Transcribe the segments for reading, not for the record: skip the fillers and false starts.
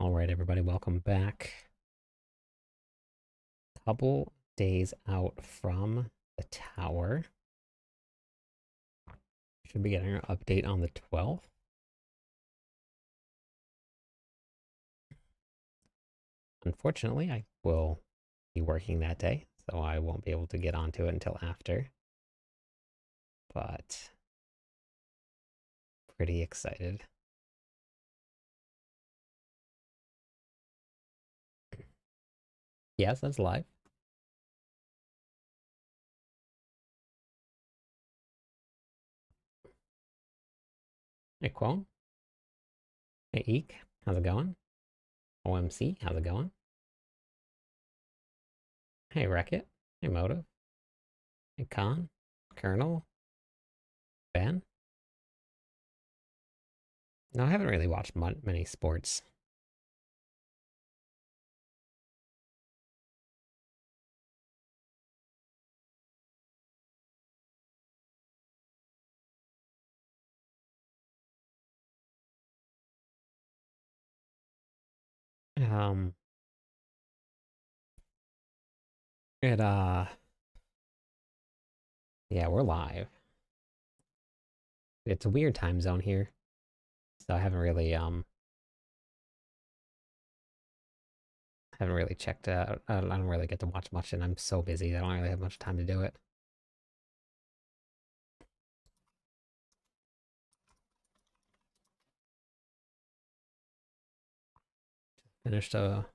All right, everybody, welcome back. Couple days out from the tower. Should be getting an update on the 12th. Unfortunately, I will be working that day, so I won't be able to get onto it until after. But pretty excited. Yes, that's live. Hey, Quone. Hey, Eek. How's it going? OMC, how's it going? Hey, Wreck-It. Hey, Motive. Hey, Khan. Colonel. Ben. No, I haven't really watched many sports. Um, it, yeah, we're live. It's a weird time zone here, so I haven't really checked out. I don't really get to watch much, and I'm so busy. I don't really have much time to do it. Finished a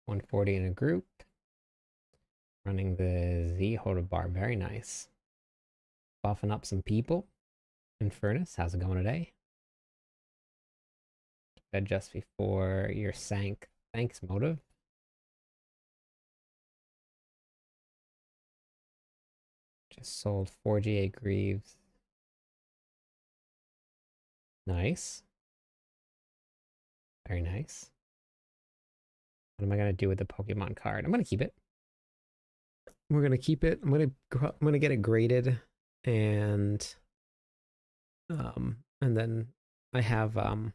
140 in a group. Running the Z HotA bar. Very nice. Buffing up some people. Infernus, how's it going today? Just before your sank. Thanks, Motive. Just sold 4 GA Greaves. Nice. Very nice. What am I gonna do with the Pokemon card? I'm gonna keep it. We're gonna keep it. I'm gonna get it graded, and then I have a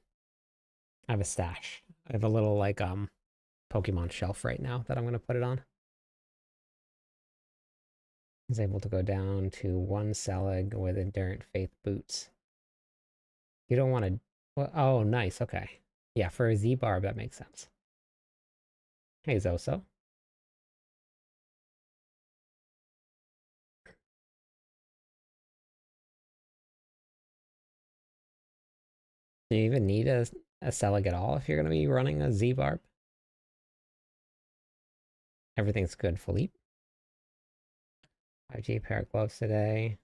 stash. I have a little like Pokemon shelf right now that I'm gonna put it on. He's able to go down to 1 Selig with Endurant Faith boots. You don't want to. Well, oh, nice. Okay. Yeah, for a Z barb, that makes sense. Hey, Zoso. Do you even need a Selig at all if you're going to be running a Z barb? Everything's good, Philippe. 5G pair of gloves today.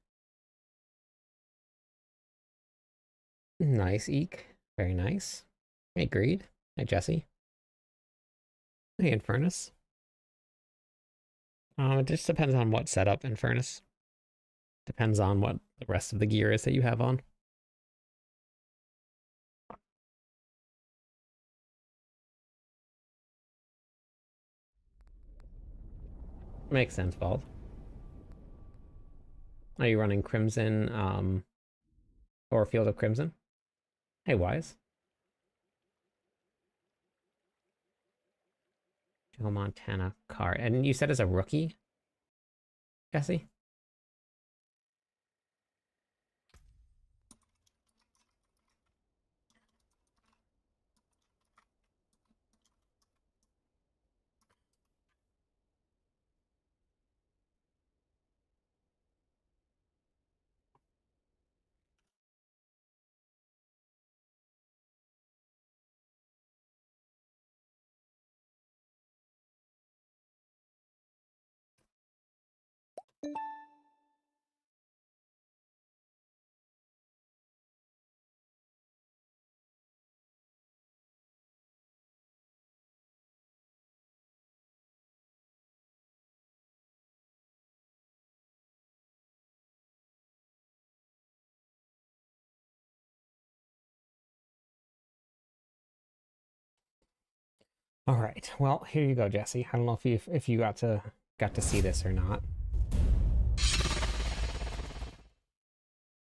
Nice, Eek. Very nice. Hey, Greed. Hey, Jesse. Hey, Infernus. It just depends on what setup, Infernus. Depends on what the rest of the gear is that you have on. Makes sense, Bald. Are you running Crimson, or Field of Crimson? Hey, Wise. Joe Montana card. And you said as a rookie, Jesse? All right. Well, here you go, Jesse. I don't know if you got to see this or not.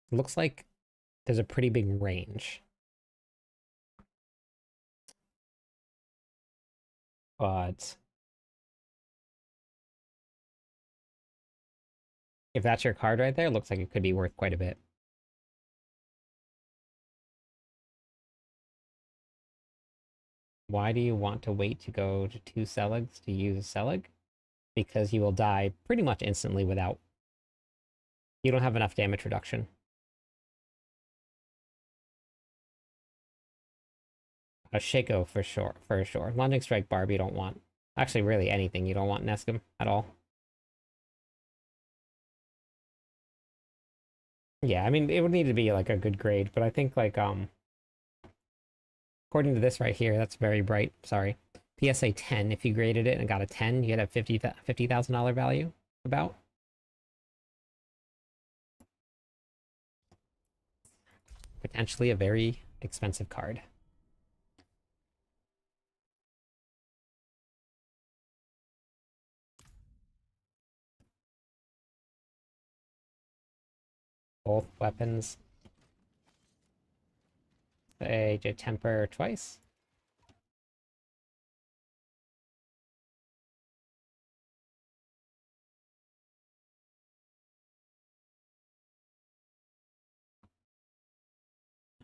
Looks like there's a pretty big range. But if that's your card right there, it looks like it could be worth quite a bit. Why do you want to wait to go to 2 Seligs to use a Selig? Because you will die pretty much instantly without. You don't have enough damage reduction. A Shaco for sure, for sure. Lunging Strike Barb you don't want. Actually, really anything you don't want Nescum at all. Yeah, I mean, it would need to be like a good grade, but I think like, according to this right here, that's very bright, sorry. PSA 10, if you graded it and got a 10, you get a $50,000 value, about. Potentially a very expensive card. Both weapons. Say, temper twice.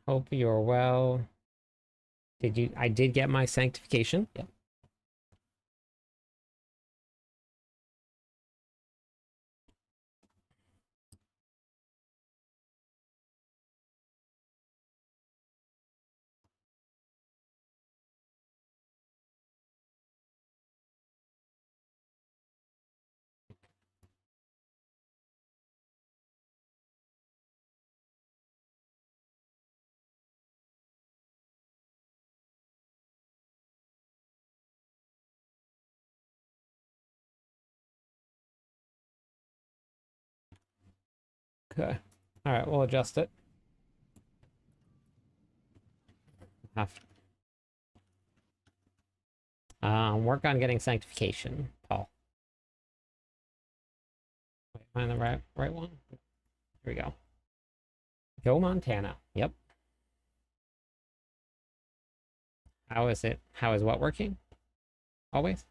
Hope you're well. Did you? I did get my sanctification. Yep. Okay. All right, we'll adjust it. Have work on getting sanctification, Paul. Wait, am I on the right one? Here we go. Go Montana. Yep. How is it? How is what working? Always?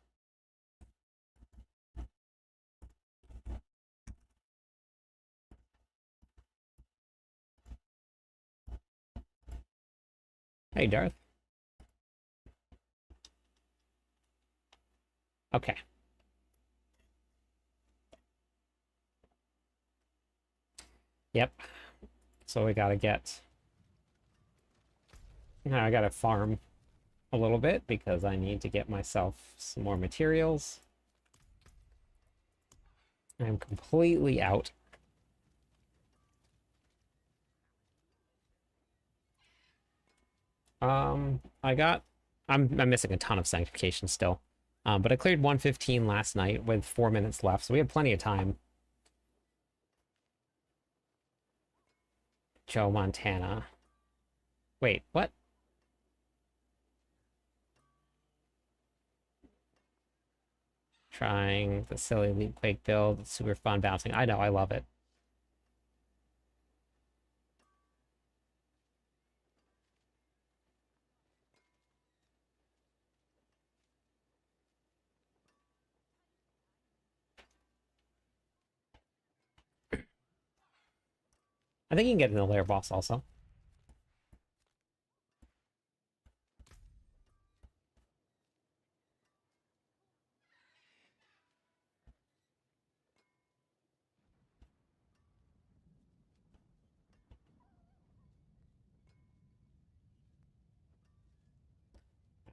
Hey, Darth. Okay. Yep. So we gotta get... Now I gotta farm a little bit because I need to get myself some more materials. I'm completely out. I got... I'm missing a ton of sanctification still. But I cleared 115 last night with 4 minutes left, so we had plenty of time. Joe Montana. Wait, what? Trying the silly Leap Quake build. It's super fun bouncing. I know, I love it. I think you can get in the lair boss also.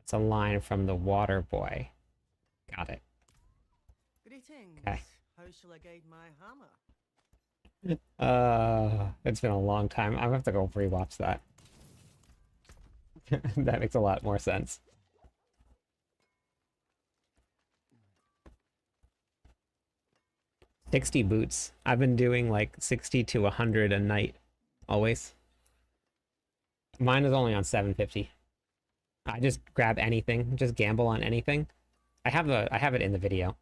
It's a line from the water boy. Got it. Greetings. Okay. How shall I guide my hammer? It's been a long time. I have to go rewatch that. That makes a lot more sense. 60 boots. I've been doing like 60 to 100 a night, always. Mine is only on 750. I just grab anything, just gamble on anything. I have it in the video.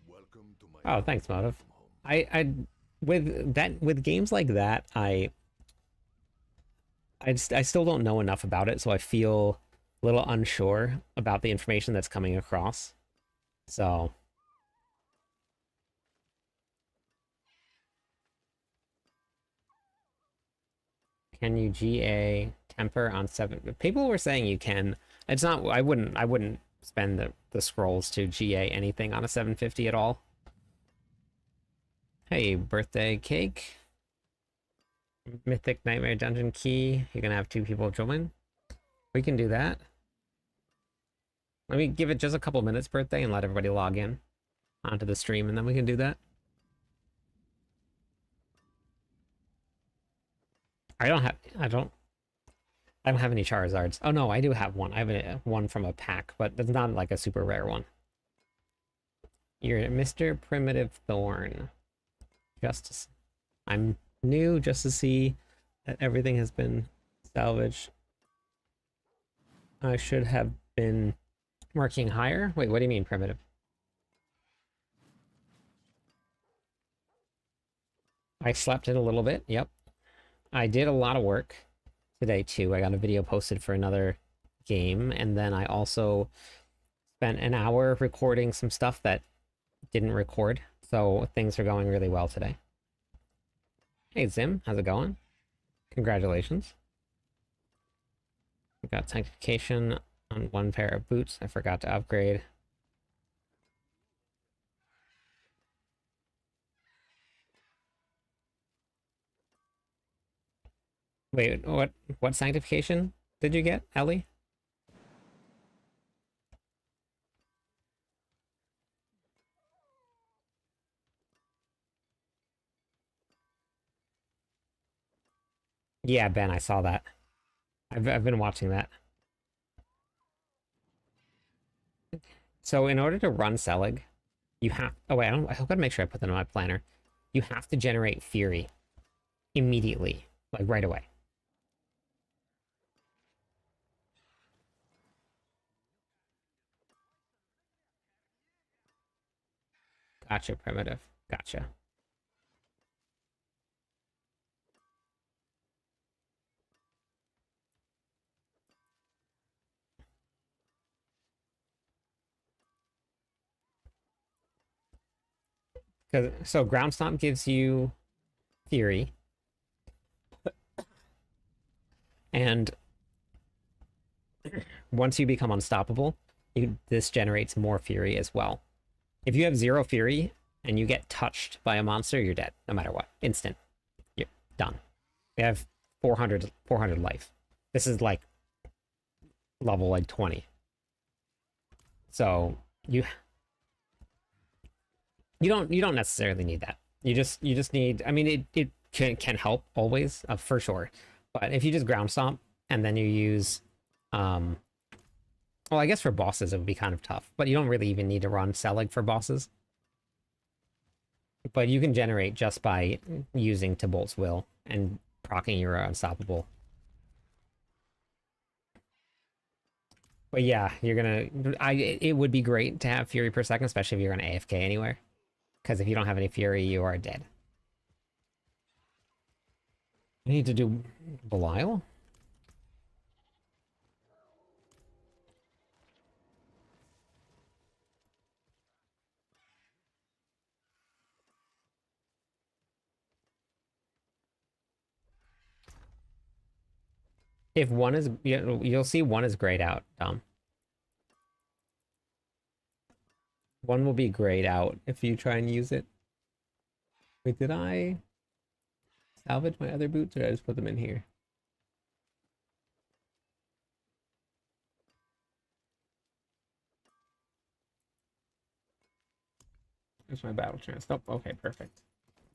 Welcome to my Oh, thanks, Motive. I with games like that, I still don't know enough about it, so I feel a little unsure about the information that's coming across. So, can you GA temper on 7? People were saying you can. It's not. I wouldn't spend the scrolls to GA anything on a 750 at all. Hey, birthday cake. Mythic Nightmare Dungeon key. You're gonna have 2 people join. We can do that. Let me give it just a couple minutes, birthday, and let everybody log in onto the stream, and then we can do that. I don't have any Charizards. Oh no, I do have one. I have one from a pack, but it's not like a super rare one. You're Mr. Primitive Thorn. Just I'm new just to see that everything has been salvaged. I should have been working higher. Wait, what do you mean primitive? I slept in a little bit. Yep. I did a lot of work today too. I got a video posted for another game, and then I also spent an hour recording some stuff that didn't record. So things are going really well today. Hey Zim, how's it going? Congratulations. We got sanctification on 1 pair of boots. I forgot to upgrade. Wait, what sanctification did you get, Ellie? Yeah, Ben, I saw that. I've been watching that. So in order to run Selig, you have. Oh wait, I've got to make sure I put that in my planner. You have to generate Fury immediately, like right away. Gotcha, primitive. Gotcha. So ground stomp gives you Fury, and once you become unstoppable, this generates more Fury as well. If you have 0 Fury and you get touched by a monster, you're dead, no matter what. Instant. You're done. We have 400 life. This is like level like 20. So you don't necessarily need that. You just need. I mean, it can help always, for sure. But if you just ground stomp and then you use, well, I guess for bosses it would be kind of tough. But you don't really even need to run Selig for bosses. But you can generate just by using Tibolt's Will and proccing your unstoppable. But yeah, you're gonna. It would be great to have Fury per second, especially if you're gonna AFK anywhere. Because if you don't have any Fury, you are dead. I need to do Belial? If one is, you'll see one is grayed out, Dom. One will be grayed out if you try and use it. Wait, did I salvage my other boots or did I just put them in here? There's my battle chance. Oh, okay, perfect.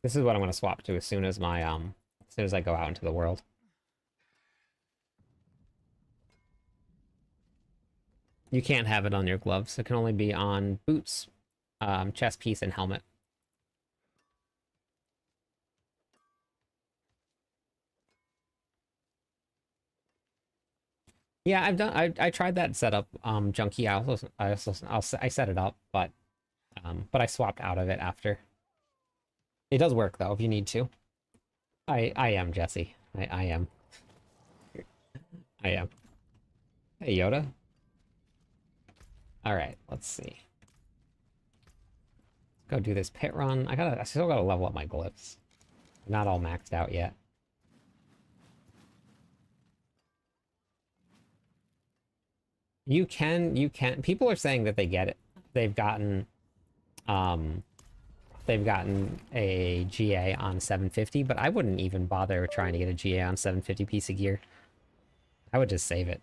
This is what I'm gonna swap to as soon as my as soon as I go out into the world. You can't have it on your gloves. It can only be on boots, chest piece, and helmet. Yeah, I've done. I tried that setup, junkie. I set it up, but I swapped out of it after. It does work though if you need to. I am Jesse. I am. I am. Hey, Yoda. Alright, let's see. Go do this pit run. I still gotta level up my glyphs. Not all maxed out yet. You can, people are saying that they get it. They've gotten, um, they've gotten a GA on 750, but I wouldn't even bother trying to get a GA on 750 piece of gear. I would just save it.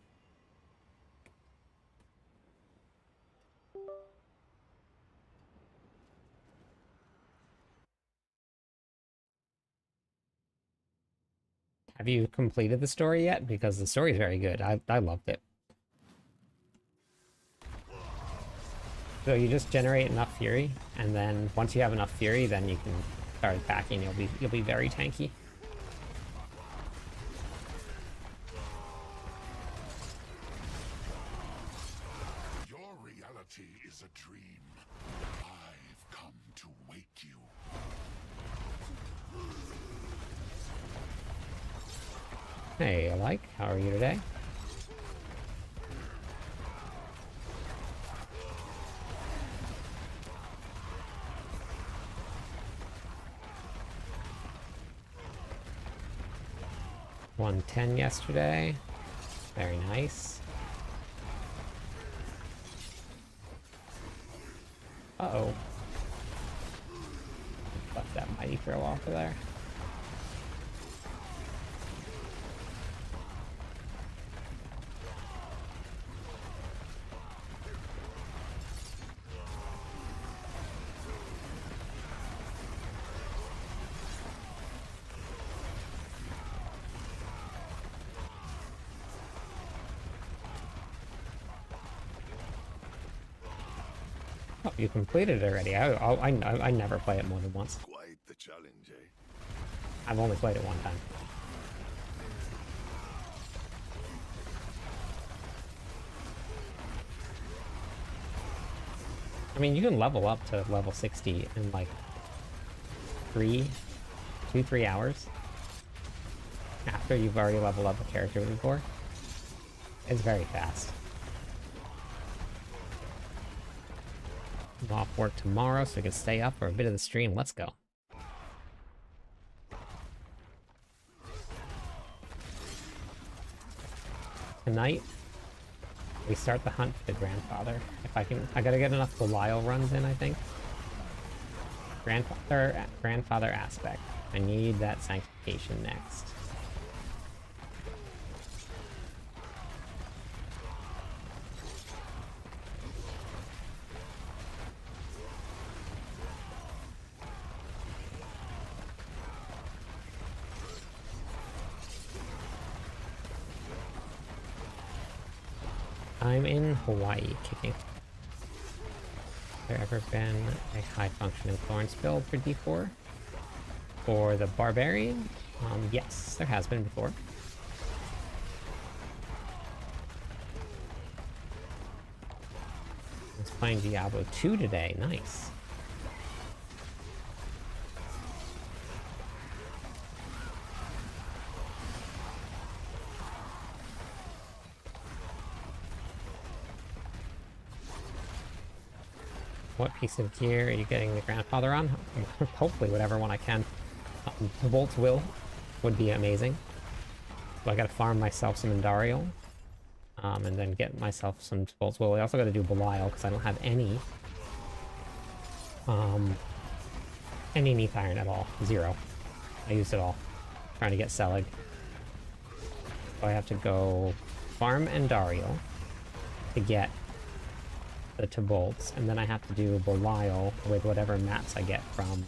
Have you completed the story yet? Because the story is very good. I loved it. So you just generate enough fury, and then once you have enough fury, then you can start attacking. You'll be very tanky. Your reality is a dream. I've come to wake you. Hey, Alike, how are you today? $110 yesterday. Very nice. Uh-oh. Left that mighty throw off of there. Oh, you completed it already. I never play it more than once. Quite the challenge, eh? I've only played it one time. I mean, you can level up to level 60 in like 3 hours after you've already leveled up a character before. It's very fast. I'm off work tomorrow, so I can stay up for a bit of the stream. Let's go. Tonight, we start the hunt for the grandfather. If I can, I gotta get enough Belial runs in, I think. Grandfather aspect. I need that sanctification next. I'm in Hawaii kicking. Has there ever been a high-functioning Florence build for D4? For the Barbarian? Yes, there has been before. I was playing Diablo 2 today. Nice. What piece of gear are you getting the grandfather on? Hopefully whatever one I can. The Bolt's Will would be amazing. So I gotta farm myself some Indarial. And then get myself some Bolt's Will. I also gotta do Belial, because I don't have any Neath Iron at all. 0. I used it all. Trying to get Selig. So I have to go farm Indarial to get the Bolts, and then I have to do Belial with whatever mats I get from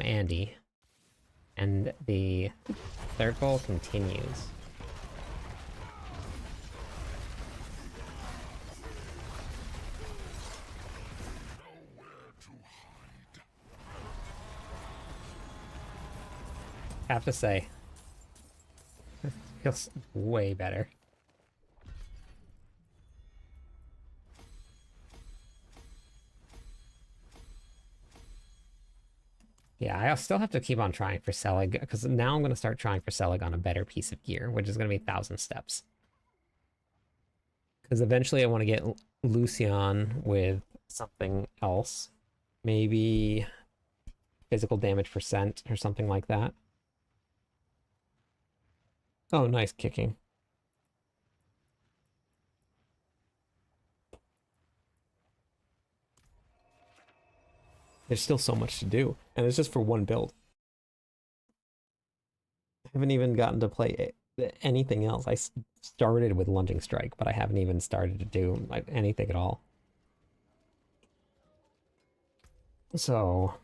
Andy. And the circle continues. I have to say, it feels way better. Yeah, I'll still have to keep on trying for Selig, because now I'm going to start trying for Selig on a better piece of gear, which is going to be 1,000 steps. Because eventually I want to get Lucian with something else. Maybe physical damage percent or something like that. Oh, nice kicking. There's still so much to do, and it's just for one build. I haven't even gotten to play anything else. I started with Lunging Strike, but I haven't even started to do like anything at all. So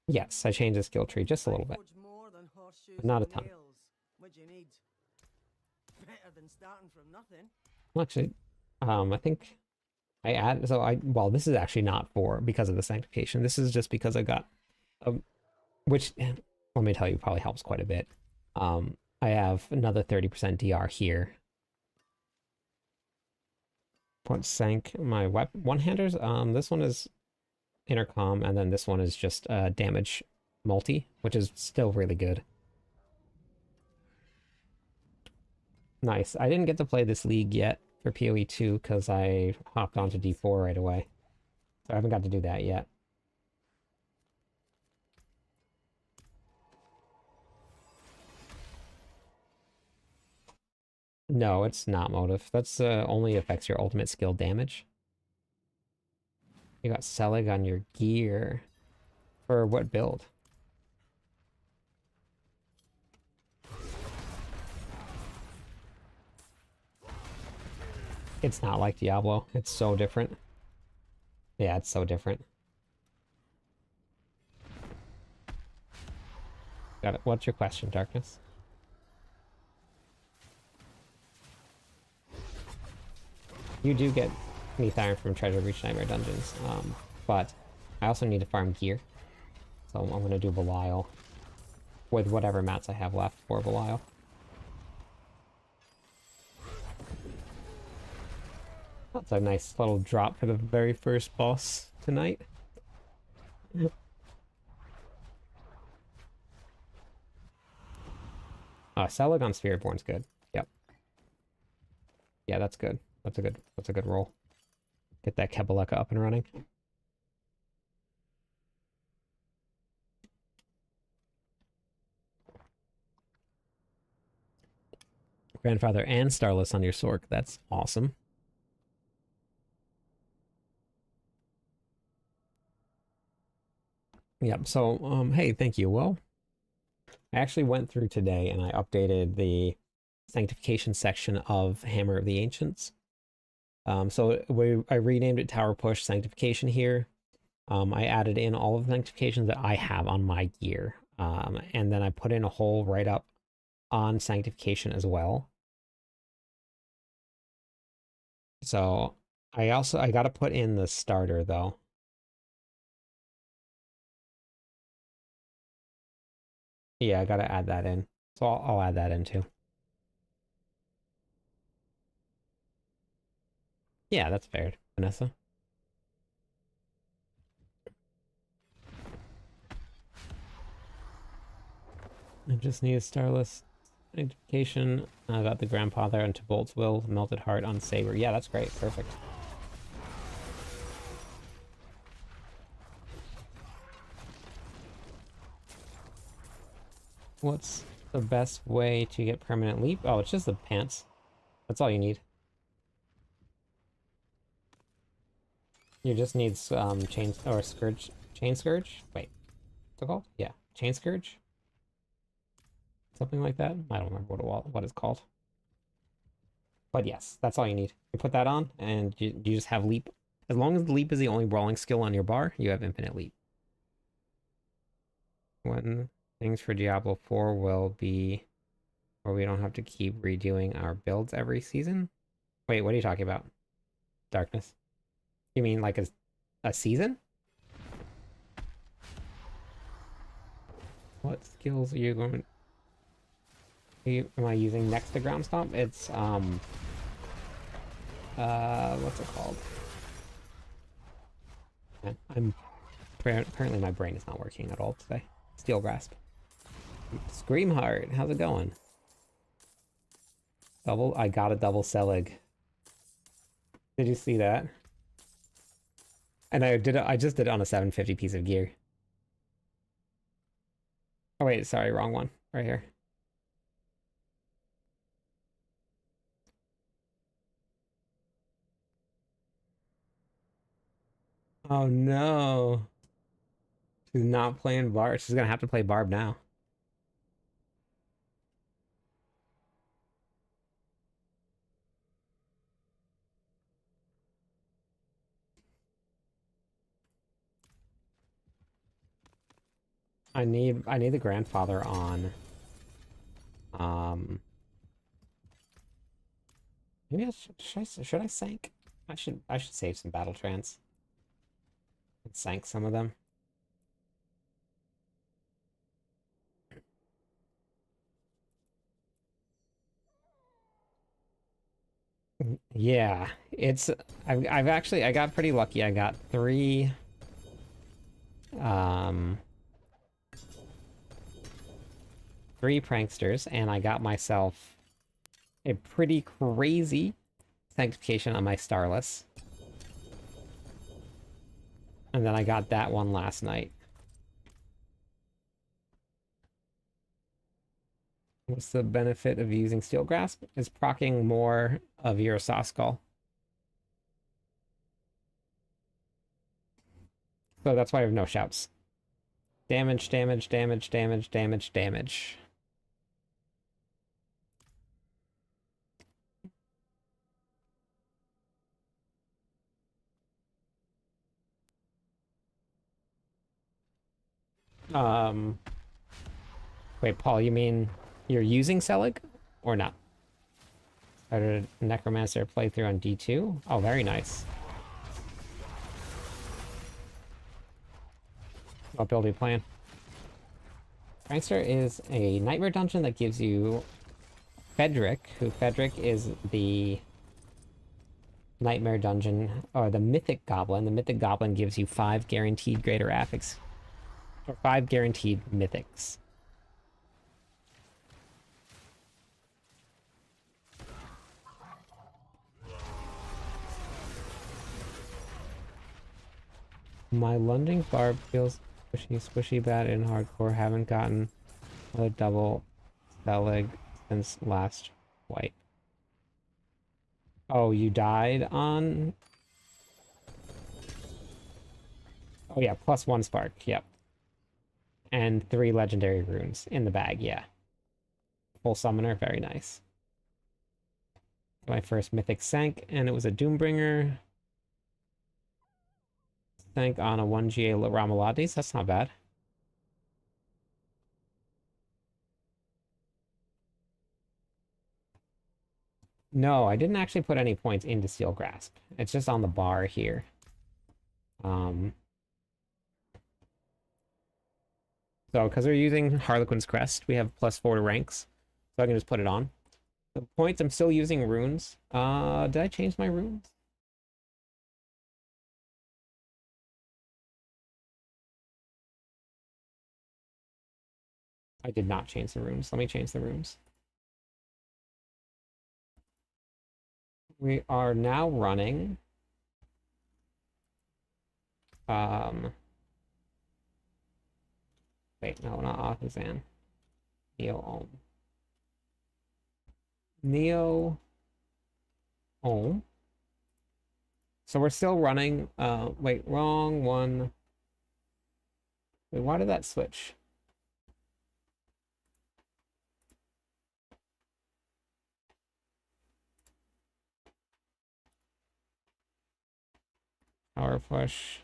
yes, I changed the skill tree just a little bit, Forge more than horseshoes but not a and ton. nails. What do you need? Better than starting from nothing. Well, actually, I think I add so I well, this is actually not for because of the sanctification. This is just because I got which let me tell you probably helps quite a bit. I have another 30% DR here. What sank my one-handers? This one is intercom, and then this one is just damage multi, which is still really good. Nice. I didn't get to play this league yet for PoE 2 because I hopped onto D4 right away. So I haven't got to do that yet. No, it's not motive. That's only affects your ultimate skill damage. You got Selig on your gear. For what build? It's not like Diablo. It's so different. Yeah, it's so different. Got it. What's your question, Darkness? You do get Neath Iron from Treasure Reach Nightmare Dungeons, but I also need to farm gear. So I'm going to do Belial with whatever mats I have left for Belial. That's a nice little drop for the very first boss tonight. Selig on Spiritborn's good. Yep. Yeah, that's good. That's a good roll. Get that Kebeleka up and running. Grandfather and Starless on your Sork. That's awesome. Yep, so, hey, thank you. Well, I actually went through today and I updated the sanctification section of Hammer of the Ancients. I renamed it Tower Push Sanctification here. I added in all of the sanctifications that I have on my gear. And then I put in a whole write-up on sanctification as well. So I got to put in the starter though. Yeah, I got to add that in. So I'll add that in too. Yeah, that's fair, Vanessa. I just need a Starless identification. I got the Grandfather into Bolt's Will, Melted Heart on Saber. Yeah, that's great. Perfect. What's the best way to get permanent leap? Oh, it's just the pants. That's all you need. You just need chain or scourge, chain scourge. Wait, what's it called? Yeah, chain scourge, something like that. I don't remember what it's called. But yes, that's all you need. You put that on, and you just have leap. As long as the leap is the only brawling skill on your bar, you have infinite leap. When things for Diablo 4 will be where we don't have to keep redoing our builds every season. Wait, what are you talking about? Darkness. You mean like a season? What skills are you going? Am I using next to ground stomp? It's What's it called? Yeah, apparently my brain is not working at all today. Steel Grasp. Screamheart, how's it going? I got a double Selig. Did you see that? And I just did it on a 750 piece of gear. Oh wait, sorry, wrong one. Right here. Oh no. She's not playing Barb. She's gonna have to play Barb now. I need the grandfather on. Um Maybe should I sank? I should save some battle trance and sank some of them. Yeah, I've actually I got pretty lucky. I got um three pranksters, and I got myself a pretty crazy sanctification on my Starless. And then I got that one last night. What's the benefit of using Steel Grasp? Is proccing more of your Saw Skull. So that's why I have no shouts. Damage, damage, damage, damage, damage, damage. Um, Wait, Paul, you mean you're using Selig or not? Started a Necromancer playthrough on D2? Oh, very nice. What build are you playing? Prankster is a nightmare dungeon that gives you Frederick, Frederick is the nightmare dungeon, or the mythic goblin. The mythic goblin gives you 5 guaranteed greater affix, or 5 guaranteed mythics. My lunging barb feels squishy bad in hardcore. Haven't gotten a double Selig since last wipe. Oh, you died on... Oh yeah, +1 spark, yep. And 3 legendary runes in the bag, yeah. Full summoner, very nice. My first mythic sank, and it was a Doombringer. Sank on a 1GA Ramalades, that's not bad. No, I didn't actually put any points into Steel Grasp. It's just on the bar here. So, because we're using Harlequin's Crest, we have +4 to ranks. So I can just put it on. The points, I'm still using runes. Did I change my runes? I did not change the runes. Let me change the runes. We are now running... Wait, no, not Artisan. Neo Ohm. Neo Ohm. So we're still running. Wait, wrong one. Wait, why did that switch? Power push.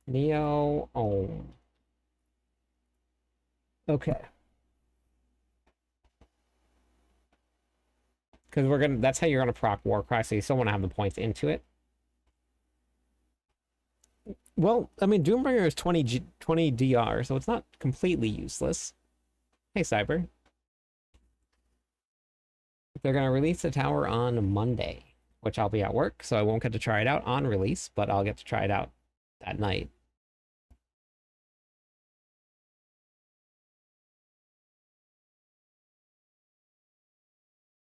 Neo Ohm. Okay. Because that's how you're gonna proc Warcry, so you still want to have the points into it. Well, I mean, Doombringer is 20 DR, so it's not completely useless. Hey, Cyber. They're going to release the tower on Monday, which I'll be at work, so I won't get to try it out on release, but I'll get to try it out that night.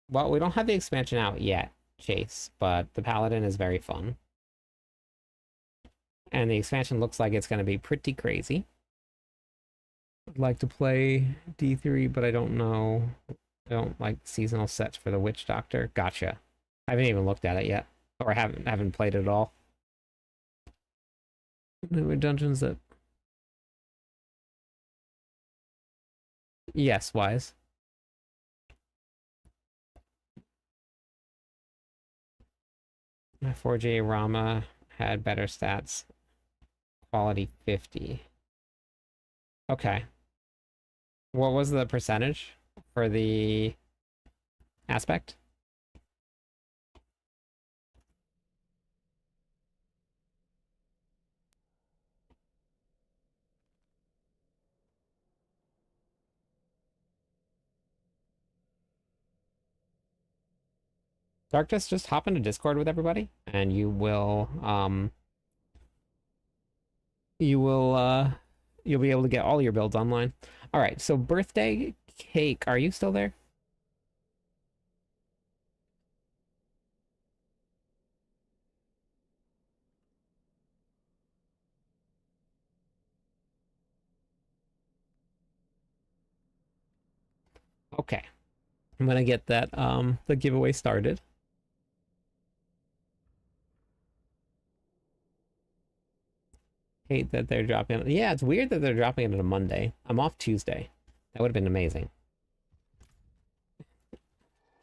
Well, we don't have the expansion out yet, Chase, but the Paladin is very fun. And the expansion looks like it's going to be pretty crazy. I'd like to play D3, but I don't know. I don't like seasonal sets for the Witch Doctor. Gotcha. I haven't even looked at it yet. Or haven't played it at all. No dungeons that... Yes, Wise. My 4J Rama had better stats. Quality 50. Okay. What was the percentage for the aspect? Darkness, just hop into Discord with everybody, and you'll be able to get all your builds online. All right, so birthday cake, are you still there? Okay. I'm gonna get that the giveaway started. Hate that they're dropping it. Yeah, it's weird that they're dropping it on a Monday. I'm off Tuesday. That would have been amazing.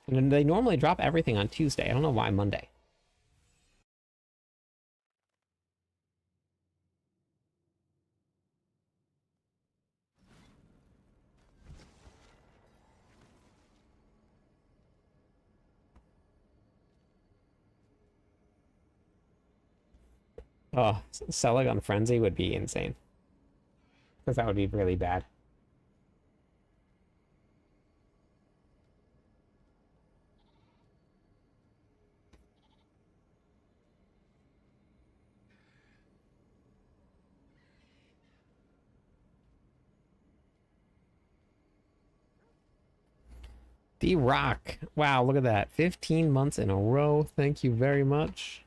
And they normally drop everything on Tuesday. I don't know why Monday. Oh, Selig on Frenzy would be insane. Because that would be really bad. D-Rock. Wow, look at that. 15 months in a row. Thank you very much.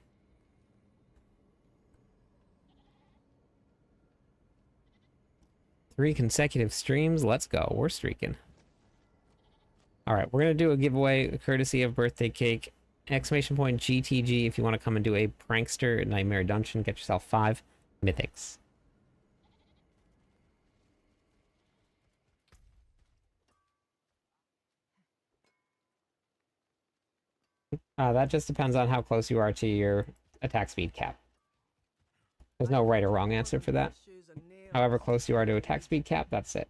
Three consecutive streams. Let's go. We're streaking. All right, we're going to do a giveaway courtesy of Birthday Cake. Exclamation point GTG if you want to come and do a Prankster Nightmare Dungeon. Get yourself 5 mythics. That just depends on how close you are to your attack speed cap. There's no right or wrong answer for that. However close you are to attack speed cap, that's it.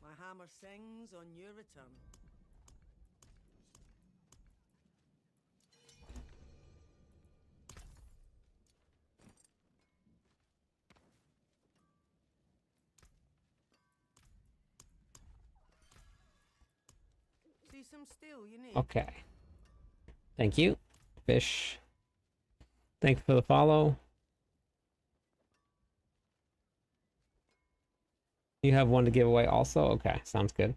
My hammer sings on your return. See some steel you need? Okay. Thank you, Fish. Thank you for the follow. You have one to give away also? Okay, sounds good.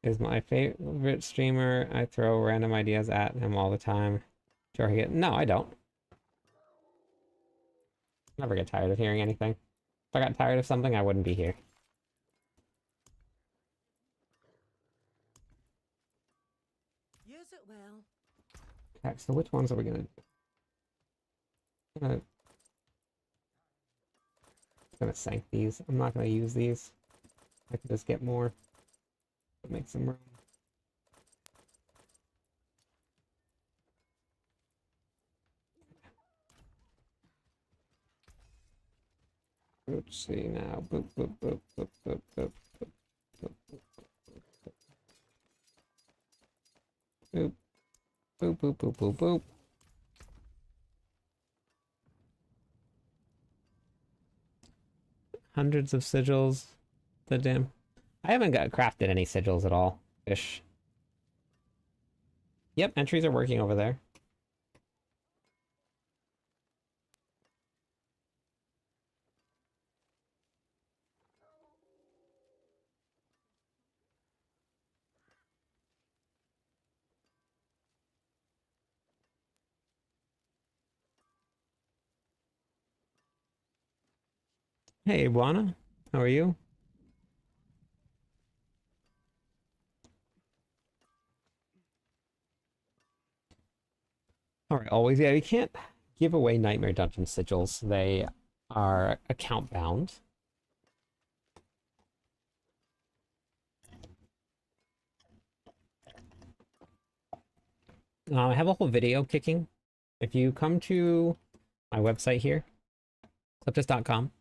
Is my favorite streamer. I throw random ideas at him all the time. No, I don't. Never get tired of hearing anything. If I got tired of something, I wouldn't be here. Use it well. Okay, so which ones are we gonna sink these? I'm not gonna use these. I could just get more. Make some room. Let's see now. Boop, boop, boop, boop, boop, boop, boop, boop, boop, boop, boop, boop, boop, boop. Hundreds of sigils. The damn. I haven't got crafted any sigils at all. Fish. Yep, entries are working over there. Hey, Iguana. How are you? Alright, always. Yeah, you can't give away Nightmare Dungeon sigils. They are account bound. I have a whole video kicking. If you come to my website here, cliptus.com,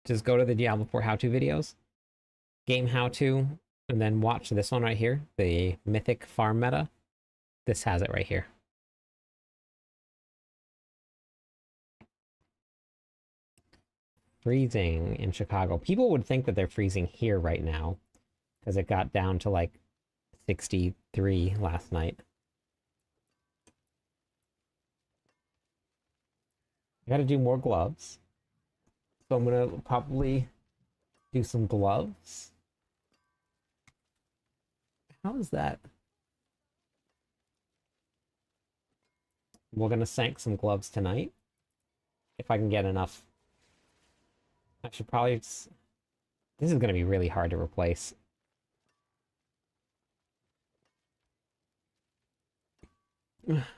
just go to the Diablo 4 how-to videos, game how-to, and then watch this one right here, the Mythic Farm Meta. This has it right here. Freezing in Chicago. People would think that they're freezing here right now, because it got down to like 63 last night. I gotta do more gloves. So I'm gonna probably do some gloves. How is that? We're gonna sank some gloves tonight. If I can get enough. I should probably... This is gonna be really hard to replace.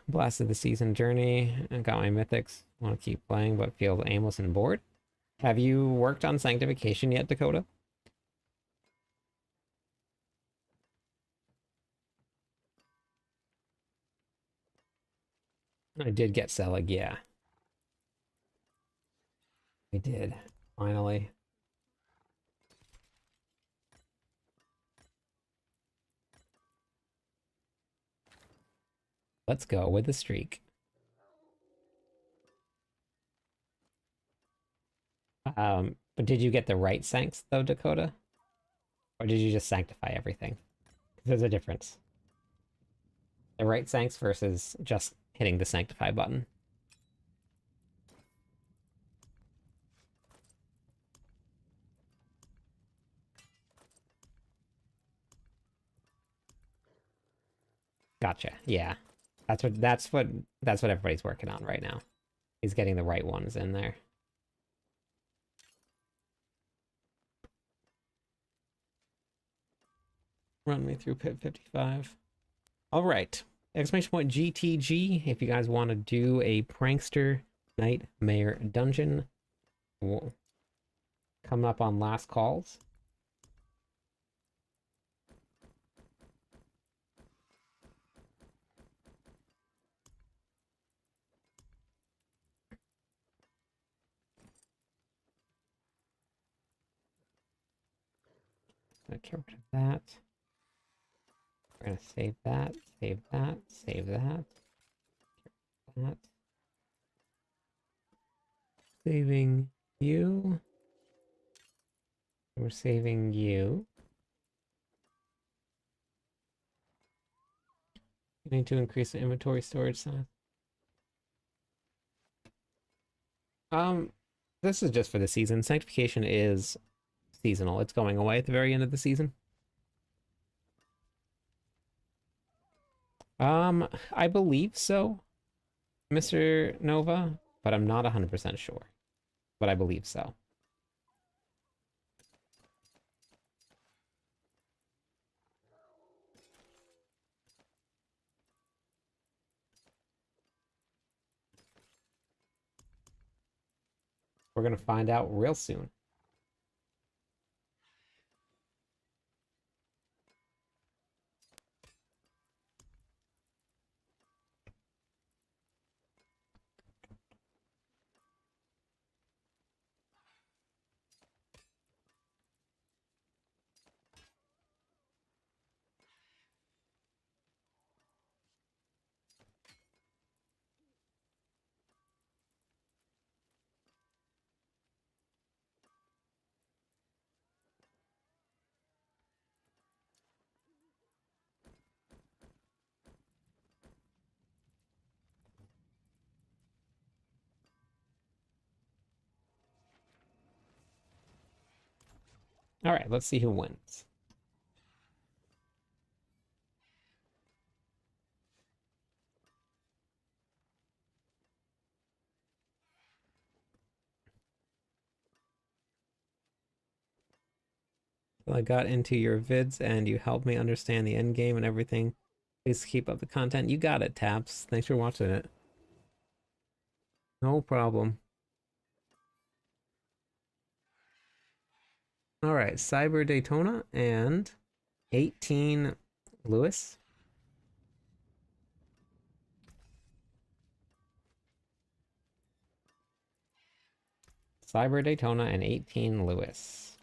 Blasted the season journey and got my mythics. Want to keep playing but feel aimless and bored. Have you worked on sanctification yet, Dakota? I did get Selig, yeah. We did, finally. Let's go with the streak. But did you get the right sanks though, Dakota? Or did you just sanctify everything? There's a difference. The right sanks versus just hitting the sanctify button. Gotcha. Yeah. That's what everybody's working on right now. He's getting the right ones in there. Run me through pit 55. All right. Exclamation point GTG if you guys want to do a prankster nightmare dungeon. Coming up on last calls. Gonna get rid of that. We're gonna save that, save that, save that. That. Saving you. We're saving you. You need to increase the inventory storage size. This is just for the season. Sanctification is seasonal. It's going away at the very end of the season. I believe so, Mr. Nova, but I'm not 100% sure. But I believe so. We're gonna find out real soon. All right, let's see who wins. Well, I got into your vids and you helped me understand the end game and everything. Please keep up the content. You got it, Taps. Thanks for watching it. No problem. All right, Cyber Daytona and 18 Lewis. Cyber Daytona and 18 Lewis.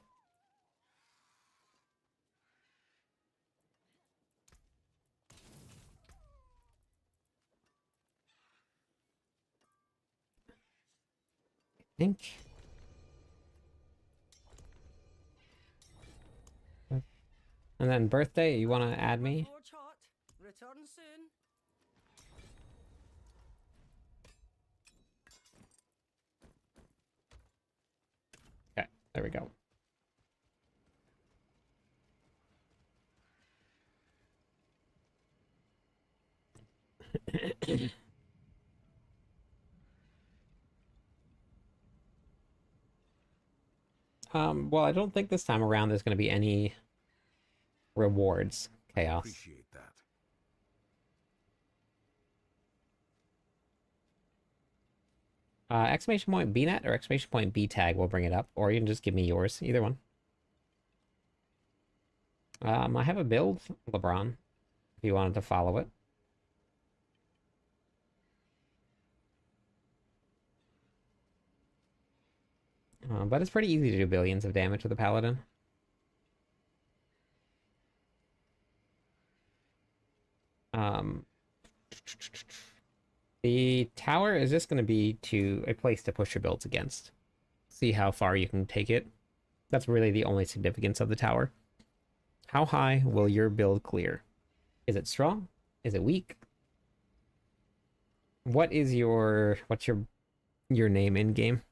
I think. And then birthday, you want to add me? Forge hot. Return soon. Okay, there we go. Well, I don't think this time around there's going to be any rewards. Chaos. Appreciate that. Exclamation point BNet or exclamation point B tag will bring it up, or you can just give me yours. Either one. I have a build, LeBron, if you wanted to follow it. But it's pretty easy to do billions of damage with a paladin. The tower is just going to be a place to push your builds against. See how far you can take it. That's really the only significance of the tower. How high will your build clear? Is it strong? Is it weak? What's your name in game?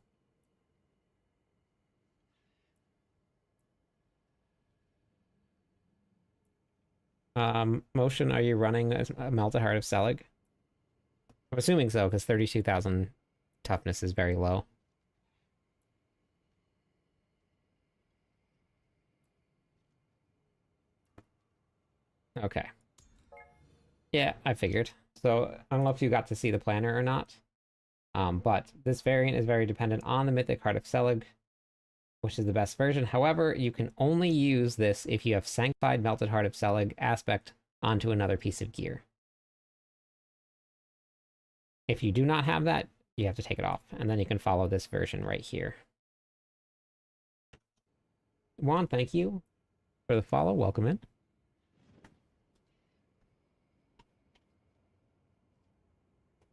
Motion, are you running a Melted Heart of Selig? I'm assuming so, because 32,000 toughness is very low. Okay. Yeah, I figured. So, I don't know if you got to see the planner or not. But this variant is very dependent on the Mythic Heart of Selig, which is the best version. However, you can only use this if you have Sanctified Melted Heart of Selig aspect onto another piece of gear. If you do not have that, you have to take it off, and then you can follow this version right here. Juan, thank you for the follow. Welcome in.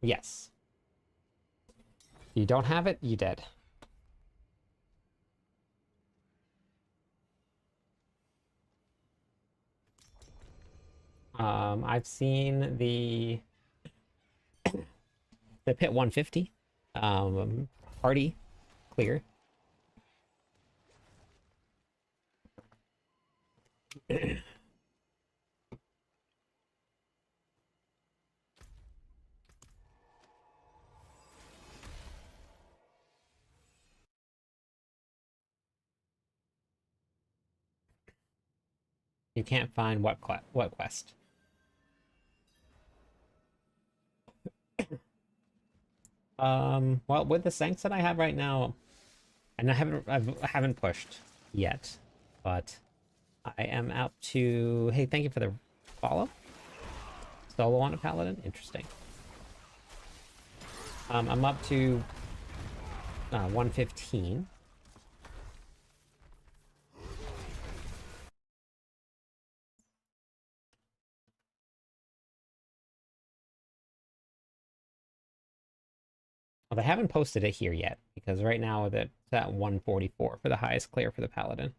Yes. You don't have it, you dead. I've seen the pit 150 party clear. You can't find what quest? Well, with the Sanks that I have right now, and I haven't pushed yet, but I am out to. Hey, thank you for the follow. Solo on a paladin, interesting. I'm up to 115. Well, they haven't posted it here yet, because right now it's at 144 for the highest clear for the paladin.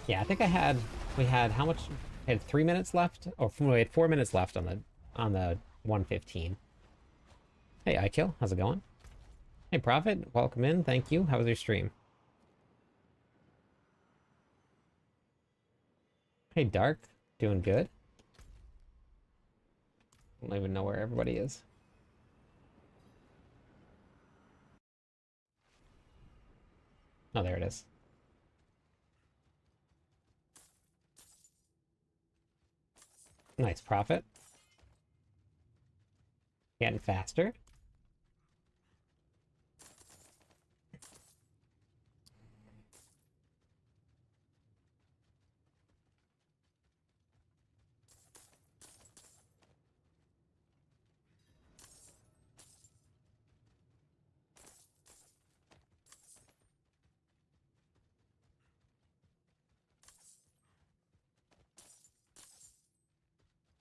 Yeah, I think we had how much? We had 3 minutes left, or we had 4 minutes left on the 115. Hey, iKill, how's it going? Hey, Prophet, welcome in. Thank you. How was your stream? Hey, Dark, doing good. I don't even know where everybody is. Oh, there it is. Nice, Prophet. Getting faster.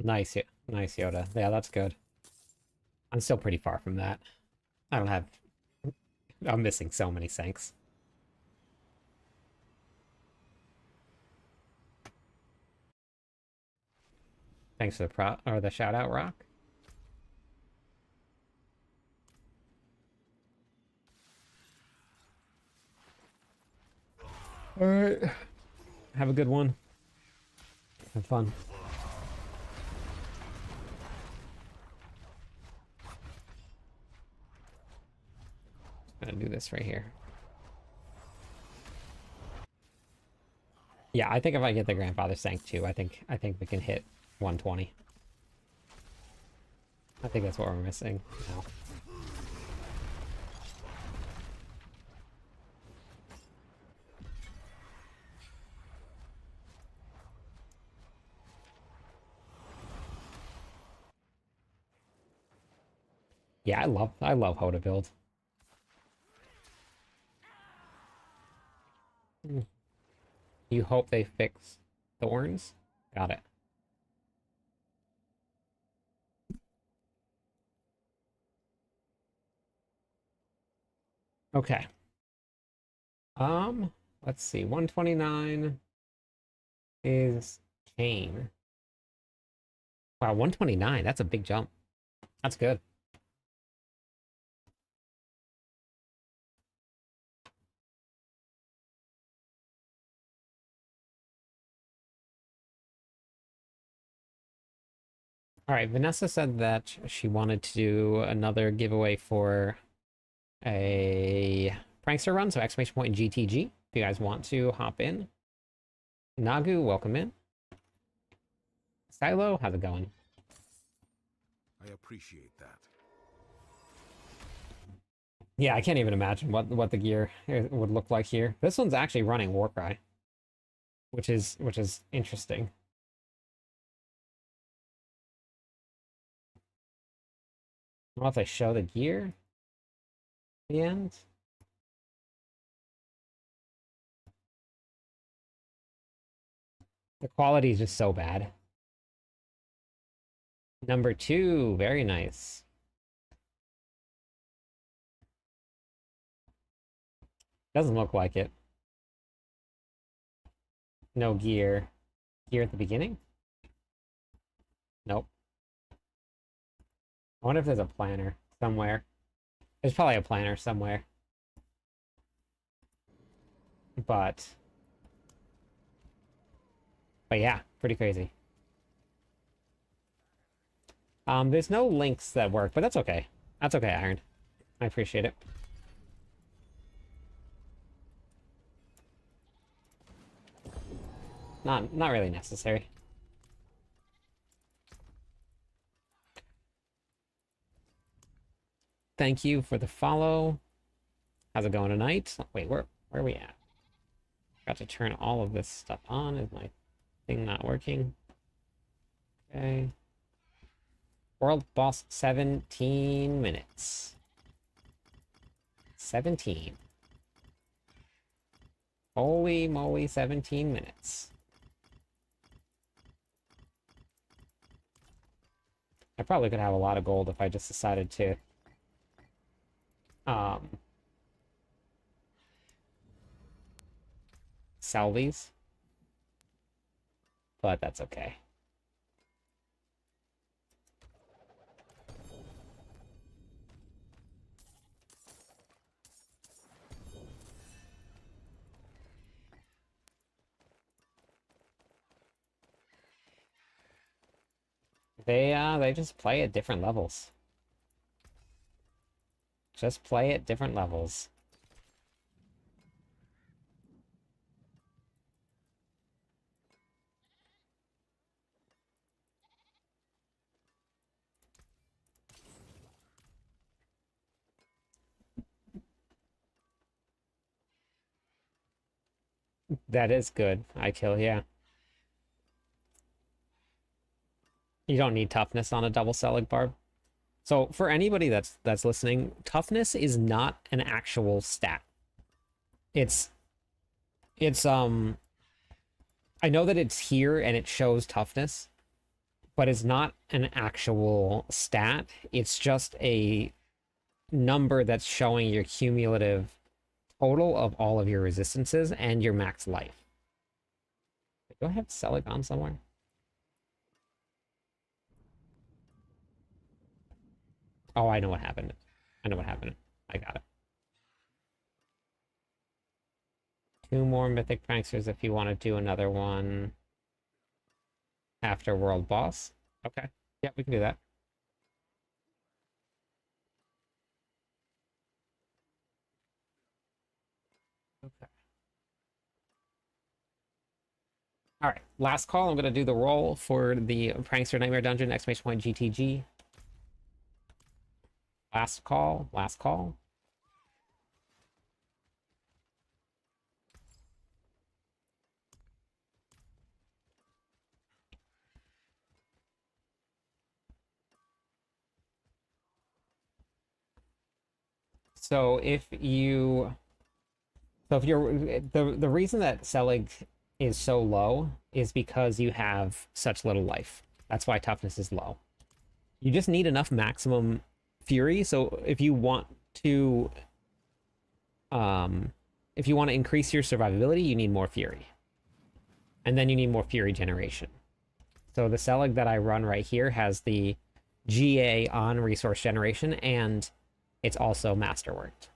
Nice, nice Yoda. Yeah, that's good. I'm still pretty far from that. I don't have... I'm missing so many sinks. Thanks for the shout out, Rock. All right. Have a good one. Have fun. Gonna do this right here. Yeah, I think if I get the grandfather sank too, I think we can hit 120. I think that's what we're missing now. Yeah, I love HotA build. You hope they fix thorns? Got it. Okay. Let's see. 129 is Kane. Wow, 129. That's a big jump. That's good. All right, Vanessa said that she wanted to do another giveaway for a prankster run, so exclamation point GTG. If you guys want to hop in. Nagu, welcome in. Silo, how's it going? I appreciate that. Yeah, I can't even imagine what the gear would look like here. This one's actually running Warcry, which is interesting. Well, if I show the gear at the end. The quality is just so bad. Number 2, very nice. Doesn't look like it. No gear. Gear at the beginning? Nope. I wonder if there's a planner somewhere. There's probably a planner somewhere. But yeah, pretty crazy. There's no links that work, but that's okay. That's okay, Iron. I appreciate it. Not really necessary. Thank you for the follow. How's it going tonight? Wait, where are we at? Got to turn all of this stuff on. Is my thing not working? Okay. World boss 17 minutes. 17. Holy moly, 17 minutes. I probably could have a lot of gold if I just decided to sell these. But that's okay. They just play at different levels. Just play at different levels. That is good. I kill, yeah. You don't need toughness on a double Selig barb. So for anybody that's listening, toughness is not an actual stat. It's it's I know that it's here and it shows toughness, but it's not an actual stat. It's just a number that's showing your cumulative total of all of your resistances and your max life. Do I have Selig on somewhere? Oh, I know what happened. I know what happened. I got it. Two more Mythic Pranksters if you want to do another one after World Boss. Okay. Yeah, we can do that. Okay. All right. Last call. I'm going to do the roll for the Prankster Nightmare Dungeon, exclamation point GTG. Last call. Last call. So if you So if you're the reason that Selig is so low is because you have such little life. That's why toughness is low. You just need enough maximum fury. So to um if you want to increase your survivability, you need more fury. And then you need more fury generation. So the Selig that I run right here has the GA on resource generation and it's also masterworked.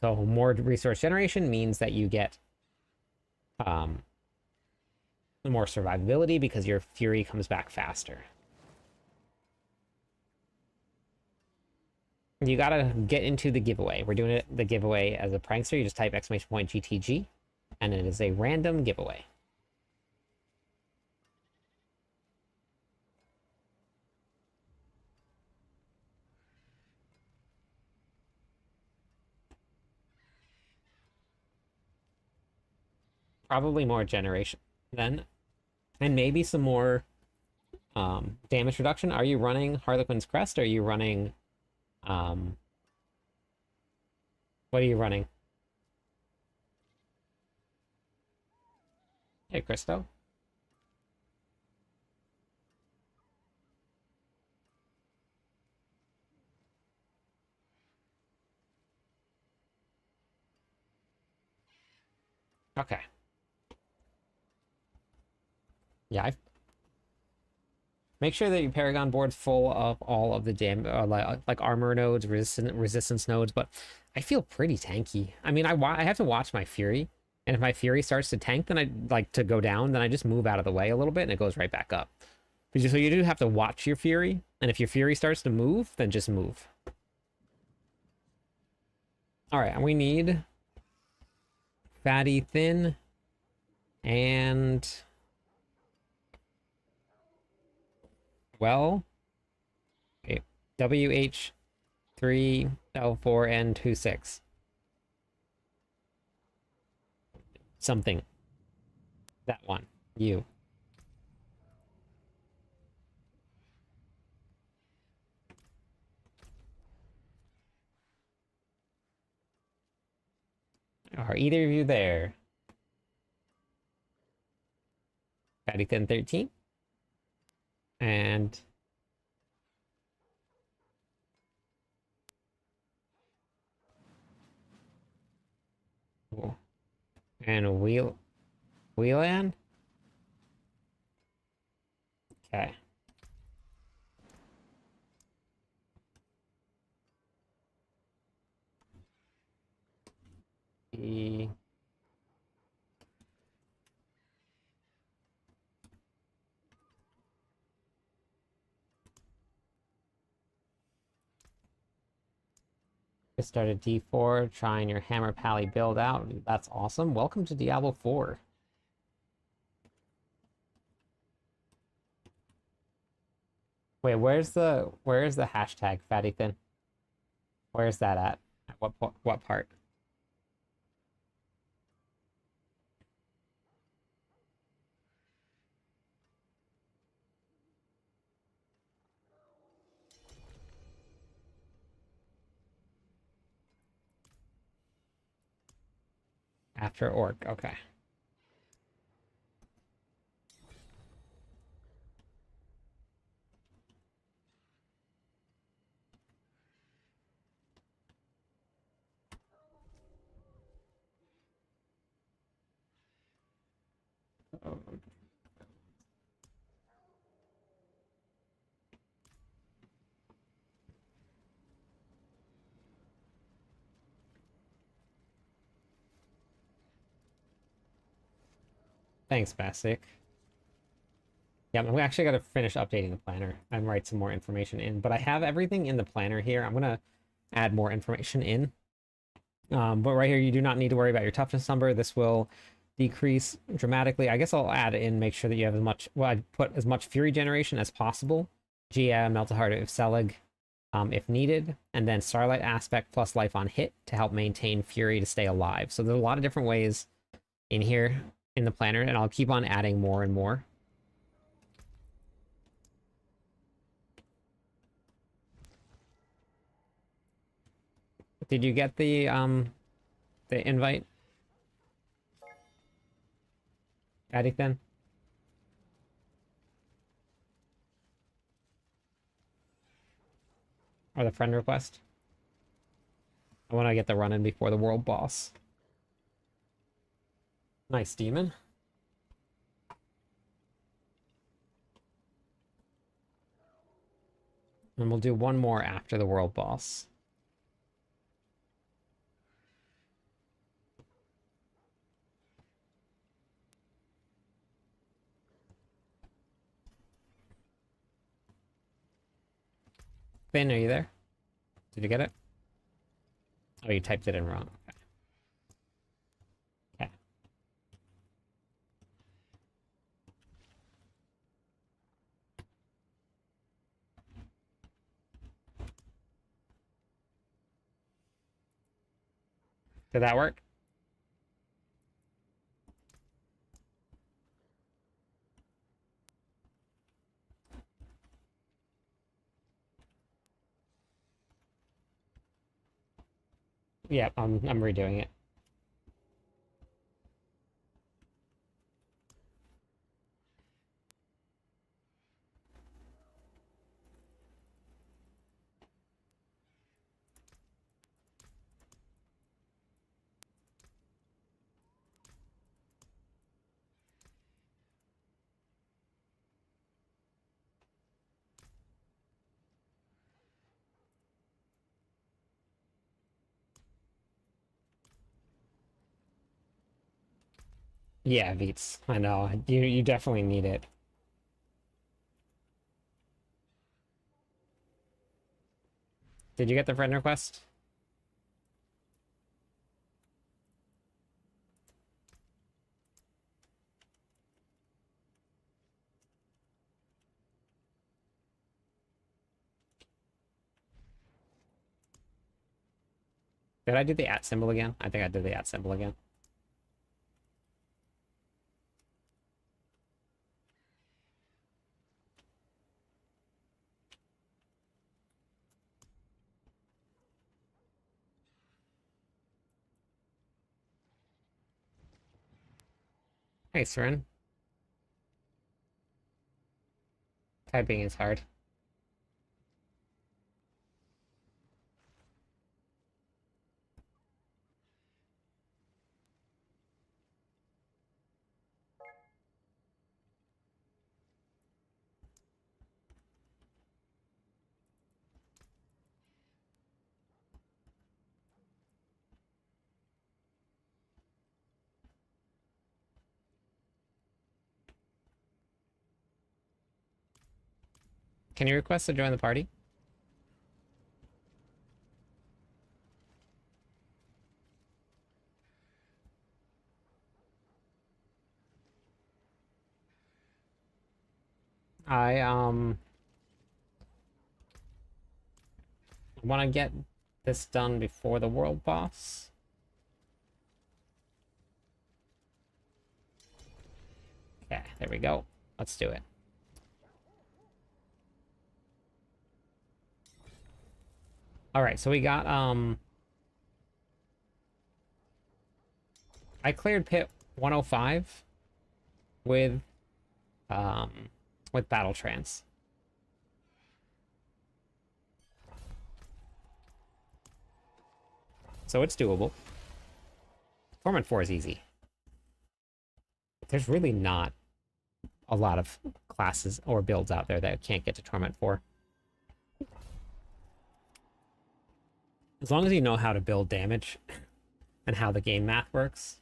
So more resource generation means that you get more survivability because your fury comes back faster. You gotta get into the giveaway. We're doing the giveaway as a prankster. You just type exclamation point GTG, and it is a random giveaway. Probably more generation then, and maybe some more damage reduction. Are you running Harlequin's Crest? Or are you running um, what are you running? Hey, Christo. Okay. Yeah, make sure that your Paragon board's full of all of the like armor nodes, resistance nodes. But I feel pretty tanky. I mean, I have to watch my Fury, and if my Fury starts to tank, then I like to go down. Then I just move out of the way a little bit, and it goes right back up. So you do have to watch your Fury, and if your Fury starts to move, then just move. All right, and we need fatty thin and well, okay, WH3L4N26 something. That one. You. Are either of you there? Fatty Thin 13. And and Wheelan? Okay. E Just started D4, trying your Hammer Pally build out. That's awesome. Welcome to Diablo 4. Wait, where's the hashtag fatty thin? Where's that at? At what part? After orc, okay. Oh, thanks, Basic. Yeah, we actually got to finish updating the planner and write some more information in. But I have everything in the planner here. I'm gonna add more information in. But right here, you do not need to worry about your toughness number. This will decrease dramatically. I guess I'll add in, make sure that you have as much, well, I'd put as much fury generation as possible. Gia, Melt a Heart of Selig, if needed. And then Starlight Aspect plus Life on Hit to help maintain fury to stay alive. So there's a lot of different ways in here in the planner, and I'll keep on adding more and more. Did you get the invite? Addington? Or the friend request? I want to get the run in before the world boss. Nice, demon. And we'll do one more after the world boss. Finn, are you there? Did you get it? Oh, you typed it in wrong. Okay. Okay. Did that work? Yeah, I'm redoing it. Yeah, Veets. I know. You definitely need it. Did you get the friend request? Did I do the @ symbol again? I think I did the @ symbol again. Hey, Seren. Typing is hard. Can you request to join the party? I want to get this done before the world boss. Okay, there we go. Let's do it. All right, so we got I cleared pit 105 with um battle trance. So it's doable. Torment 4 is easy. There's really not a lot of classes or builds out there that can't get to Torment 4. As long as you know how to build damage and how the game math works.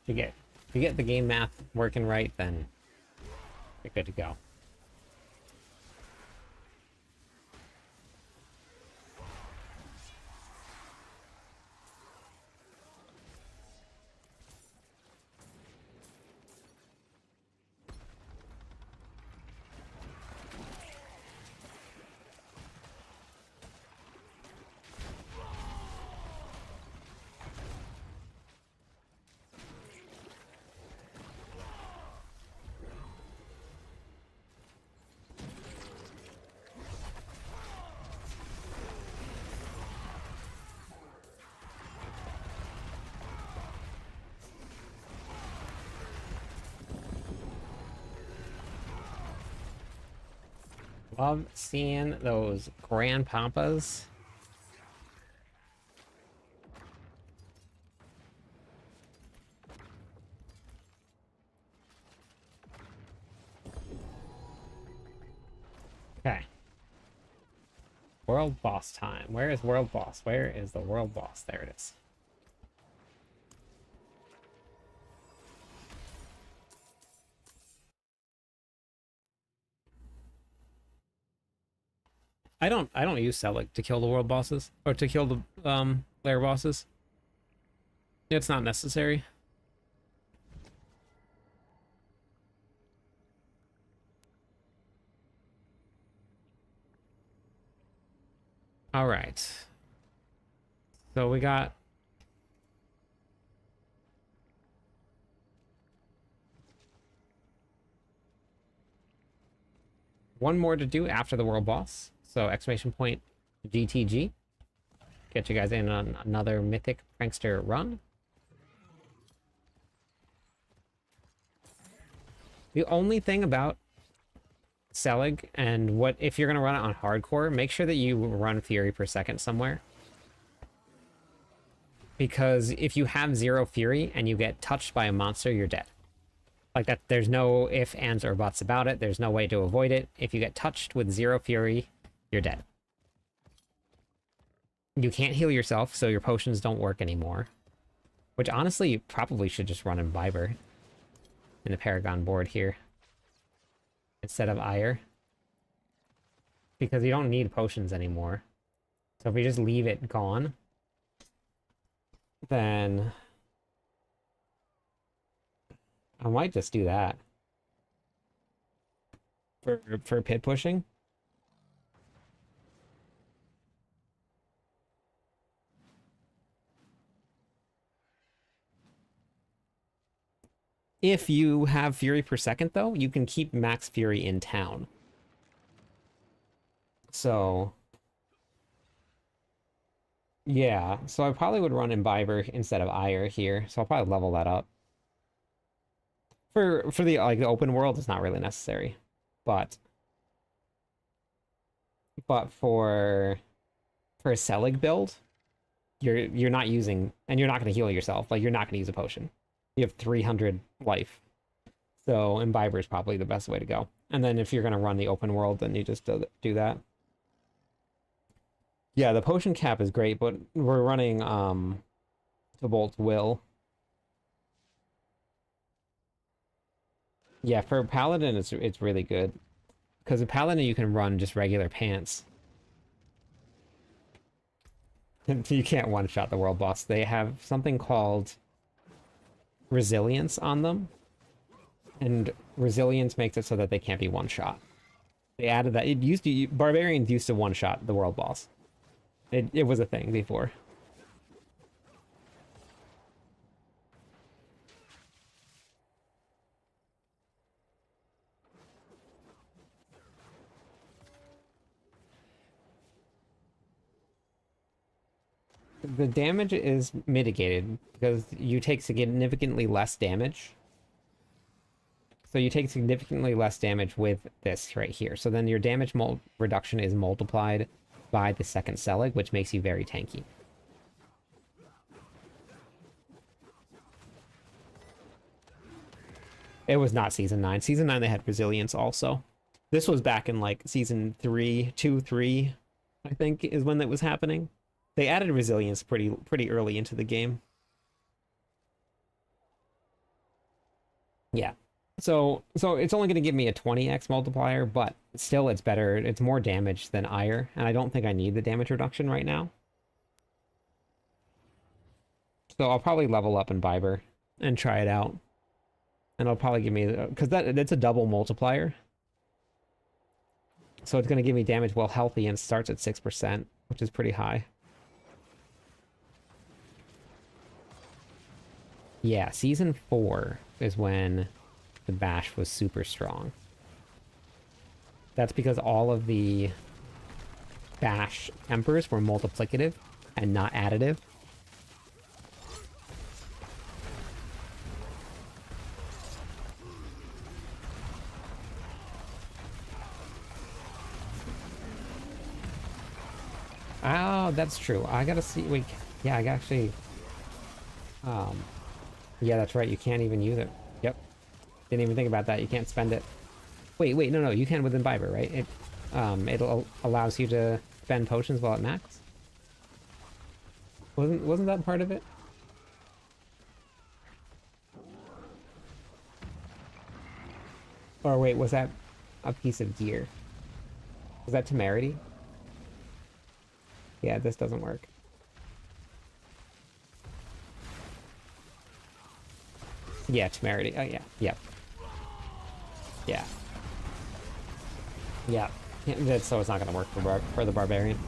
If you get the game math working right, then you're good to go. Love seeing those grand pampas. Okay. World boss time. Where is world boss? Where is the world boss? There it is. I don't use Selic to kill the world bosses or to kill the lair bosses. It's not necessary. All right. So we got one more to do after the world boss. So exclamation point GTG. Get you guys in on another mythic prankster run. The only thing about Selig and what if you're gonna run it on hardcore, make sure that you run Fury per second somewhere. Because if you have 0 Fury and you get touched by a monster, you're dead. Like that, there's no ifs, ands, or buts about it. There's no way to avoid it. If you get touched with 0 Fury, you're dead. You can't heal yourself, so your potions don't work anymore. Which honestly, you probably should just run Imbiber in the Paragon board here instead of Ire. Because you don't need potions anymore. So if we just leave it gone, then I might just do that for pit pushing. If you have Fury per second, though, you can keep max Fury in town. So, yeah. So I probably would run Imbiber instead of Ire here. So I'll probably level that up. For the like the open world, it's not really necessary, but for a Selig build, you're not using, and you're not going to heal yourself. Like you're not going to use a potion. You have 300 life, so Imbiber is probably the best way to go. And then if you're going to run the open world, then you just do that. Yeah, the potion cap is great, but we're running Tobolt's Will. Yeah, for Paladin, it's really good. Because a paladin you can run just regular pants. You can't one-shot the world boss. They have something called resilience on them, and resilience makes it so that they can't be one-shot. They added that. It used to barbarians used to one-shot the world boss. It was a thing before. The damage is mitigated because you take significantly less damage. So you take significantly less damage with this right here. So then your damage reduction is multiplied by the second Selig, which makes you very tanky. It was not Season 9. Season 9, they had Resilience also. This was back in, like, Season 3, 2, 3, I think, is when that was happening. They added Resilience pretty early into the game. Yeah. So it's only going to give me a 20x multiplier, but still it's better. It's more damage than Ire, and I don't think I need the damage reduction right now. So I'll probably level up in Viber and try it out. And it'll probably give me, because that's a double multiplier. So it's going to give me damage while healthy and starts at 6%, which is pretty high. Yeah, Season 4 is when the bash was super strong. That's because all of the bash tempers were multiplicative and not additive. Oh, that's true. I gotta see. Wait, yeah, I actually. Yeah, that's right. You can't even use it. Yep. Didn't even think about that. You can't spend it. Wait, no, you can with Imbiber, right? It allows you to spend potions while at max. Wasn't that part of it? Or wait, was that a piece of gear? Was that temerity? Yeah, this doesn't work. Yeah, temerity. Oh yeah, yep. Yeah. Yeah. So it's not gonna work for the barbarian.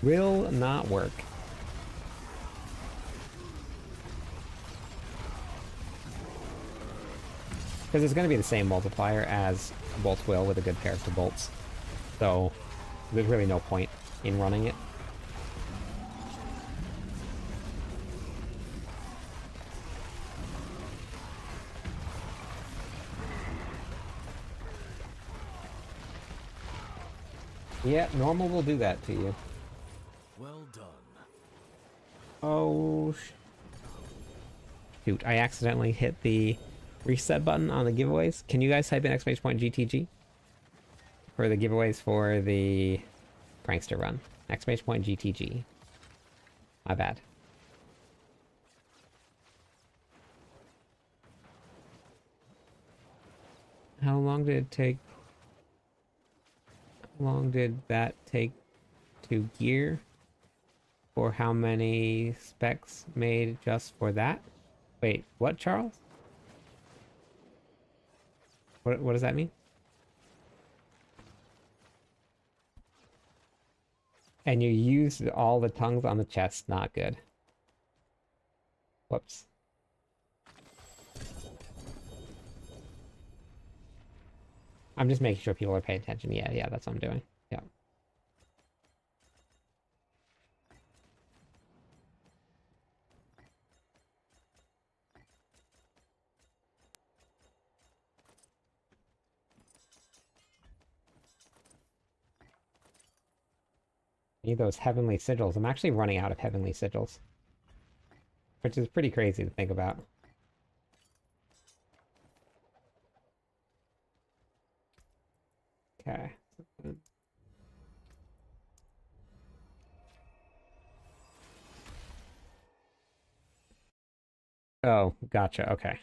Will not work. Because it's gonna be the same multiplier as bolts will with a good pair of bolts. So there's really no point in running it. Yeah, normal will do that to you. Well done. Oh, shoot. I accidentally hit the reset button on the giveaways. Can you guys type in !GTG for the giveaways for the Prankster run? !GTG. My bad. How long did it take? How long did that take to gear? For how many specs made just for that? Wait, what, Charles? What does that mean? And you used all the tongues on the chest. Not good. Whoops. I'm just making sure people are paying attention. Yeah, that's what I'm doing. Yeah. Need those heavenly sigils. I'm actually running out of heavenly sigils, which is pretty crazy to think about. Okay. Oh, gotcha. Okay.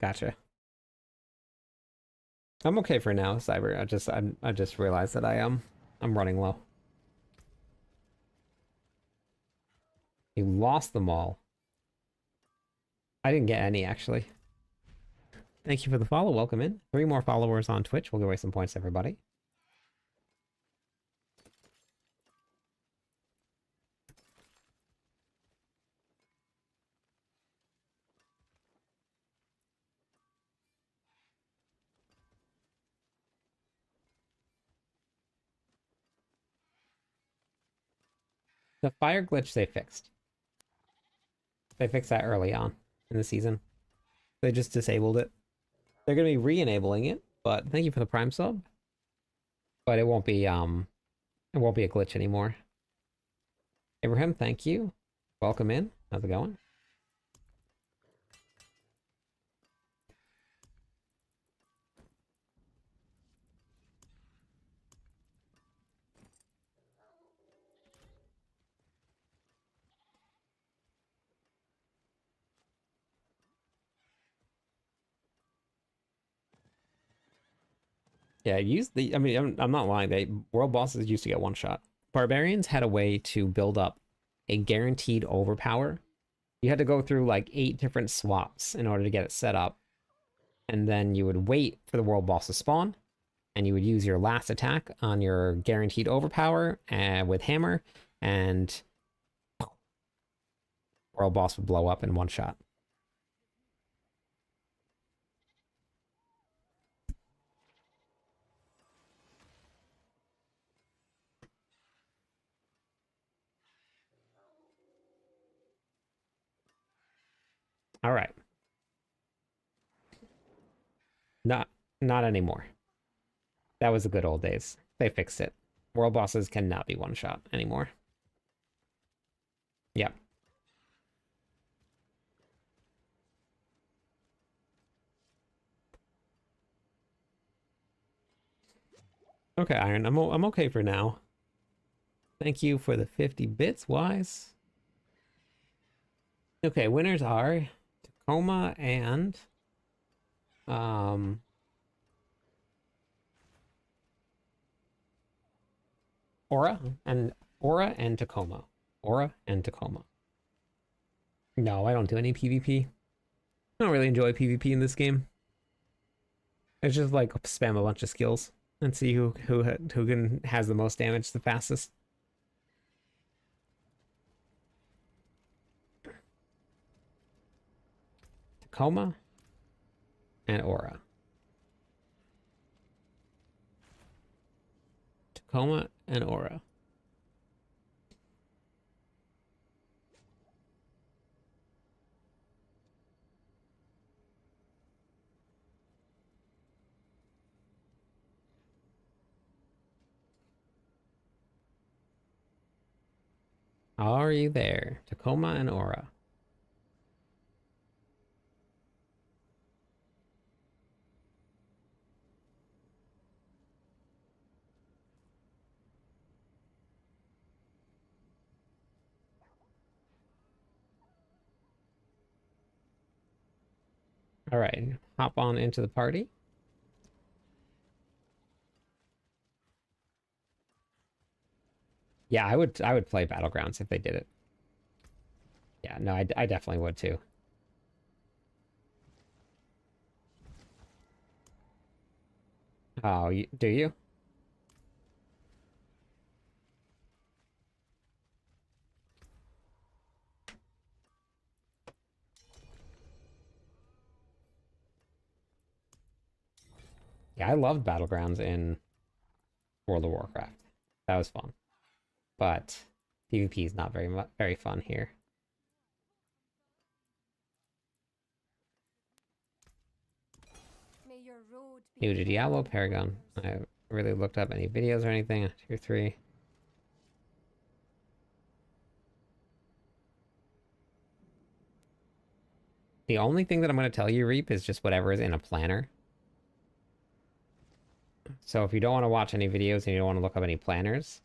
Gotcha. I'm okay for now, Cyber. I just realized that I'm running low. You lost them all. I didn't get any actually. Thank you for the follow. Welcome in. 3 more followers on Twitch. We'll give away some points to everybody. The fire glitch they fixed. They fixed that early on in the season. They just disabled it. They're gonna be re-enabling it, but thank you for the Prime sub. But it won't be a glitch anymore. Abraham, thank you. Welcome in. How's it going? Yeah, I mean, I'm not lying. World bosses used to get one shot. Barbarians had a way to build up a guaranteed overpower. You had to go through like 8 different swaps in order to get it set up. And then you would wait for the world boss to spawn, and you would use your last attack on your guaranteed overpower with hammer, and world boss would blow up in one shot. All right. Not not anymore. That was the good old days. They fixed it. World bosses cannot be one shot anymore. Yep. Okay, Iron. I'm okay for now. Thank you for the 50 bits, Wise. Okay, winners are Tacoma and um Aura and Tacoma. Aura and Tacoma. No, I don't do any PvP. I don't really enjoy PvP in this game. It's just like spam a bunch of skills and see who has the most damage the fastest. Tacoma and Aura. Tacoma and Aura. Are you there? Tacoma and Aura. All right, hop on into the party. Yeah, I would play Battlegrounds if they did it. Yeah, no, I definitely would too. Oh, do you? Yeah, I loved Battlegrounds in World of Warcraft. That was fun. But PvP is not very fun here. New to Diablo, Paragon. I haven't really looked up any videos or anything. 2 or 3. The only thing that I'm going to tell you, Reap, is just whatever is in a planner. So if you don't want to watch any videos and you don't want to look up any planners,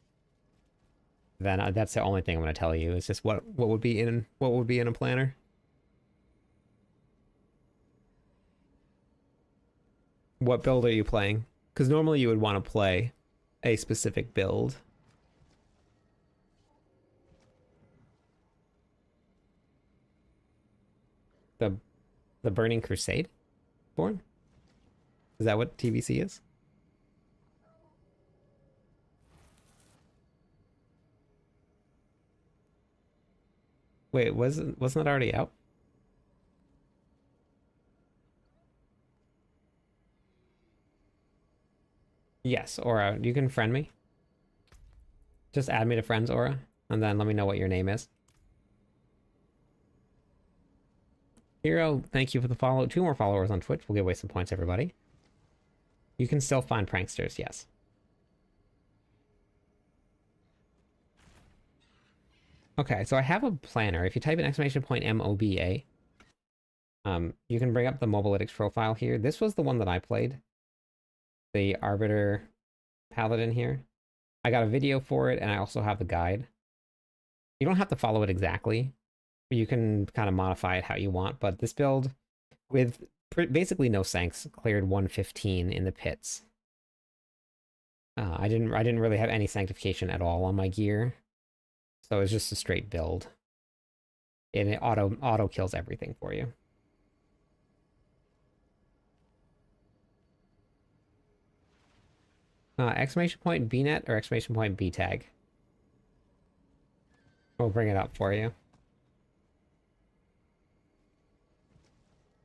then that's the only thing I'm going to tell you. Is just what would be in a planner. What build are you playing? Because normally you would want to play a specific build. The the Burning Crusade? Born? Is that what TBC is? Wait, wasn't that already out? Yes, Aura. You can friend me. Just add me to friends, Aura, and then let me know what your name is. Hero, thank you for the follow. 2 more followers on Twitch. We'll give away some points, everybody. You can still find pranksters, yes. Okay, so I have a planner. If you type in exclamation point MOBA, you can bring up the Mobalytics profile here. This was the one that I played. The Arbiter Paladin here. I got a video for it, and I also have the guide. You don't have to follow it exactly. You can kind of modify it how you want, but this build, with basically no sanks, cleared 115 in the pits. I didn't really have any sanctification at all on my gear, so it's just a straight build. And it auto kills everything for you. Exclamation point BNet or exclamation point BTag? We'll bring it up for you.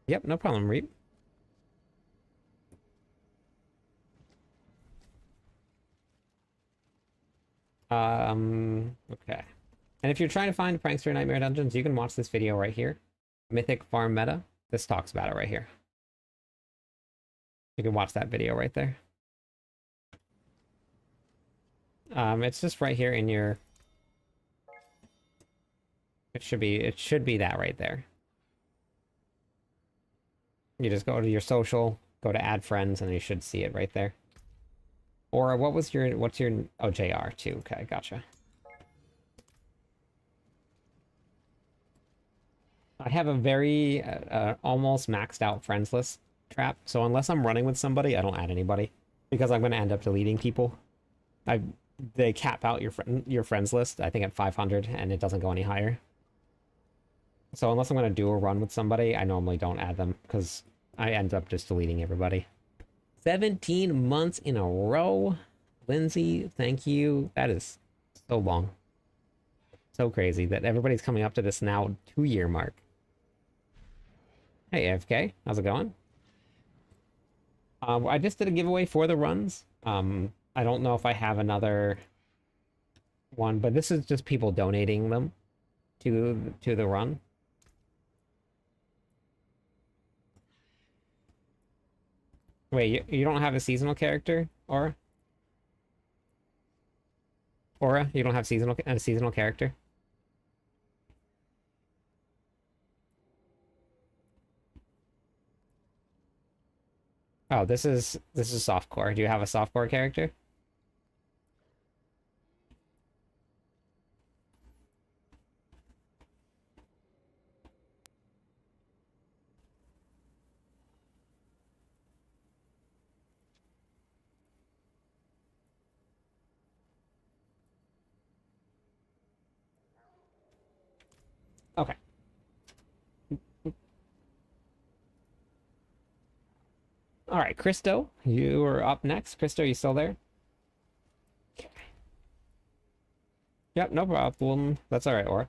Yep, no problem, Reap. Okay. And if you're trying to find Prankster Nightmare Dungeons, you can watch this video right here. Mythic Farm Meta. This talks about it right here. You can watch that video right there. It's just right here in your... It should be that right there. You just go to your social, go to add friends, and you should see it right there. Or what's your, oh, JR too. Okay, gotcha. I have a very almost maxed out friends list trap. So unless I'm running with somebody, I don't add anybody because I'm going to end up deleting people. They cap out your friends list, I think at 500, and it doesn't go any higher. So unless I'm going to do a run with somebody, I normally don't add them because I end up just deleting everybody. 17 months in a row. Lindsay, thank you. That is so long. So crazy that everybody's coming up to this now 2-year mark. Hey, AFK, how's it going? I just did a giveaway for the runs. I don't know if I have another one, but this is just people donating them to the run. Wait, you don't have a seasonal character, Aura? Aura, you don't have a seasonal character? Oh, this is softcore. Do you have a softcore character? Okay. All right, Christo, you are up next. Christo, you still there? Okay. Yep, no problem. That's all right, Aura.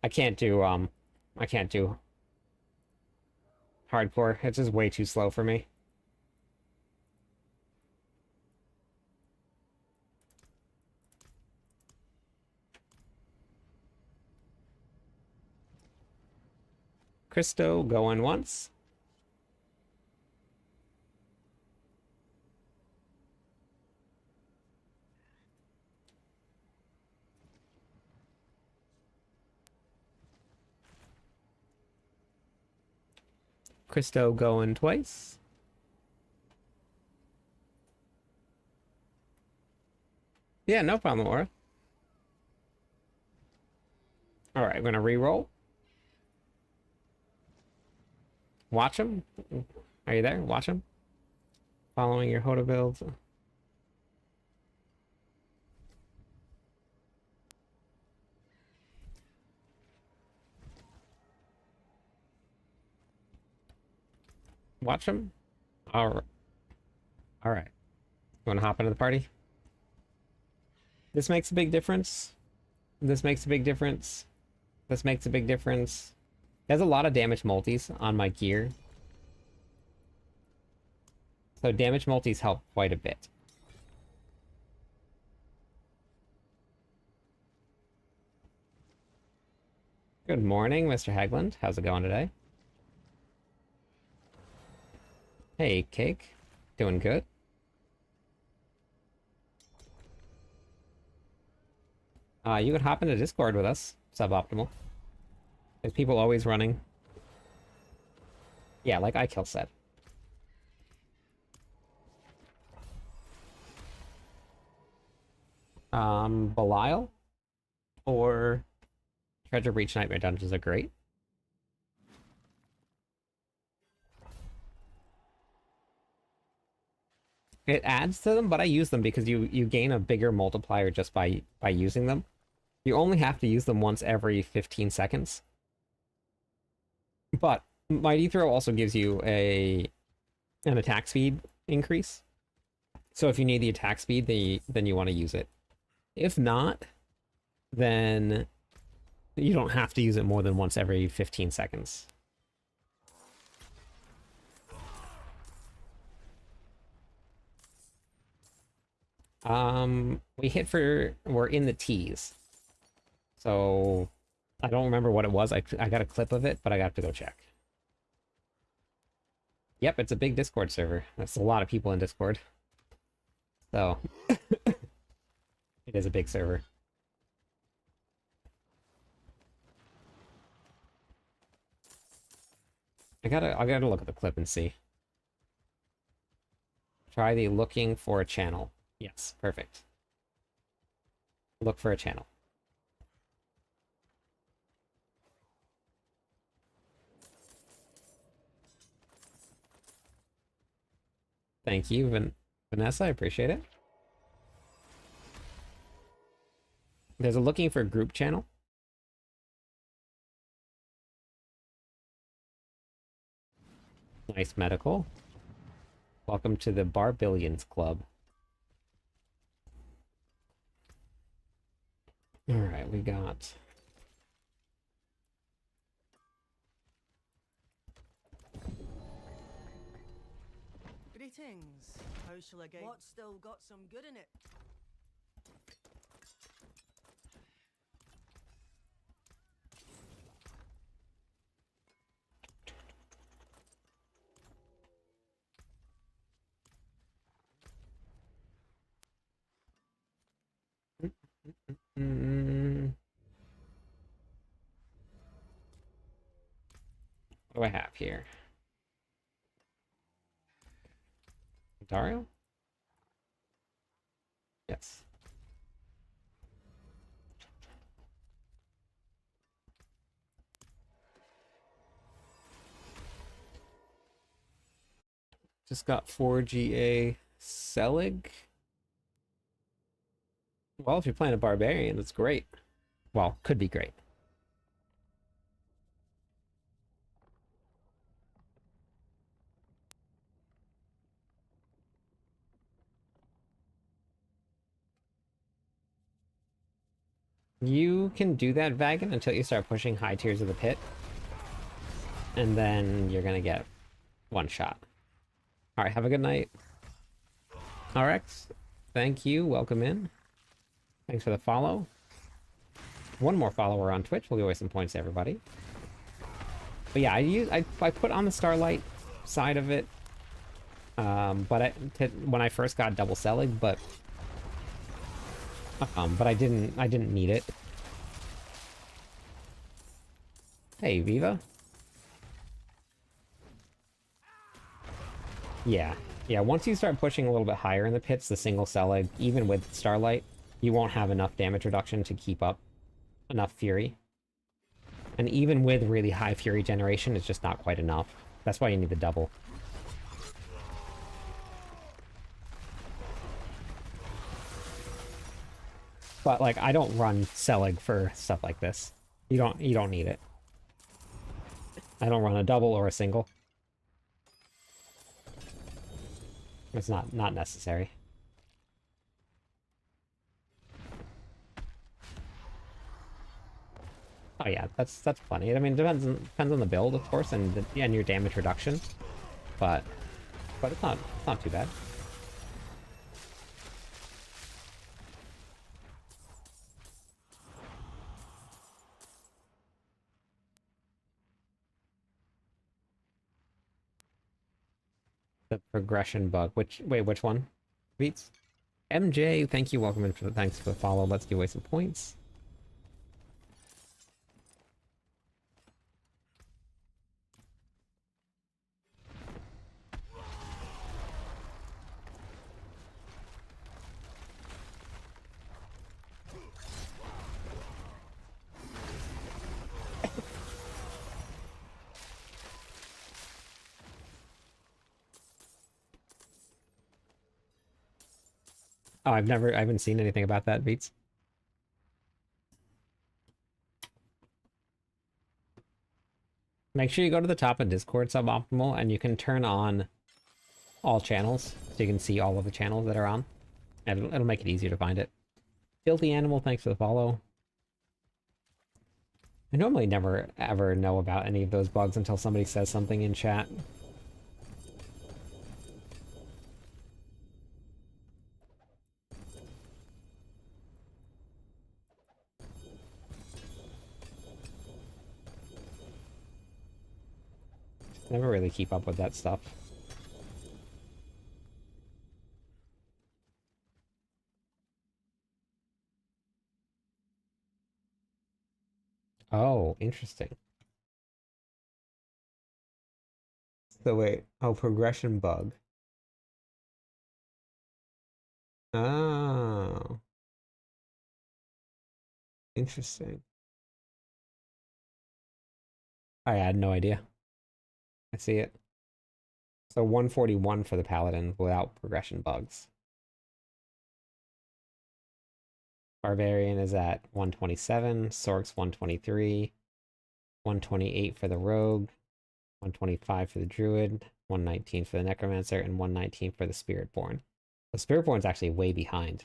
I can't do hardcore. It's just way too slow for me. Christo going once. Christo going twice. Yeah, no problem, Aura. All right, I'm gonna re-roll. Watch him. Are you there? Watch him. Following your HotA build. Watch him. All right. All right. You want to hop into the party? This makes a big difference. This makes a big difference. This makes a big difference. There's a lot of damage multis on my gear. So damage multis help quite a bit. Good morning, Mr. Hagland. How's it going today? Hey, Cake. Doing good? You could hop into Discord with us. Suboptimal. There's people always running. Yeah, like iKill said. Belial or Treasure Breach Nightmare Dungeons are great. It adds to them, but I use them because you gain a bigger multiplier just by using them. You only have to use them once every 15 seconds. But Mighty Throw also gives you an attack speed increase. So if you need the attack speed, then you want to use it. If not, then you don't have to use it more than once every 15 seconds. We're in the T's. So I don't remember what it was. I got a clip of it, but I got to go check. Yep, it's a big Discord server. That's a lot of people in Discord. So it is a big server. I gotta look at the clip and see. Try the looking for a channel. Yes, perfect. Look for a channel. Thank you, Vanessa. I appreciate it. There's a looking for group channel. Nice medical. Welcome to the Barbillions Club. All right, we got... Greetings. How shall I get? What's still got some good in it? What do I have here? Dario? Yes. Just got 4GA Selig. Well, if you're playing a barbarian, that's great. Well, could be great. You can do that, Vagan, until you start pushing high tiers of the pit. And then you're gonna get one shot. Alright, have a good night. RX, thank you. Welcome in. Thanks for the follow. One more follower on Twitch will give away some points to everybody. But yeah, I put on the Starlight side of it. When I first got double selling, but I didn't need it. Hey, Viva. Yeah. Yeah, once you start pushing a little bit higher in the pits, the single Selig, even with Starlight, you won't have enough damage reduction to keep up enough Fury. And even with really high fury generation, it's just not quite enough. That's why you need the double. But like, I don't run Selig for stuff like this. You don't need it. I don't run a double or a single. It's not necessary. Oh yeah, that's plenty. I mean, depends on the build, of course, and your damage reduction. But it's not too bad. The progression bug. Which one? Beats. MJ, thank you. Welcome in for thanks for the follow. Let's give away some points. Oh, I haven't seen anything about that, Beats. Make sure you go to the top of Discord suboptimal and you can turn on all channels so you can see all of the channels that are on. And it'll make it easier to find it. Filthy Animal, thanks for the follow. I normally never ever know about any of those bugs until somebody says something in chat. Never really keep up with that stuff. Oh, interesting. So wait, oh, progression bug. Oh, interesting. I had no idea. I see it. So 141 for the Paladin without progression bugs. Barbarian is at 127, Sork's 123, 128 for the Rogue, 125 for the Druid, 119 for the Necromancer, and 119 for the Spiritborn. The Spiritborn's actually way behind.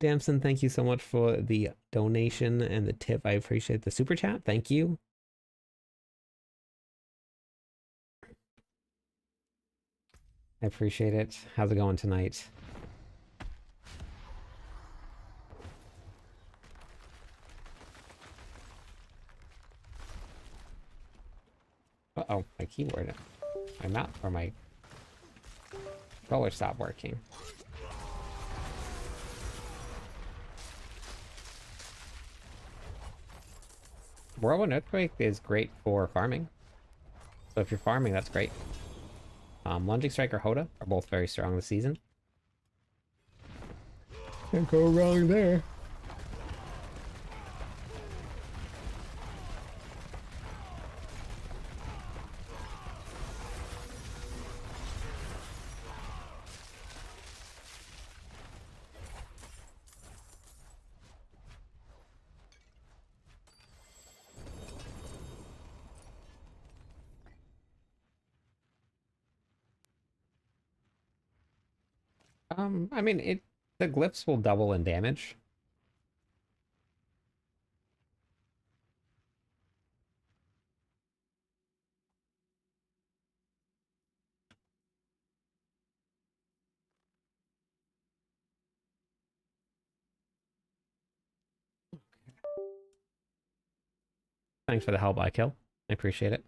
Damson, thank you so much for the donation and the tip. I appreciate the super chat. Thank you. I appreciate it. How's it going tonight? Uh-oh, my keyboard. My mouse or my controller stopped working. Whirlwind Earthquake is great for farming. So if you're farming, that's great. Lunging Strike or HotA are both very strong this season. Can't go wrong there. I mean, the glyphs will double in damage. Thanks for the help, I kill. I appreciate it.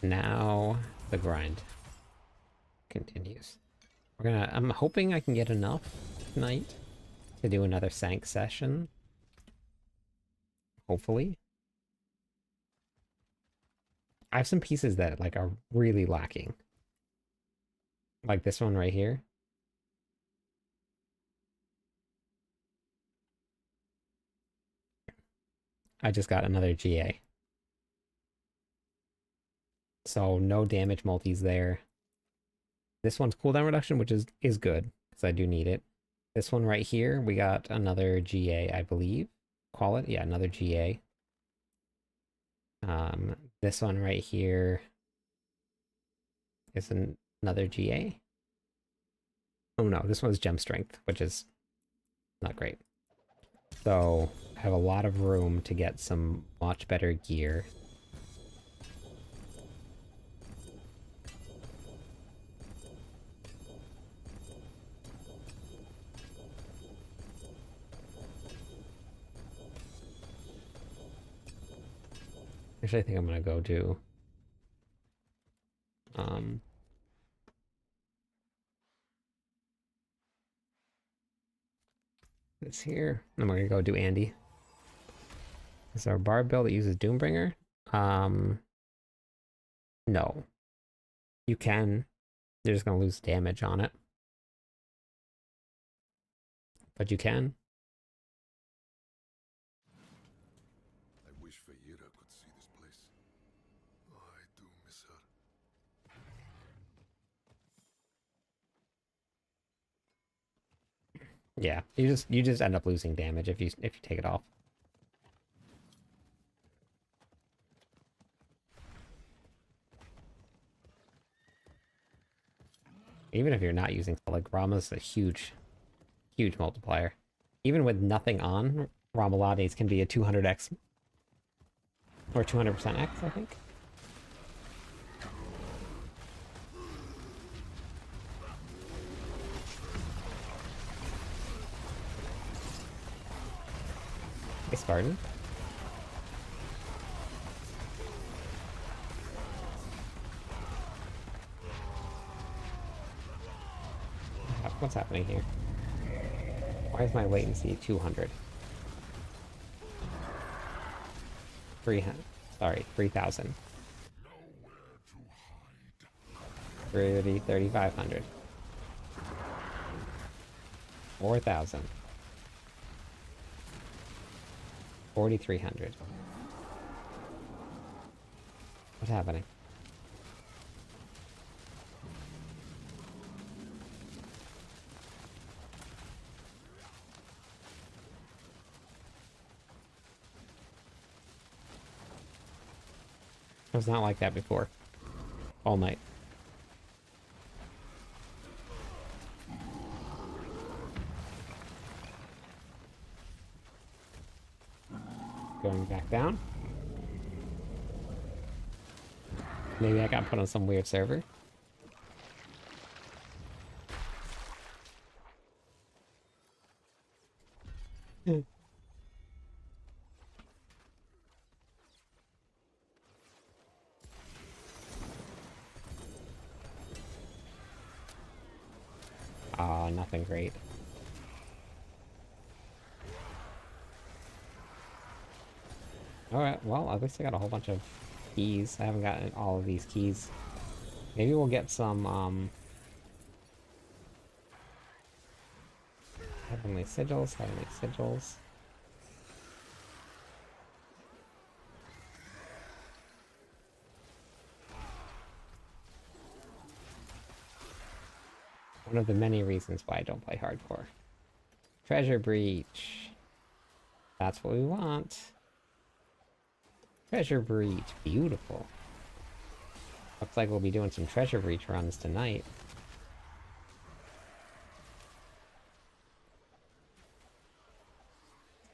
Now the grind continues. I'm hoping I can get enough tonight to do another Sank session. Hopefully. I have some pieces that like are really lacking. Like this one right here. I just got another GA. So no damage multis there. This one's cooldown reduction, which is good, because I do need it. This one right here, we got another GA, I believe. Call it, yeah, another GA. This one right here is another GA. Oh no, this one's gem strength, which is not great. So I have a lot of room to get some much better gear. Actually, I think I'm gonna go do this here. I'm gonna go do Andy. Is there a barb build that uses Doombringer? No. You can. You're just gonna lose damage on it. But you can. I wish Feyera could see this place. Oh, I do miss her. Yeah, you just end up losing damage if you take it off. Even if you're not using, like, Rama's a huge multiplier. Even with nothing on, Ramalades can be a 200x or 200% X, I think. Hey, Spartan. What's happening here? Why is my latency 200? 300. Sorry, 3,000. 3,500. 4,000. 4,300. What's happening? It was not like that before. All night. Going back down. Maybe I got put on some weird server. Ah, nothing great. Alright, well, at least I got a whole bunch of keys. I haven't gotten all of these keys. Maybe we'll get some, heavenly sigils. One of the many reasons why I don't play hardcore. Treasure breach. That's what we want. Treasure breach. Beautiful. Looks like we'll be doing some treasure breach runs tonight.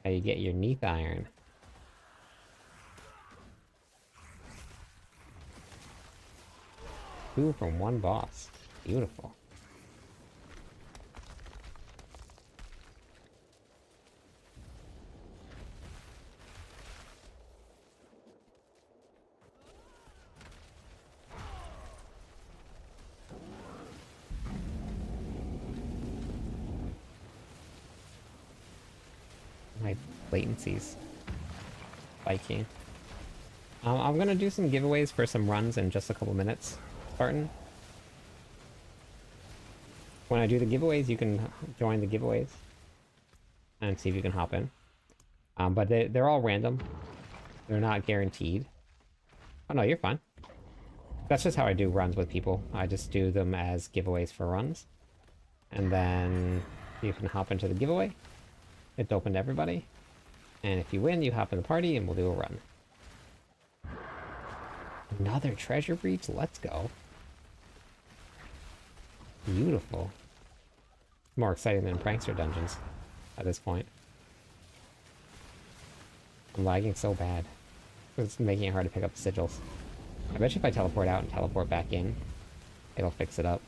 How you get your Neath Iron. Two from one boss. Beautiful. latencies. Spiky. I'm gonna do some giveaways for some runs in just a couple minutes, Spartan. When I do the giveaways, you can join the giveaways and see if you can hop in. But they're all random. They're not guaranteed. Oh no, you're fine. That's just how I do runs with people. I just do them as giveaways for runs. And then you can hop into the giveaway. It's open to everybody. And if you win, you hop in the party and we'll do a run. Another treasure breach? Let's go. Beautiful. More exciting than prankster dungeons at this point. I'm lagging so bad. It's making it hard to pick up the sigils. I bet you if I teleport out and teleport back in, it'll fix it up.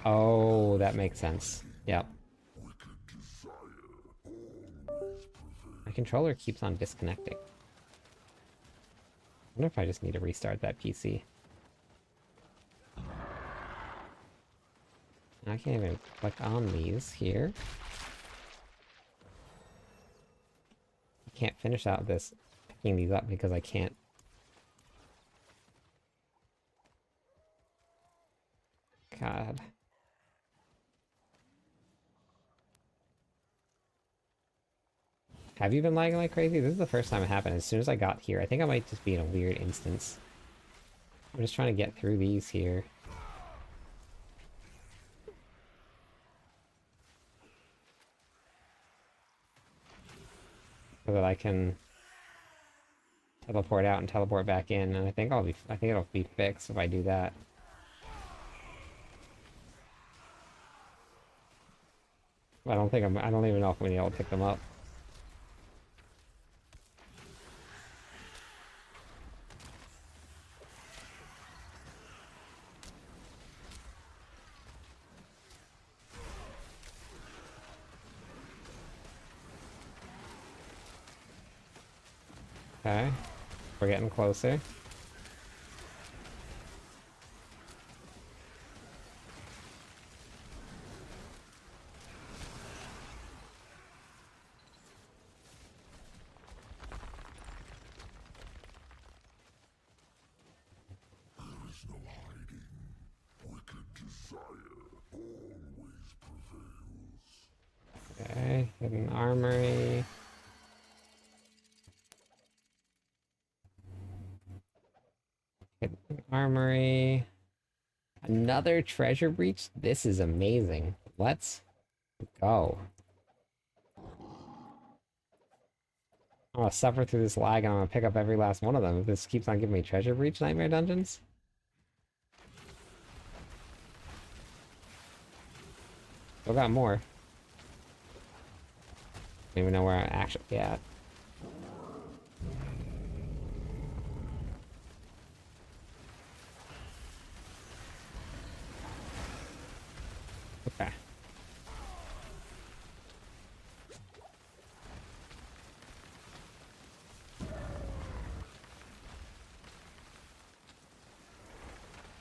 Oh, that makes sense. Yep. My controller keeps on disconnecting. I wonder if I just need to restart that PC. I can't even click on these here. I can't finish out this picking these up because I can't. God. Have you been lagging like crazy? This is the first time it happened. As soon as I got here, I think I might just be in a weird instance. I'm just trying to get through these here. So that I can teleport out and teleport back in, and I think it'll be fixed if I do that. I don't even know if I'm gonna be able to pick them up. Okay, we're getting closer. Okay, hidden armory. Hidden armory. Another treasure breach? This is amazing. Let's go. I'm gonna suffer through this lag and I'm gonna pick up every last one of them if this keeps on giving me treasure breach nightmare dungeons. Still got more. Don't even know where I'm actually at. Okay.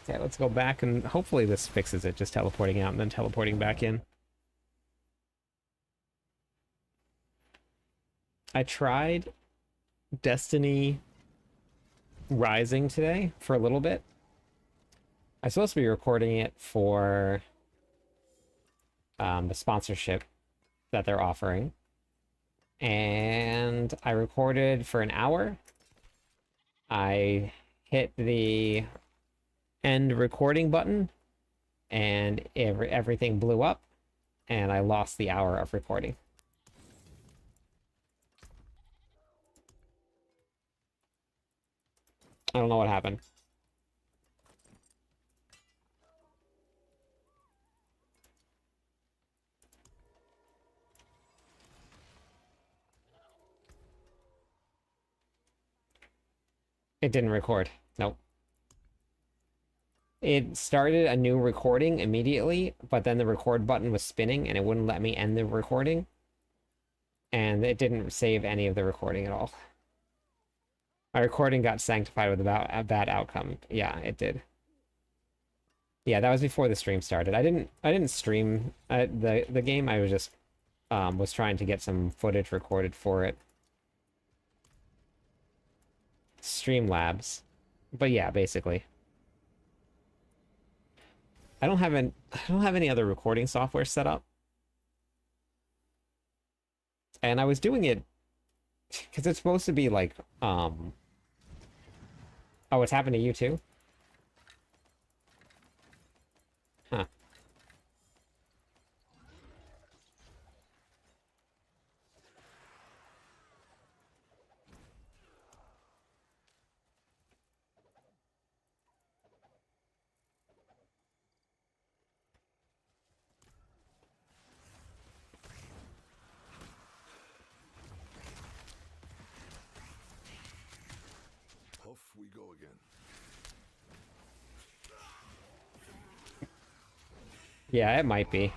Okay, let's go back and hopefully this fixes it, just teleporting out and then teleporting back in. I tried Destiny Rising today for a little bit. I'm supposed to be recording it for the sponsorship that they're offering. And I recorded for an hour. I hit the end recording button and everything blew up and I lost the hour of recording. I don't know what happened. It didn't record. Nope. It started a new recording immediately, but then the record button was spinning and it wouldn't let me end the recording. And it didn't save any of the recording at all. My recording got sanctified with about a bad outcome. Yeah, it did. Yeah, that was before the stream started. I didn't stream the game. I was just was trying to get some footage recorded for it. Streamlabs. But yeah, basically. I don't have any other recording software set up. And I was doing it because it's supposed to be like oh, it's happened to you too? Huh. Off we go again. Yeah, it might be.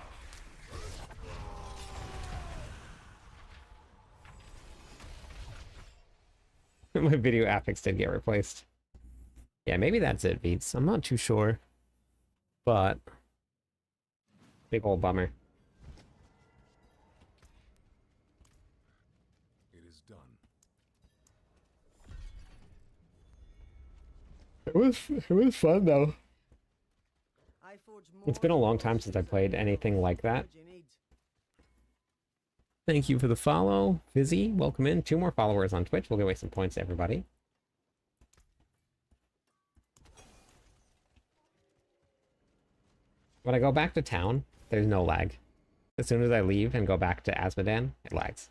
My video affix did get replaced. Yeah, maybe that's it, Beats. I'm not too sure. But big old bummer. It is done. It was fun though. I forge more It's been a long time forces since I than played you anything like that. what you need. Thank you for the follow, Fizzy. Welcome in. 2 more followers on Twitch. We'll give away some points to everybody. When I go back to town, there's no lag. As soon as I leave and go back to Asmodan, it lags.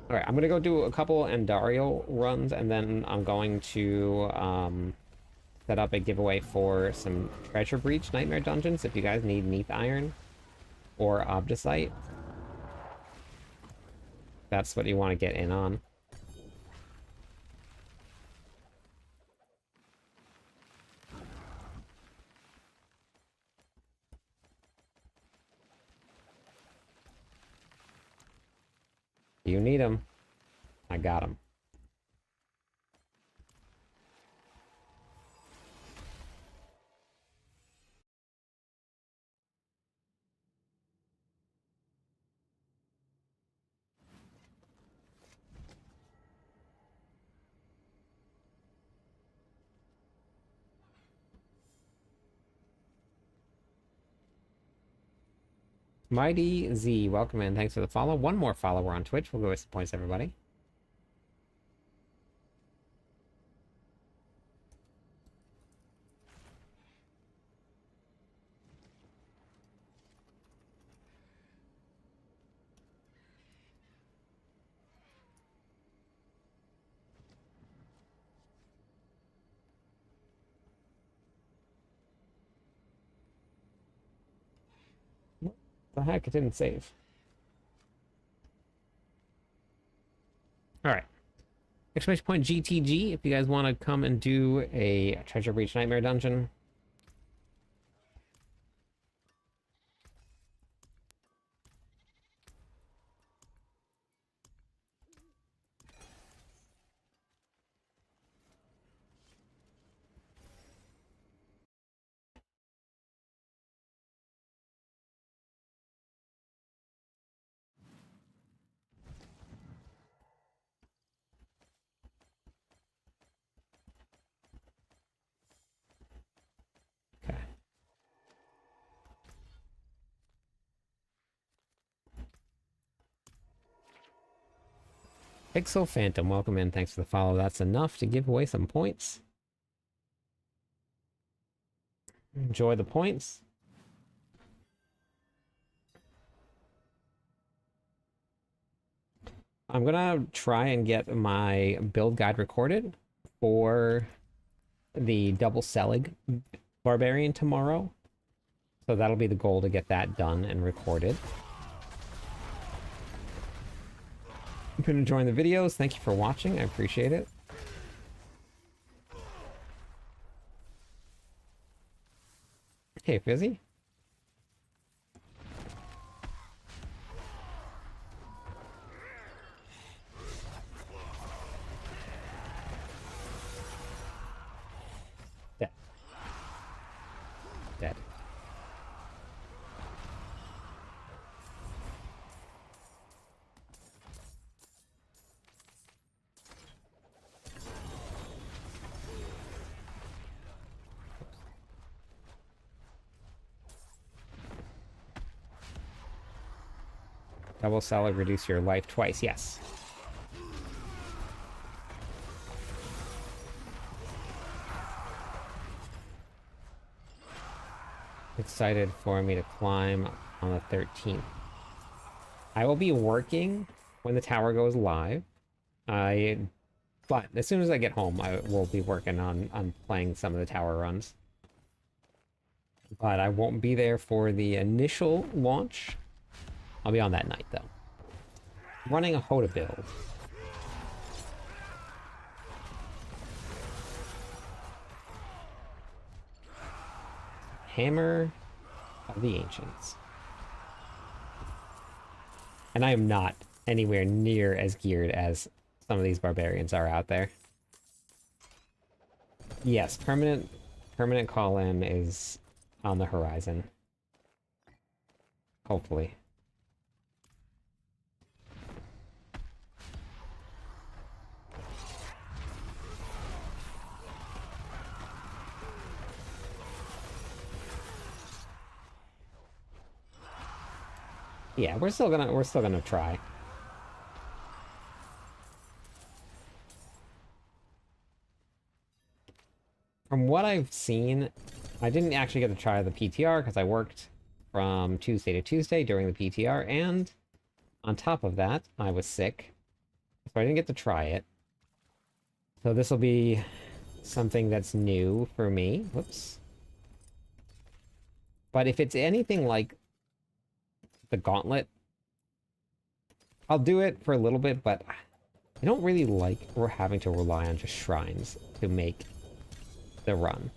Alright, I'm gonna go do a couple Andario runs, and then I'm going to set up a giveaway for some Treasure Breach Nightmare Dungeons if you guys need Neath Iron or Obdicite. That's what you want to get in on. You need them. I got them. Mighty Z, welcome in. Thanks for the follow. 1 more follower on Twitch. We'll go with some points, everybody. What the heck? It didn't save. Alright. Exclamation point GTG if you guys want to come and do a Treasure Breach Nightmare Dungeon. Okay. Pixel Phantom, welcome in. Thanks for the follow. That's enough to give away some points. Enjoy the points. I'm gonna try and get my build guide recorded for the double Selig Barbarian tomorrow. So that'll be the goal, to get that done and recorded. You've been enjoying the videos. Thank you for watching. I appreciate it. Hey, Fizzy. Dead. Double salad, reduce your life twice. Yes. Excited for me to climb on the 13th. I will be working when the tower goes live. But as soon as I get home, I will be working on playing some of the tower runs. But I won't be there for the initial launch. I'll be on that night, though. I'm running a HotA build. Hammer of the Ancients. And I am not anywhere near as geared as some of these barbarians are out there. Yes, permanent call-in is on the horizon. Hopefully. Yeah, we're still gonna try. From what I've seen, I didn't actually get to try the PTR because I worked from Tuesday to Tuesday during the PTR, and on top of that, I was sick, so I didn't get to try it. So this will be something that's new for me. Whoops. But if it's anything like the Gauntlet, I'll do it for a little bit, but I don't really like we're having to rely on just shrines to make the run.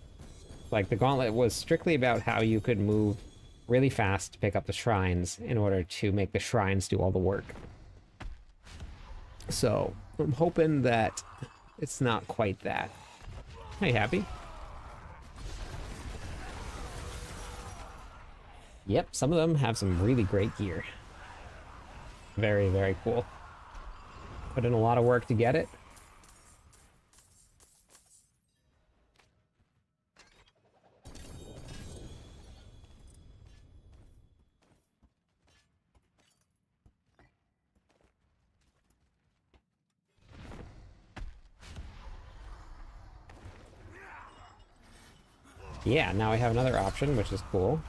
Like, the Gauntlet was strictly about how you could move really fast to pick up the shrines in order to make the shrines do all the work. So, I'm hoping that it's not quite that. Are you happy? Yep, some of them have some really great gear. Very, very cool. Put in a lot of work to get it. Yeah, now I have another option, which is cool.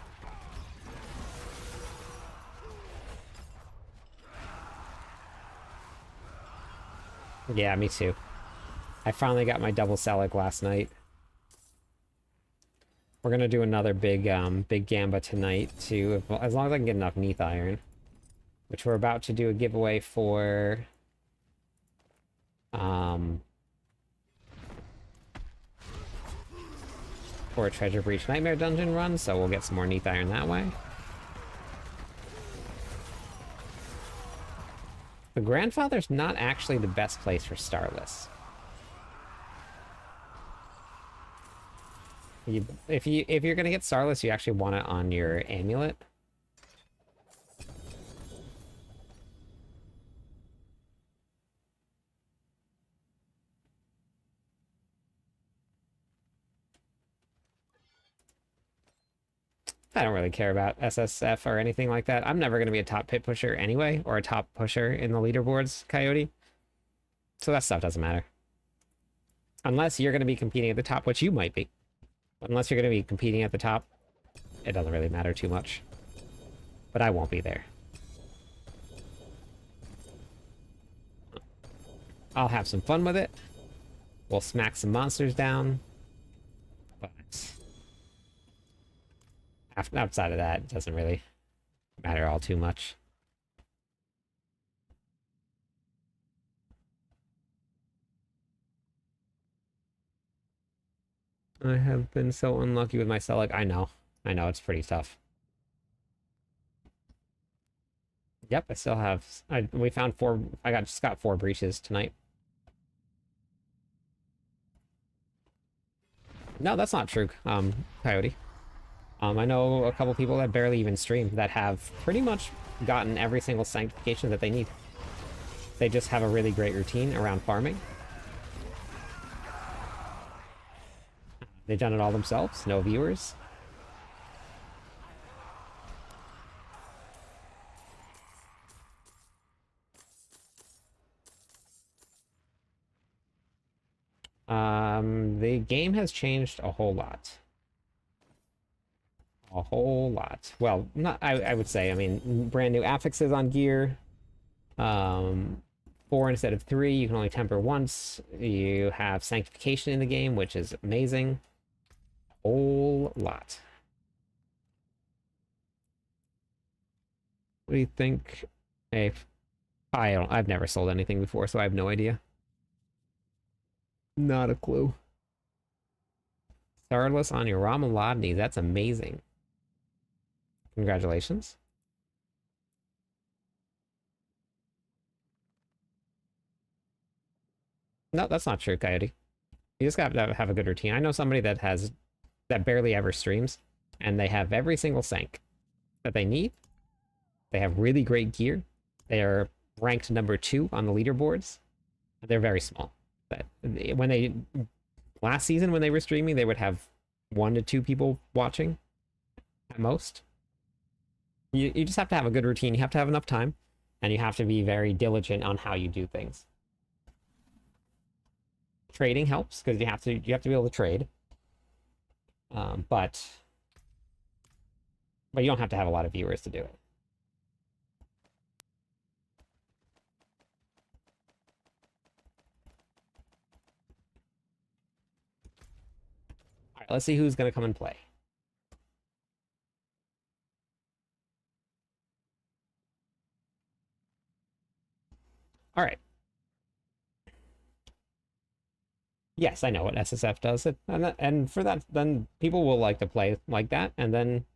Yeah, me too. I finally got my double Selig last night. We're gonna do another big Gamba tonight too, as long as I can get enough Neath Iron. Which we're about to do a giveaway for a Treasure Breach Nightmare Dungeon run, so we'll get some more Neath Iron that way. The Grandfather's not actually the best place for Starless. If you're gonna get Starless, you actually want it on your amulet. I don't really care about SSF or anything like that. I'm never going to be a top pit pusher anyway, or a top pusher in the leaderboards, Coyote. So that stuff doesn't matter. Unless you're going to be competing at the top, which you might be. Unless you're going to be competing at the top, it doesn't really matter too much. But I won't be there. I'll have some fun with it. We'll smack some monsters down. But outside of that, it doesn't really matter all too much. I have been so unlucky with my Selig. I know, it's pretty tough. Yep, I still have. We found 4. Just got 4 breaches tonight. No, that's not true, Coyote. I know a couple people that barely even stream that have pretty much gotten every single sanctification that they need. They just have a really great routine around farming. They've done it all themselves, no viewers. The game has changed a whole lot. A whole lot. Well, not I would say. I mean, brand new affixes on gear. Um, 4 instead of 3. You can only temper once. You have sanctification in the game, which is amazing. A whole lot. What do you think? Hey, I've never sold anything before, so I have no idea. Not a clue. Starless on your Ramalodni. That's amazing. Congratulations. No, that's not true, Coyote. You just got to have a good routine. I know somebody that barely ever streams, and they have every single sank that they need. They have really great gear. They are ranked number 2 on the leaderboards. They're very small. But when they last season when they were streaming, they would have 1 to 2 people watching at most. You just have to have a good routine. You have to have enough time, and you have to be very diligent on how you do things. Trading helps because you have to be able to trade. But you don't have to have a lot of viewers to do it. All right, let's see who's going to come and play. All right. Yes, I know what SSF does. And for that, then people will like to play like that, and then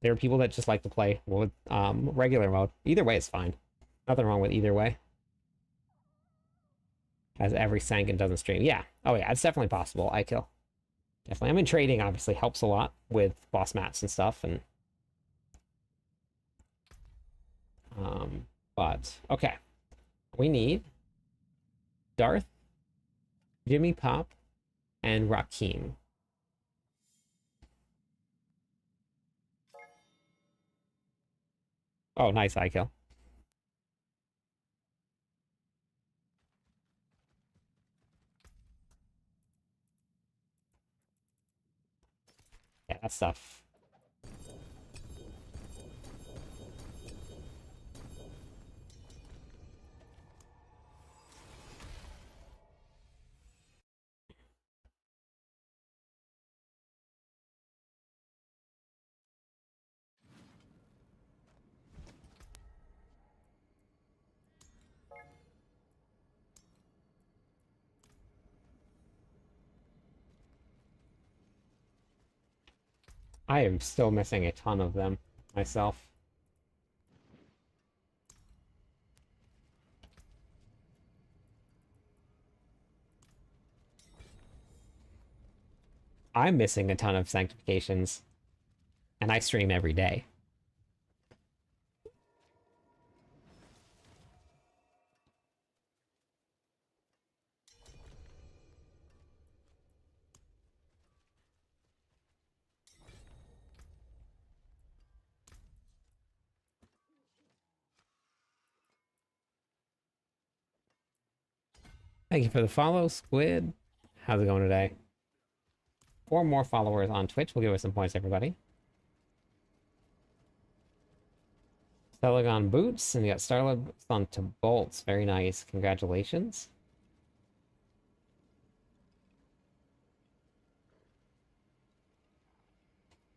there are people that just like to play with regular mode. Either way is fine. Nothing wrong with either way. Has every sank and doesn't stream. Yeah. Oh yeah, it's definitely possible. I kill. Definitely. I mean, trading obviously helps a lot with boss mats and stuff, and but okay. We need Darth, Jimmy Pop, and Rakim. Oh, nice eye kill. Yeah, that stuff. I am still missing a ton of them myself. I'm missing a ton of sanctifications, and I stream every day. Thank you for the follow, Squid. How's it going today? 4 more followers on Twitch will give us some points, everybody. Telegon boots, and you got Starlab onto bolts. Very nice. Congratulations.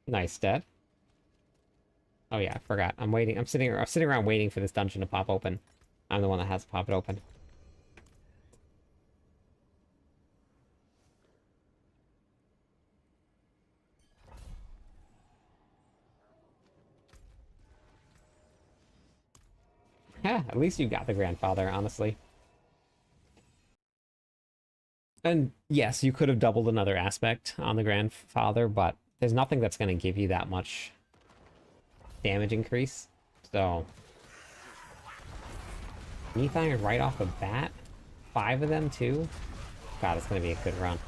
Nice, Dad. Oh yeah, I forgot. I'm waiting. I'm sitting around waiting for this dungeon to pop open. I'm the one that has to pop it open. Yeah, at least you got the grandfather, honestly. And yes, you could have doubled another aspect on the grandfather, but there's nothing that's going to give you that much damage increase. So, Neath Iron right off the bat? 5 of them too? God, it's going to be a good run.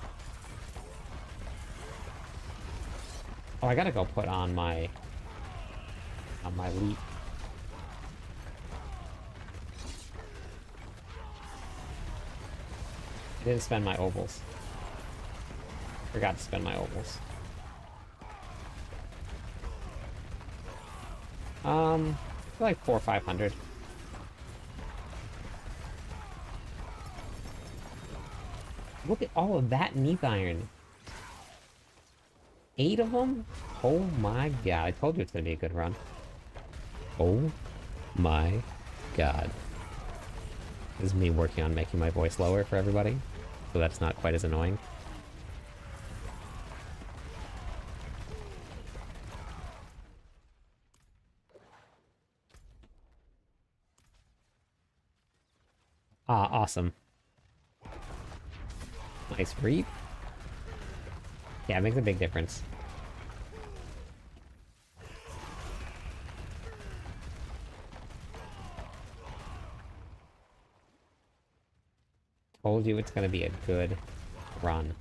Oh, I gotta go put on my leap. I didn't spend my ovals. Forgot to spend my ovals. Like 400 or 500. Look at all of that Neath Iron. 8 of them? Oh my god, I told you it's gonna be a good run. Oh my god. This is me working on making my voice lower for everybody, so that's not quite as annoying. Ah, awesome. Nice reap. Yeah, it makes a big difference. Told you it's gonna be a good run.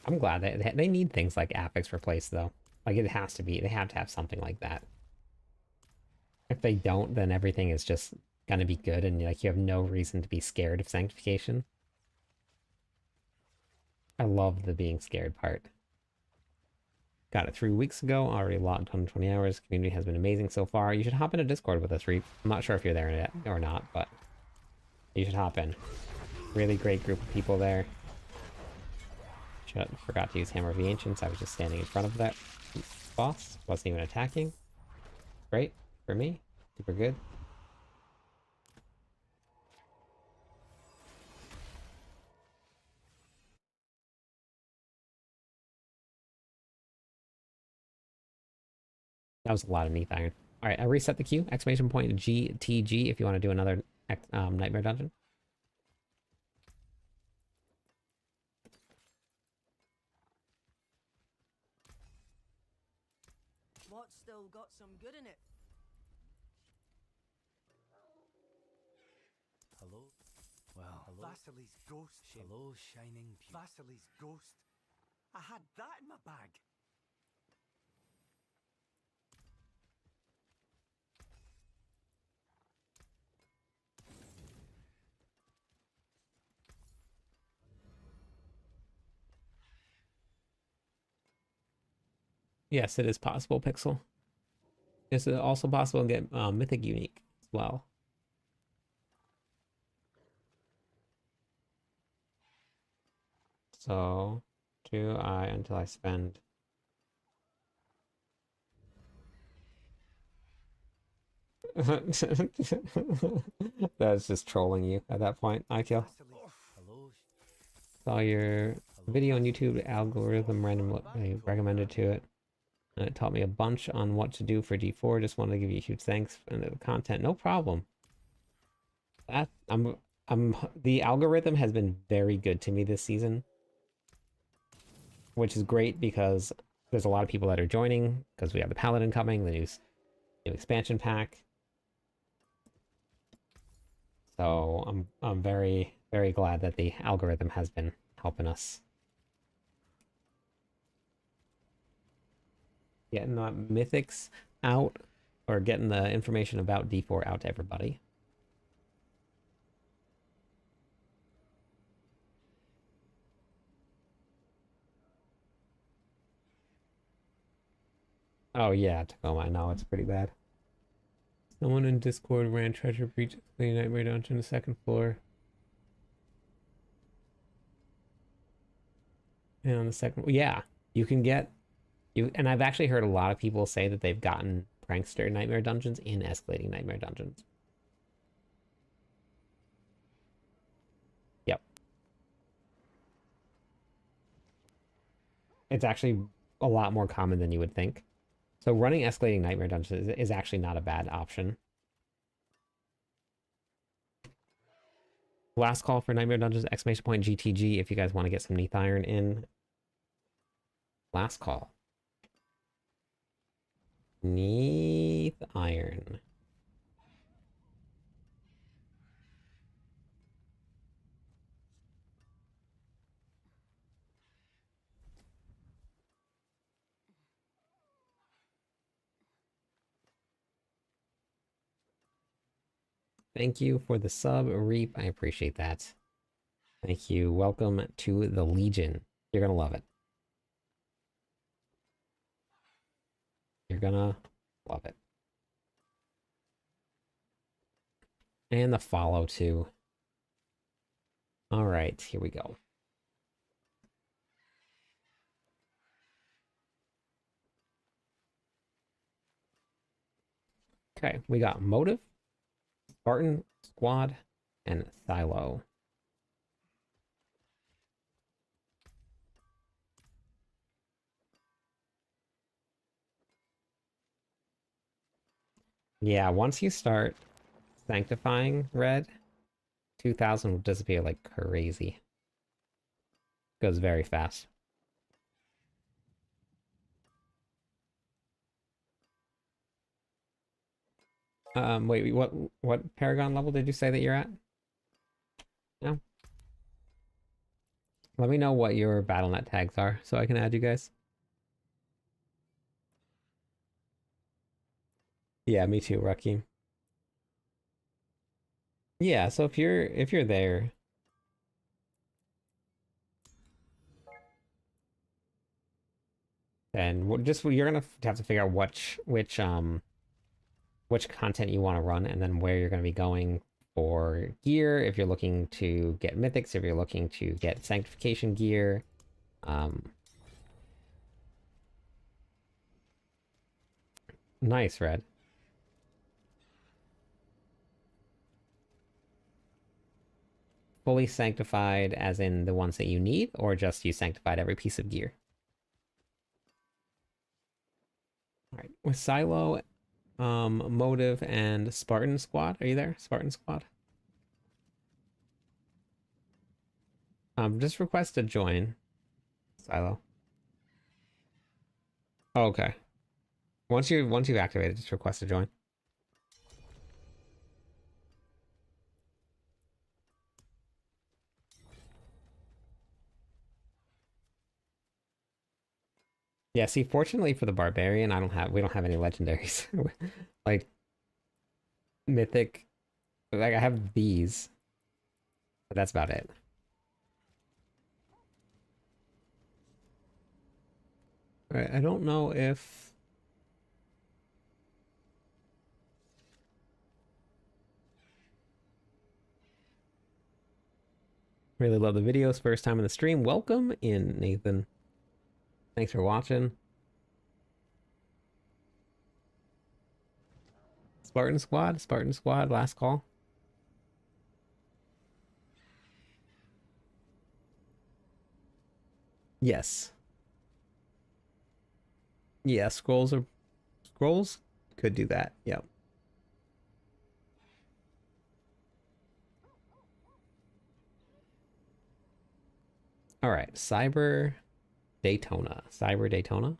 I'm glad that they need things like affix replace though. Like it has to be, they have to have something like that. If they don't, then everything is just gonna be good and like you have no reason to be scared of sanctification. I love the being scared part. Got it 3 weeks ago, already logged 120 hours. Community has been amazing so far. You should hop into Discord with us, Reap. I'm not sure if you're there yet or not, but you should hop in. Really great group of people there. Forgot to use Hammer of the Ancients. I was just standing in front of that boss. Wasn't even attacking. Great for me. Super good. That was a lot of Neath Iron. All right, I reset the queue. Exclamation point GTG if you want to do another Nightmare Dungeon. What's still got some good in it? Hello? Well, hello? Vasily's ghost. Hello, shining beauty. Vasily's ghost. I had that in my bag. Yes, it is possible, Pixel. It's also possible to get Mythic Unique as well. So, do I until I spend... That's just trolling you at that point, I kill. Hello? Saw your video on YouTube, algorithm randomly recommended to it. And it taught me a bunch on what to do for D4. Just wanted to give you a huge thanks for the content. No problem. That the algorithm has been very good to me this season, which is great because there's a lot of people that are joining because we have the Paladin coming, the new expansion pack. So I'm very glad that the algorithm has been helping us. Getting the mythics out or getting the information about D4 out to everybody. Oh yeah, Tacoma, I know it's pretty bad. Someone in Discord ran treasure breach at the Nightmare Dungeon, the second floor. And on the second, yeah, you can get you. And I've actually heard a lot of people say that they've gotten prankster nightmare dungeons in escalating nightmare dungeons. Yep. It's actually a lot more common than you would think. So running escalating nightmare dungeons is actually not a bad option. Last call for nightmare dungeons, exclamation point GTG if you guys want to get some Neath Iron in. Last call. Neath Iron. Thank you for the sub, Reap. I appreciate that. Thank you. Welcome to the Legion. You're going to love it. You're going to love it. And the follow, too. All right, here we go. Okay, we got Motive, Spartan Squad, and Silo. Yeah, once you start sanctifying red, 2000 will disappear like crazy. Goes very fast. Wait, what Paragon level did you say that you're at? No? Let me know what your BattleNet tags are so I can add you guys. Yeah, me too, Rakim. Yeah, so if you're there, then just you're gonna have to figure out which content you want to run and then where you're going to be going for gear. If you're looking to get mythics, if you're looking to get sanctification gear, nice, Red. Fully sanctified as in the ones that you need, or just you sanctified every piece of gear? All right, with Silo, Motive, and Spartan Squad. Are you there? Spartan Squad? Just request to join Silo. Oh, okay. Once you've activated, just request to join. Yeah, see, fortunately for the barbarian, we don't have any legendaries. Like mythic, like I have these, but that's about it. All right, I don't know if really love the videos. First time in the stream. Welcome in, Nathan. Thanks for watching. Spartan Squad, last call. Yes. Yeah, scrolls could do that. Yep. All right, Cyber Daytona. Cyber Daytona.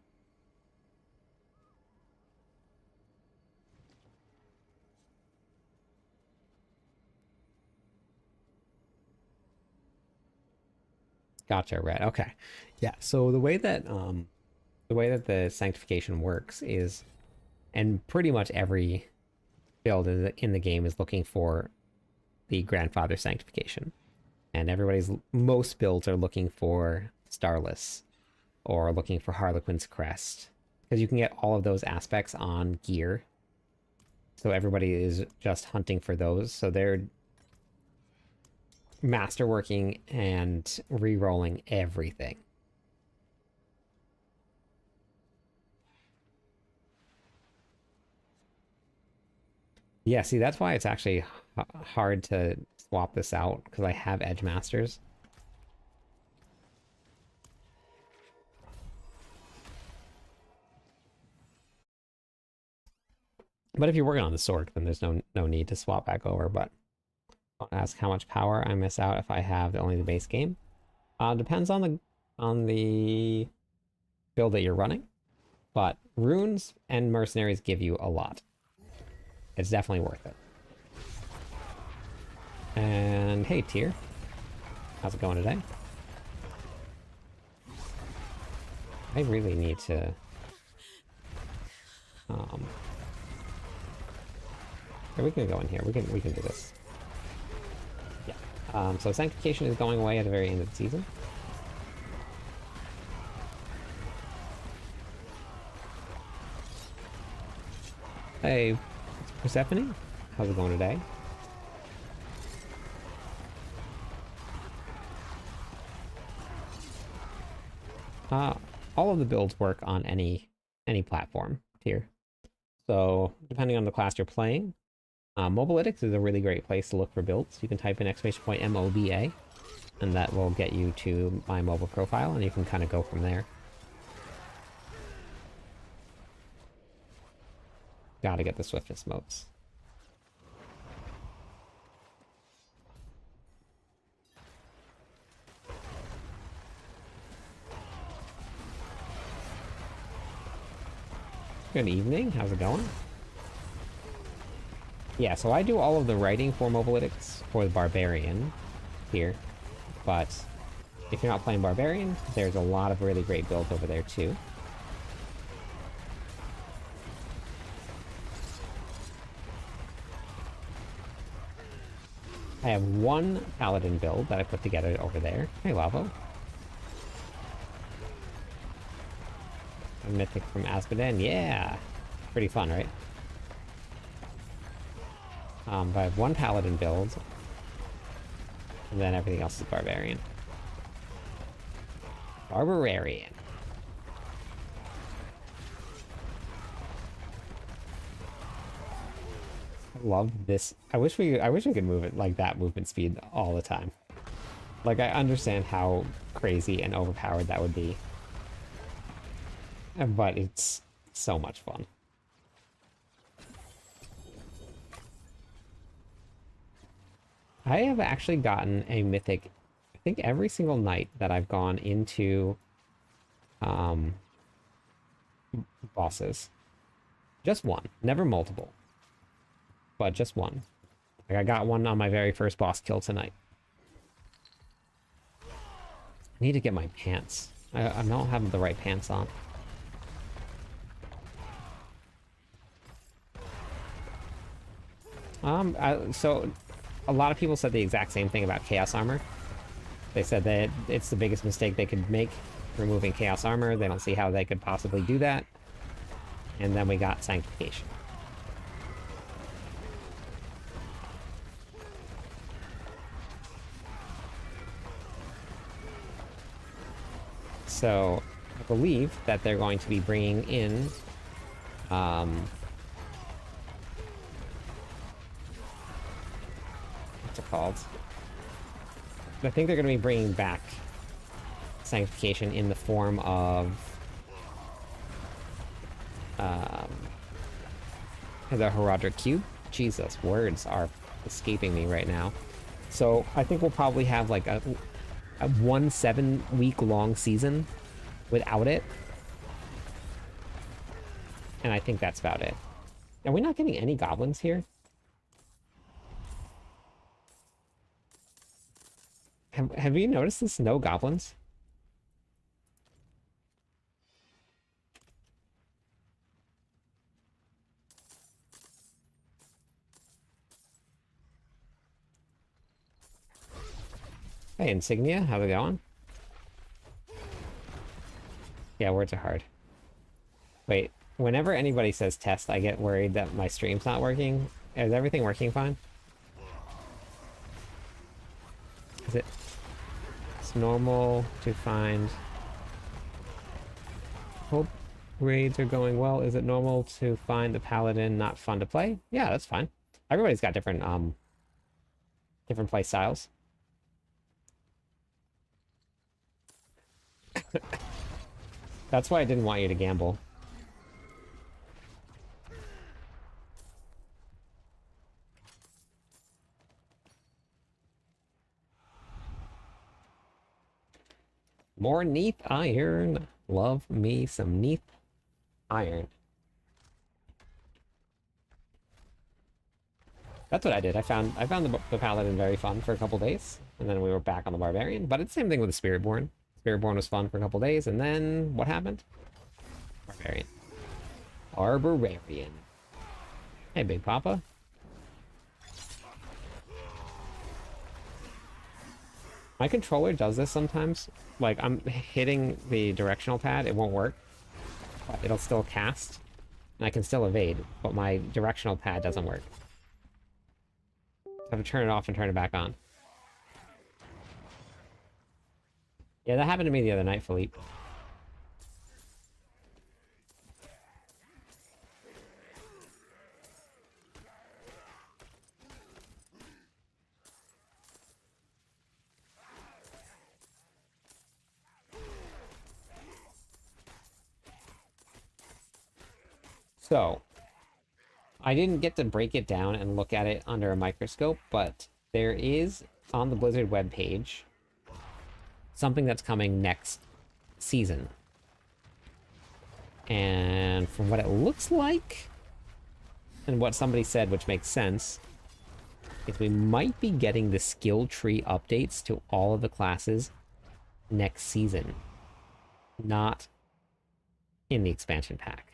Gotcha, right. Okay. Yeah, so the way that the sanctification works is, and pretty much every build in the game is looking for the grandfather sanctification. And most builds are looking for Starless or looking for Harlequin's Crest. Because you can get all of those aspects on gear. So everybody is just hunting for those. So they're masterworking and re-rolling everything. Yeah, see, that's why it's actually hard to swap this out, because I have Edge Masters. But if you're working on the sword, then there's no need to swap back over. But I'll ask how much power I miss out if I have only the base game. Depends on the build that you're running. But runes and mercenaries give you a lot. It's definitely worth it. And hey, Tyr. How's it going today? I really need to... we can go in here. We can do this. Yeah. So Sanctification is going away at the very end of the season. Hey, Persephone. How's it going today? All of the builds work on any platform tier. So depending on the class you're playing, Mobalytics is a really great place to look for builds. You can type in !MOBA, and that will get you to my mobile profile, and you can kind of go from there. Gotta get the swiftness motes. Good evening, how's it going? Yeah, so I do all of the writing for Mobalytics for the Barbarian here, but if you're not playing Barbarian, there's a lot of really great builds over there too. I have one Paladin build that I put together over there. Hey, Lavo. A mythic from Asmodean, yeah! Pretty fun, right? But I have one Paladin build, and then everything else is Barbarian. Barbarian. I love this. I wish we could move it like that movement speed all the time. Like, I understand how crazy and overpowered that would be. But it's so much fun. I have actually gotten a mythic, I think every single night that I've gone into bosses. Just one, never multiple, but just one. Like I got one on my very first boss kill tonight. I need to get my pants. I don't have the right pants on. So a lot of people said the exact same thing about Chaos Armor. They said that it's the biggest mistake they could make, removing Chaos Armor. They don't see how they could possibly do that. And then we got Sanctification. So I believe that they're going to be bringing in what's it called? I think they're going to be bringing back Sanctification in the form of the Herodric Cube. Jesus, words are escaping me right now. So I think we'll probably have like a 7-week long season without it. And I think that's about it. Are we not getting any goblins here? Have you noticed this? No goblins? Hey, Insignia, how's it going? Yeah, words are hard. Wait, whenever anybody says test, I get worried that my stream's not working. Is everything working fine? Is it... It's normal to find... Hope raids are going well. Is it normal to find the paladin not fun to play? Yeah, that's fine. Everybody's got different play styles. That's why I didn't want you to gamble. More Neath iron. Love me some Neath iron. That's what I did. I found the paladin very fun for a couple days, and then we were back on the barbarian. But it's the same thing with the Spiritborn. Spiritborn was fun for a couple days, and then what happened? Barbarian. Barbarian. Hey, Big Papa. My controller does this sometimes. Like, I'm hitting the directional pad, it won't work. But it'll still cast, and I can still evade, but my directional pad doesn't work. I have to turn it off and turn it back on. Yeah, that happened to me the other night, Philippe. So, I didn't get to break it down and look at it under a microscope, but there is, on the Blizzard webpage, something that's coming next season. And from what it looks like, and what somebody said, which makes sense, is we might be getting the skill tree updates to all of the classes next season. Not in the expansion pack.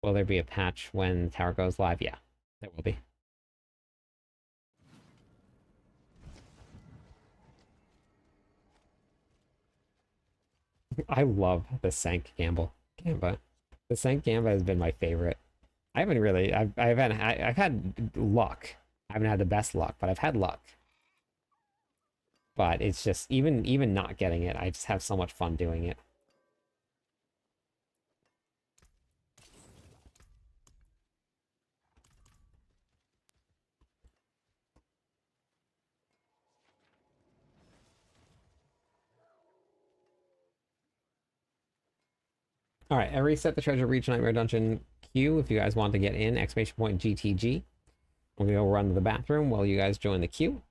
Will there be a patch when the tower goes live? Yeah, there will be. I love the Sank Gamble Gamba. The Sank Gamba has been my favorite. I haven't really. I've had luck. I haven't had the best luck, but I've had luck. But it's just even not getting it, I just have so much fun doing it. All right, I reset the Treasure Reach Nightmare Dungeon queue. If you guys want to get in, exclamation point GTG. I'm gonna go run to the bathroom while you guys join the queue.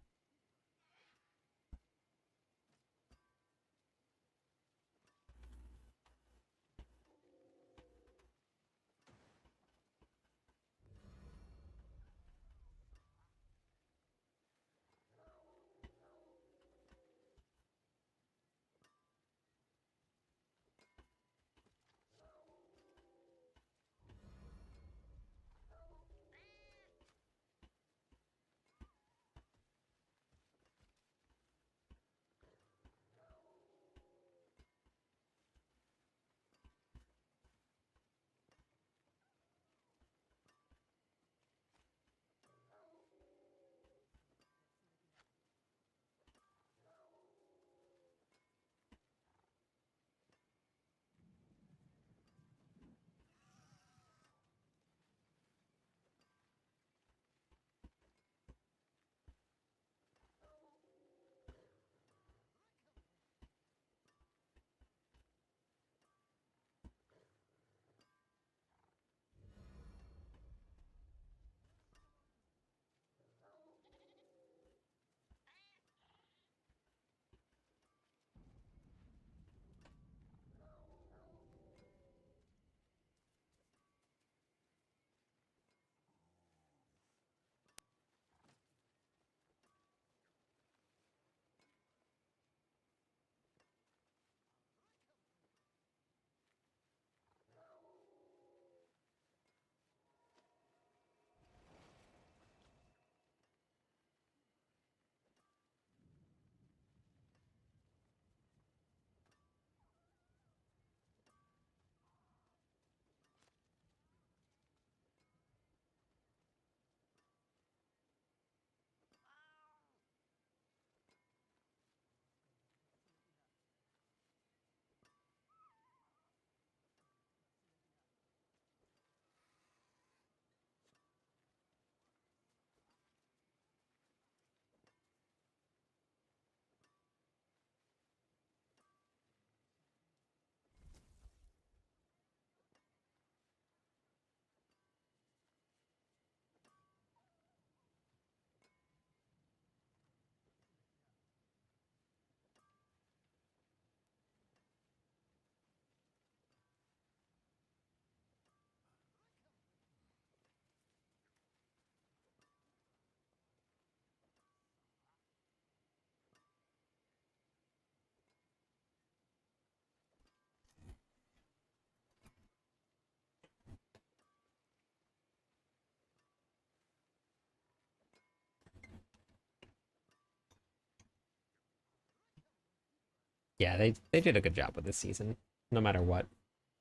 Yeah, they did a good job with this season, no matter what.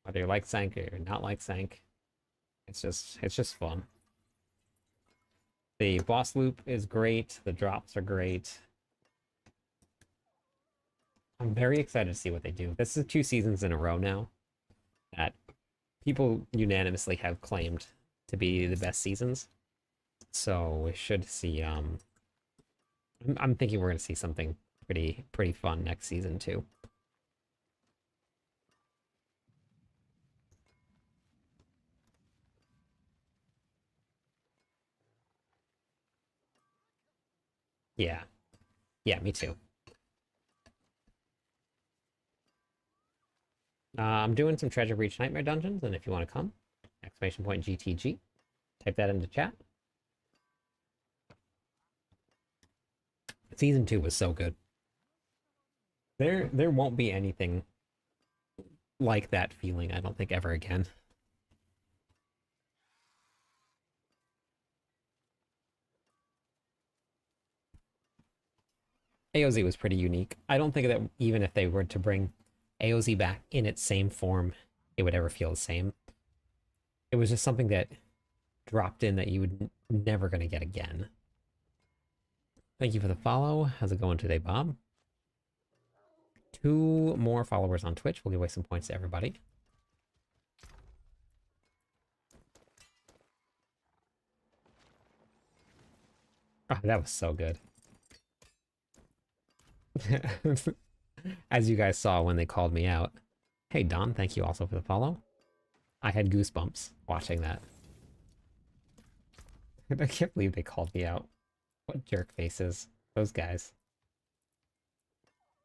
Whether you like Sank or not like Sank, it's just fun. The boss loop is great. The drops are great. I'm very excited to see what they do. This is 2 seasons in a row now that people unanimously have claimed to be the best seasons. So we should see. I'm thinking we're gonna see something pretty fun next season too. Yeah, yeah, me too. I'm doing some Treasure Breach Nightmare dungeons, and if you want to come, exclamation point GTG, type that into chat. Season 2 was so good. There won't be anything like that feeling, I don't think, ever again. AOZ was pretty unique. I don't think that even if they were to bring AOZ back in its same form, it would ever feel the same. It was just something that dropped in that you would never gonna get again. Thank you for the follow. How's it going today, Bob? 2 more followers on Twitch. We'll give away some points to everybody. Oh, that was so good. As you guys saw when they called me out. Hey, Don, thank you also for the follow. I had goosebumps watching that. I can't believe they called me out. What jerk faces. Those guys.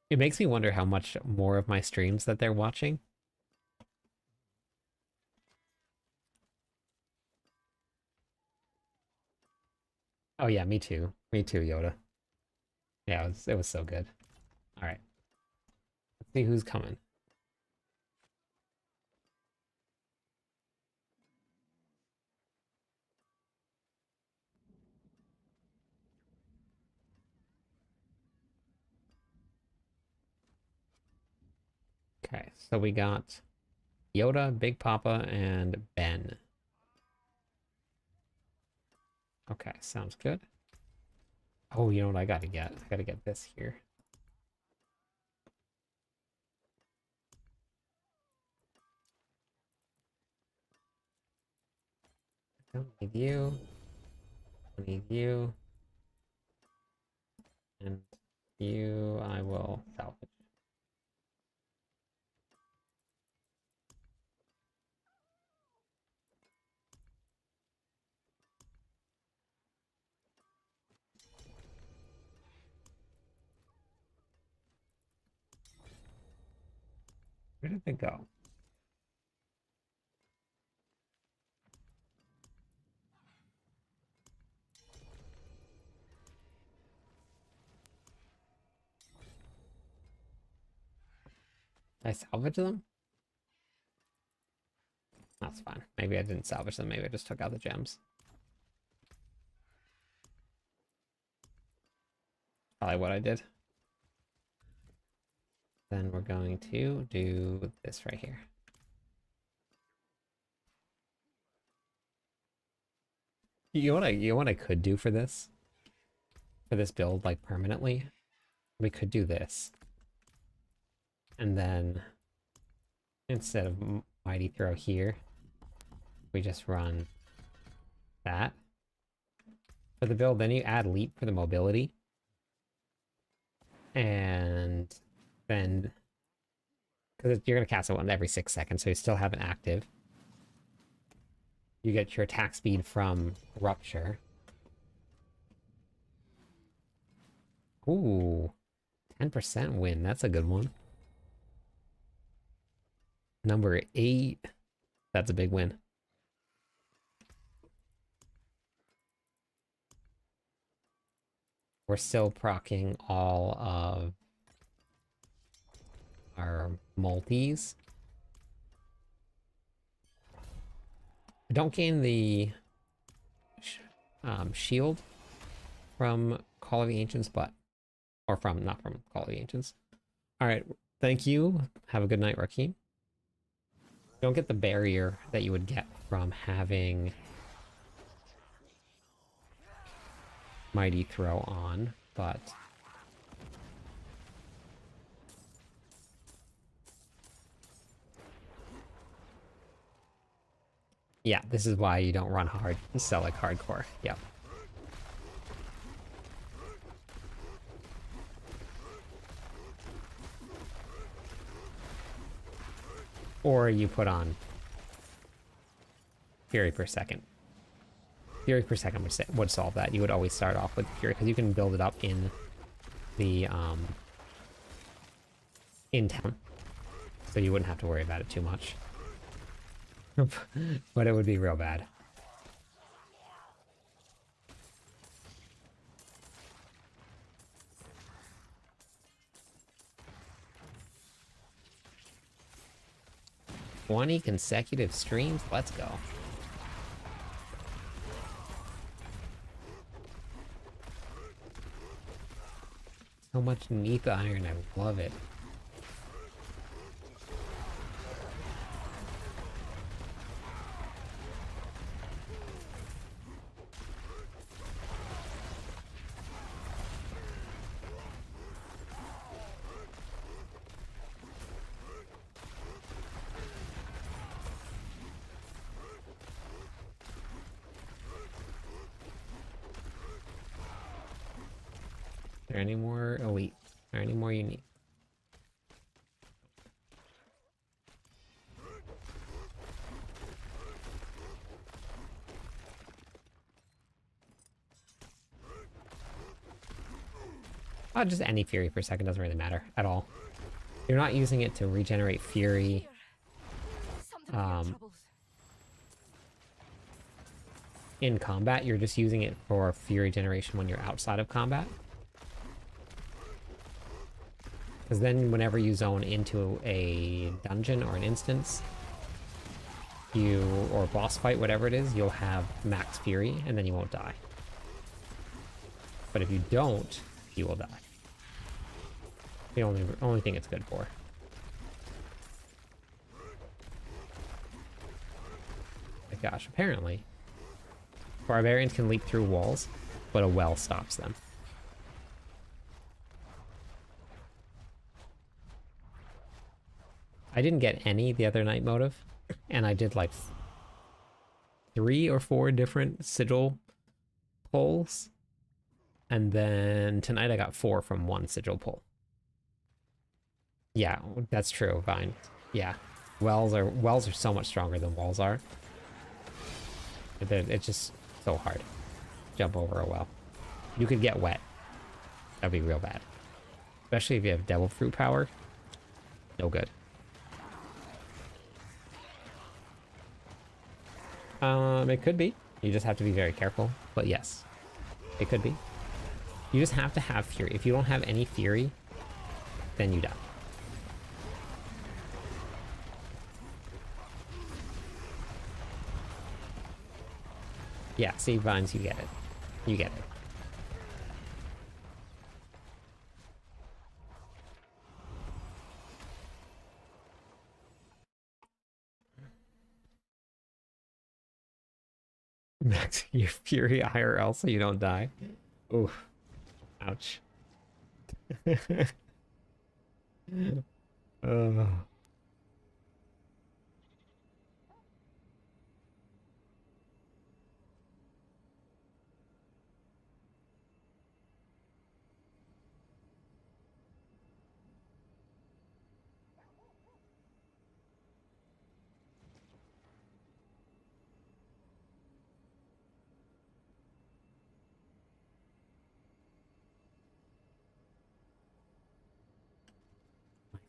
It makes me wonder how much more of my streams that they're watching. Oh yeah, me too. Me too, Yoda. Yeah, it was so good. All right. Let's see who's coming. Okay, so we got Yoda, Big Papa, and Ben. Okay, sounds good. Oh, you know what I gotta get? I gotta get this here. Don't need you. I need you. And you I will salvage. Where did they go? Did I salvage them? That's fine. Maybe I didn't salvage them. Maybe I just took out the gems. Probably what I did. Then we're going to do this right here. You know what I could do for this? For this build, like permanently? We could do this. And then instead of Mighty Throw here, we just run that for the build. Then you add Leap for the mobility. And then, because you're going to cast it one every 6 seconds, so you still have it active. You get your attack speed from Rupture. Ooh, 10% win. That's a good one. Number 8. That's a big win. We're still proccing all of our multis. I don't gain the shield from Call of the Ancients, but... Or from, not from Call of the Ancients. Alright, Thank you. Have a good night, Rakeem. You don't get the barrier that you would get from having Mighty Throw on, but yeah, this is why you don't run hard, sell like hardcore. Yep. Or you put on Fury per second. Fury per second would solve that. You would always start off with Fury because you can build it up in the in town, so you wouldn't have to worry about it too much. But it would be real bad. "20 consecutive streams? Let's go." So much Neath Iron, I love it. Are there any more elite? Are there any more unique? Just any Fury per second doesn't really matter at all. You're not using it to regenerate Fury. In combat, you're just using it for Fury generation when you're outside of combat. Because then whenever you zone into a dungeon or an instance, or boss fight, whatever it is, you'll have max Fury, and then you won't die. But if you don't, you will die. The only thing it's good for. My gosh, apparently barbarians can leap through walls, but a well stops them. I didn't get any the other night motive, and I did like 3 or 4 different sigil pulls, and then tonight I got 4 from 1 sigil pull. Yeah, that's true, Vine. Yeah, wells are so much stronger than walls are. It's just so hard. Jump over a well. You could get wet. That'd be real bad. Especially if you have devil fruit power. No good. It could be. You just have to be very careful. But yes, it could be. You just have to have Fury. If you don't have any Fury, then you die. Yeah, see, Vines, you get it. You get it. Max your Fury IRL so you don't die. Ooh. Ouch. uh.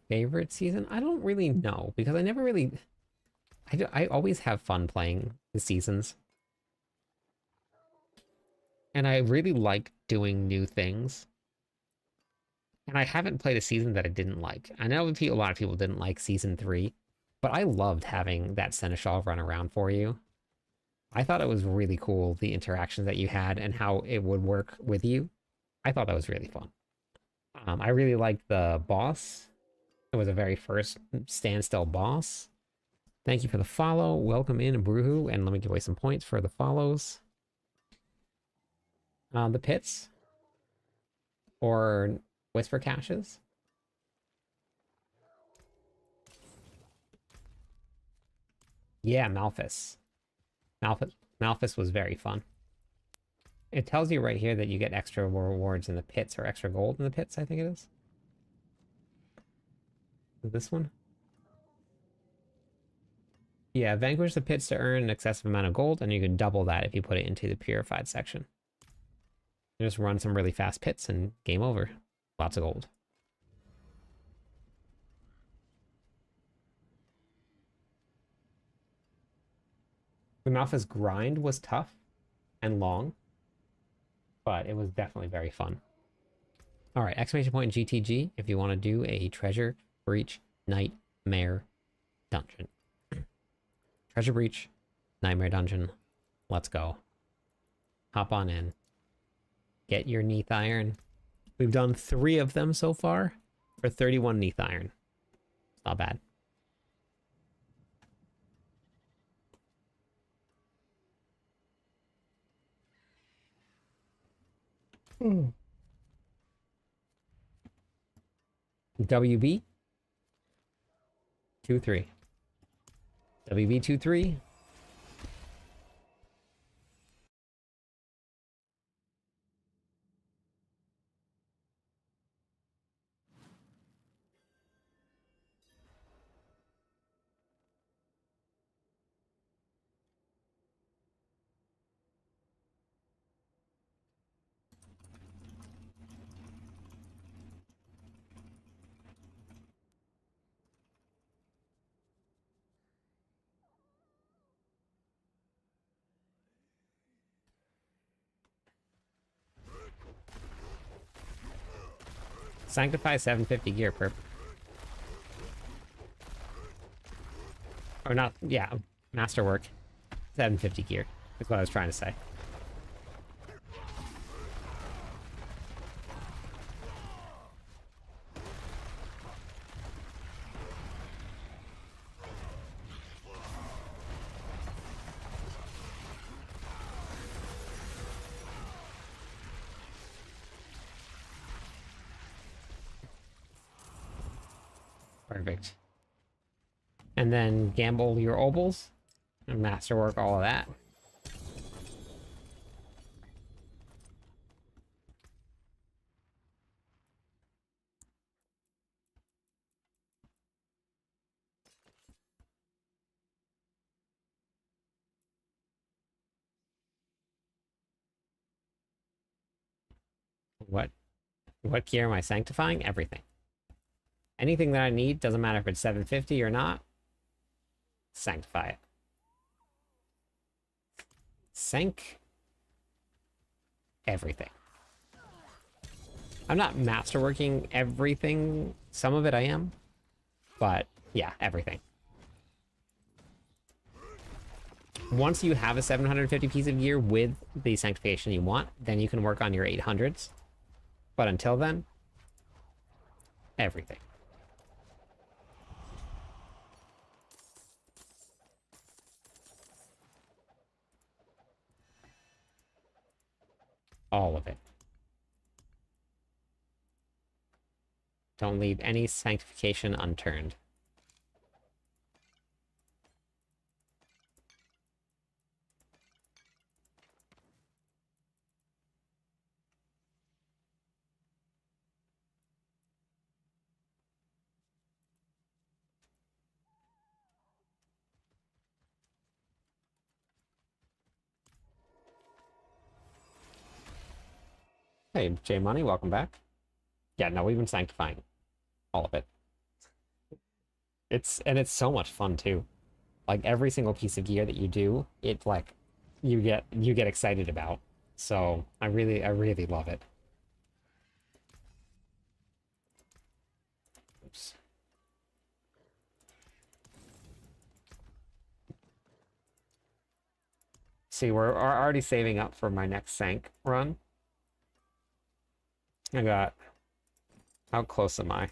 Favorite season? I don't really know because I never really... I always have fun playing the seasons. And I really like doing new things. And I haven't played a season that I didn't like. I know a lot of people didn't like season 3, but I loved having that Seneschal run around for you. I thought it was really cool, the interactions that you had and how it would work with you. I thought that was really fun. I really liked the boss It was a very first standstill boss. Thank you for the follow. Welcome in, Bruhu, and let me give away some points for the follows. The pits or whisper caches. Yeah, Malphus. Malphus was very fun. It tells you right here that you get extra rewards in the pits or extra gold in the pits, I think it is. This one? Yeah, vanquish the pits to earn an excessive amount of gold, and you can double that if you put it into the purified section. You just run some really fast pits and game over. Lots of gold. The Malphus grind was tough and long, but it was definitely very fun. All right, exclamation point GTG if you want to do a treasure breach nightmare dungeon. Treasure breach nightmare dungeon. Let's go. Hop on in. Get your Neath Iron. We've done 3 of them so far for 31 Neath Iron. It's not bad. WB 2-3. WB 2-3. Sanctify 750 gear per... Or not, yeah, Masterwork 750 gear is what I was trying to say. Perfect. And then gamble your obols and masterwork all of that. What gear am I sanctifying? Everything. Anything that I need, doesn't matter if it's 750 or not, sanctify it. Sank everything. I'm not masterworking everything. Some of it I am, but yeah, everything. Once you have a 750 piece of gear with the sanctification you want, then you can work on your 800s. But until then, everything. All of it. Don't leave any sanctification unturned. Hey, J Money, welcome back. Yeah, no, we've been sanctifying all of it. It's so much fun too. Like every single piece of gear that you do, it's like you get excited about. So I really love it. Oops. See, we're already saving up for my next sank run. I got... How close am I?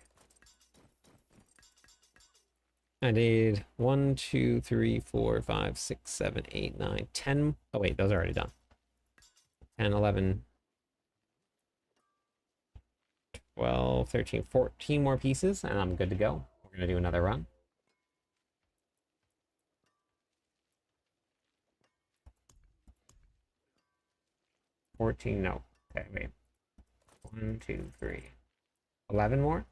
I did 1, 2, 3, 4, 5, 6, 7, 8, 9, 10. Oh, wait, those are already done. 10, 11, 12, 13, 14 more pieces, and I'm good to go. We're going to do another run. No. Okay, wait. 1, 2, 3. 11 more?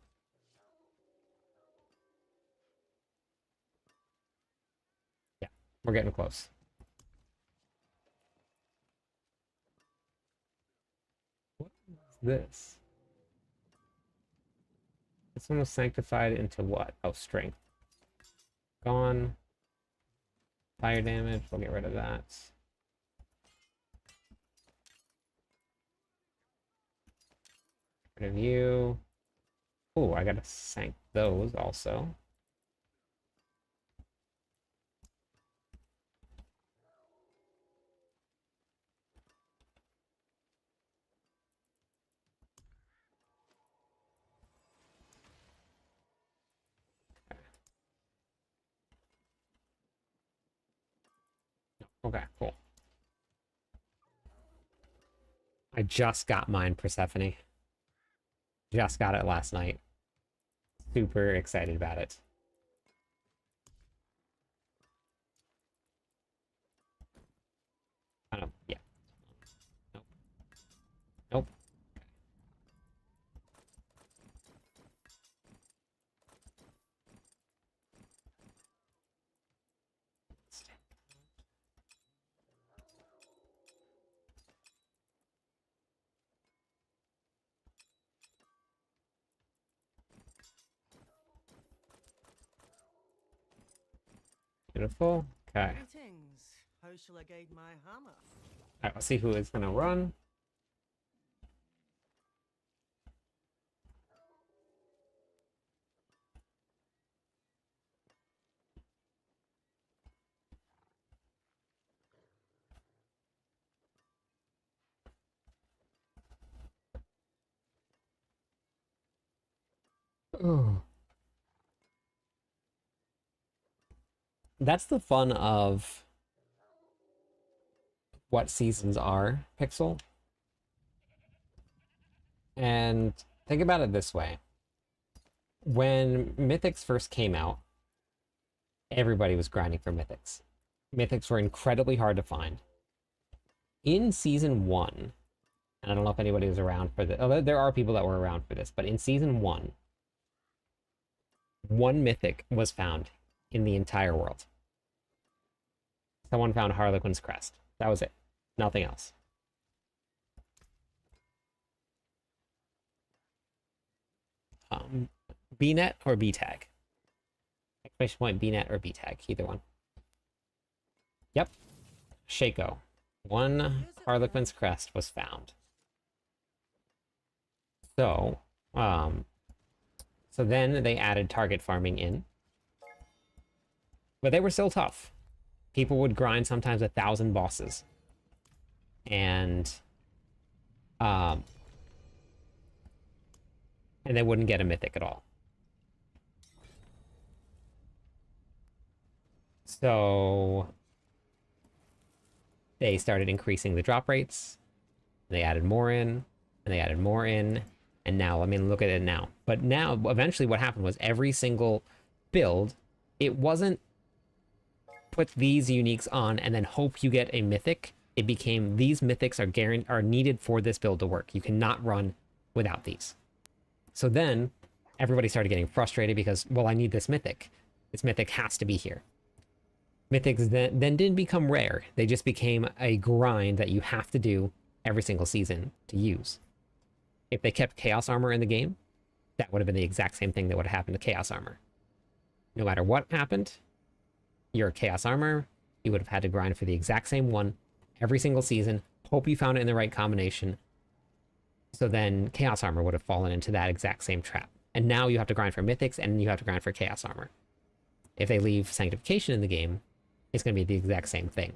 Yeah, we're getting close. What is this? This one was sanctified into what? Oh, strength. Gone. Fire damage. We'll get rid of that. Rid of you. Oh, I gotta sank those also. Okay, cool. I just got mine, Persephone. Just got it last night. Super excited about it. I don't, yeah. Nope. Nope. Beautiful. Okay. Greetings. How shall I guide my hammer? Alright, let's see who is gonna run. Oh. That's the fun of what seasons are, Pixel. And think about it this way. When Mythics first came out, everybody was grinding for Mythics. Mythics were incredibly hard to find. In Season 1, and I don't know if anybody was around for this. Oh, there are people that were around for this, but in Season 1, one Mythic was found in the entire world. Someone found Harlequin's Crest. That was it. Nothing else. BNet or BTag? Exclamation point BNet or BTag, either one. Yep. Shaco. One Harlequin's Crest was found. So, so then they added target farming in. But they were still tough. People would grind sometimes 1,000 bosses. And they wouldn't get a mythic at all. So they started increasing the drop rates. They added more in, and they added more in. And now, I mean, look at it now. But now, eventually what happened was every single build, it wasn't put these uniques on and then hope you get a mythic. It became these mythics are needed for this build to work. You cannot run without these. So then everybody started getting frustrated because, well, I need this mythic. This mythic has to be here. Mythics then didn't become rare. They just became a grind that you have to do every single season to use. If they kept Chaos Armor in the game, that would have been the exact same thing that would have happened to Chaos Armor. No matter what happened, your Chaos Armor, you would have had to grind for the exact same one every single season. Hope you found it in the right combination. So then Chaos Armor would have fallen into that exact same trap. And now you have to grind for Mythics and you have to grind for Chaos Armor. If they leave Sanctification in the game, it's going to be the exact same thing.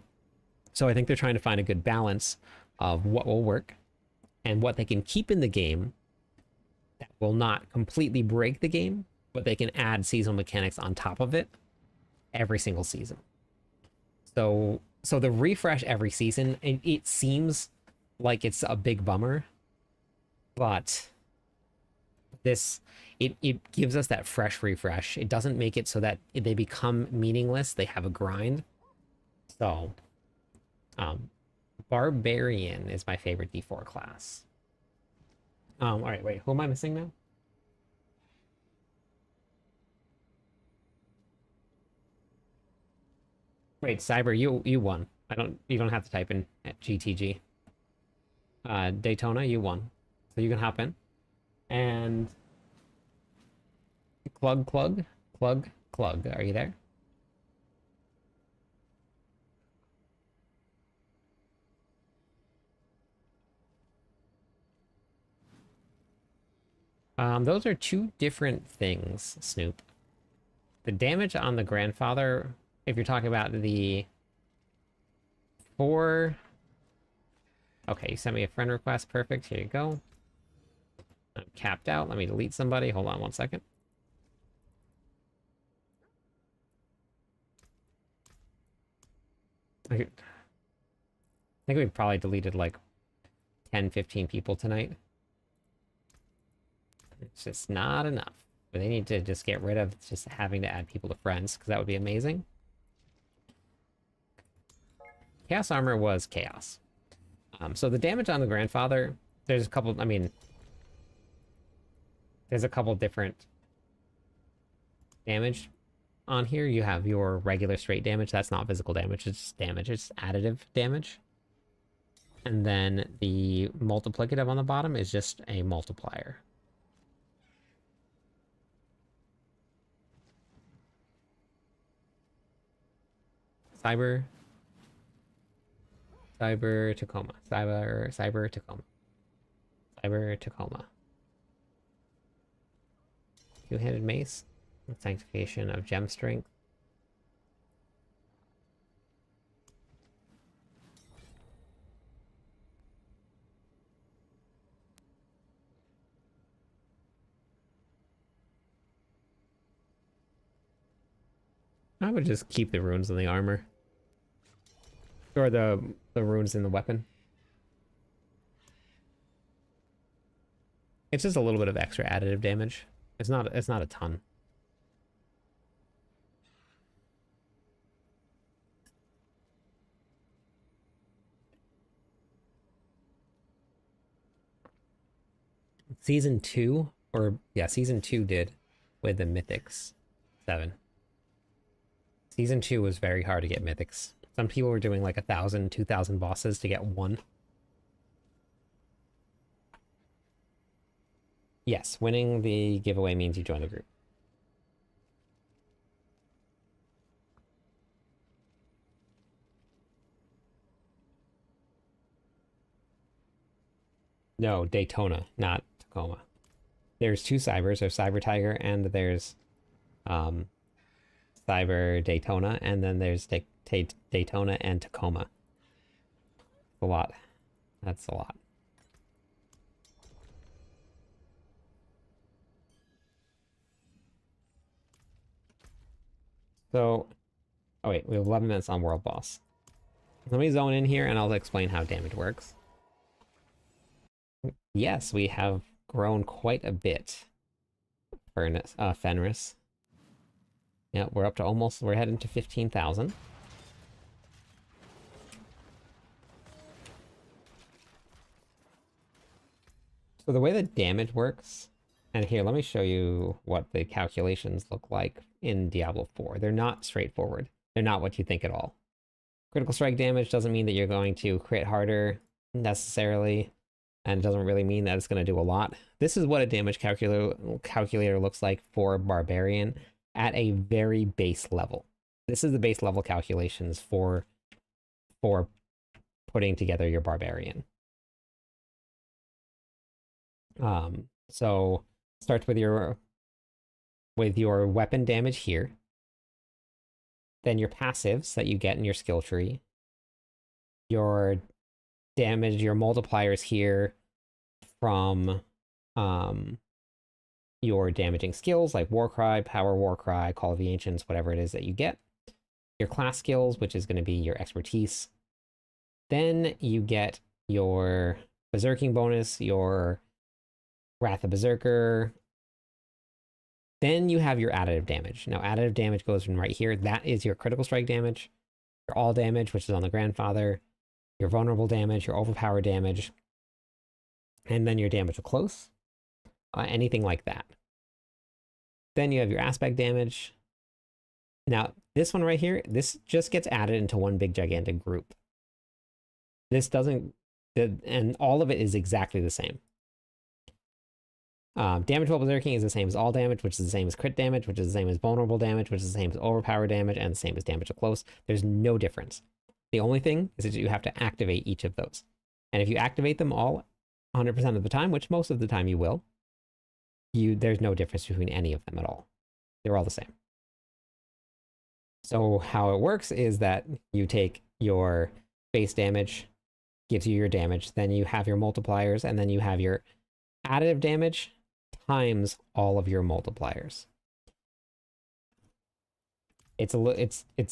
So I think they're trying to find a good balance of what will work and what they can keep in the game that will not completely break the game, but they can add seasonal mechanics on top of it every single season. So the refresh every season, it seems like it's a big bummer, but this it gives us that fresh refresh. It doesn't make it so that they become meaningless. They have a grind. So, Barbarian is my favorite D4 class. All right, wait, who am I missing now? Wait, Cyber, you won. You don't have to type in at GTG. Daytona, you won. So you can hop in. And Clug, are you there? Those are two different things, Snoop. The damage on the grandfather, if you're talking about the four... Okay, you sent me a friend request. Perfect. Here you go. I'm capped out. Let me delete somebody. Hold on one second. I think we've probably deleted like 10, 15 people tonight. It's just not enough. But they need to just get rid of just having to add people to friends, because that would be amazing. Chaos Armor was chaos. So the damage on the grandfather, there's a couple, I mean, there's a couple different damage on here. You have your regular straight damage. That's not physical damage. It's just damage. It's additive damage. And then the multiplicative on the bottom is just a multiplier. Cyber Tacoma. Cyber Tacoma. Cyber Tacoma. Two-handed mace. Sanctification of gem strength. I would just keep the runes in the armor. Or the runes in the weapon. It's just a little bit of extra additive damage. It's not a ton. Season 2, or yeah, Season 2 did with the Mythics 7. Season 2 was very hard to get Mythics. Some people were doing like 1,000, 2,000 bosses to get one. Yes, winning the giveaway means you join the group. No, Daytona, not Tacoma. There's two Cybers. There's Cyber Tiger and there's Cyber Daytona, and then there's Daytona and Tacoma. A lot. That's a lot. So, oh wait, we have 11 minutes on World Boss. Let me zone in here and I'll explain how damage works. Yes, we have grown quite a bit for Fenris. Yeah, we're up to almost, we're heading to 15,000. So the way the damage works, and here, let me show you what the calculations look like in Diablo 4. They're not straightforward. They're not what you think at all. Critical strike damage doesn't mean that you're going to crit harder necessarily, and it doesn't really mean that it's going to do a lot. This is what a damage calculator looks like for Barbarian at a very base level. This is the base level calculations for putting together your Barbarian. So starts with your weapon damage here, then your passives that you get in your skill tree, your damage, your multipliers here from your damaging skills like Warcry, Power Warcry, Call of the Ancients, whatever it is that you get. Your class skills, which is going to be your expertise. Then you get your Berserking bonus, your Wrath of Berserker. Then you have your additive damage. Now, additive damage goes from right here. That is your critical strike damage, your all damage, which is on the Grandfather, your vulnerable damage, your overpowered damage, and then your damage to close. Anything like that. Then you have your aspect damage. Now, this one right here, this just gets added into one big gigantic group. This doesn't, and all of it is exactly the same. Damage while berserking is the same as all damage, which is the same as crit damage, which is the same as vulnerable damage, which is the same as overpowered damage, and the same as damage to close. There's no difference. The only thing is that you have to activate each of those. And if you activate them all 100% of the time, which most of the time you will, there's no difference between any of them at all. They're all the same. So how it works is that you take your base damage, gives you your damage, then you have your multipliers, and then you have your additive damage times all of your multipliers. It's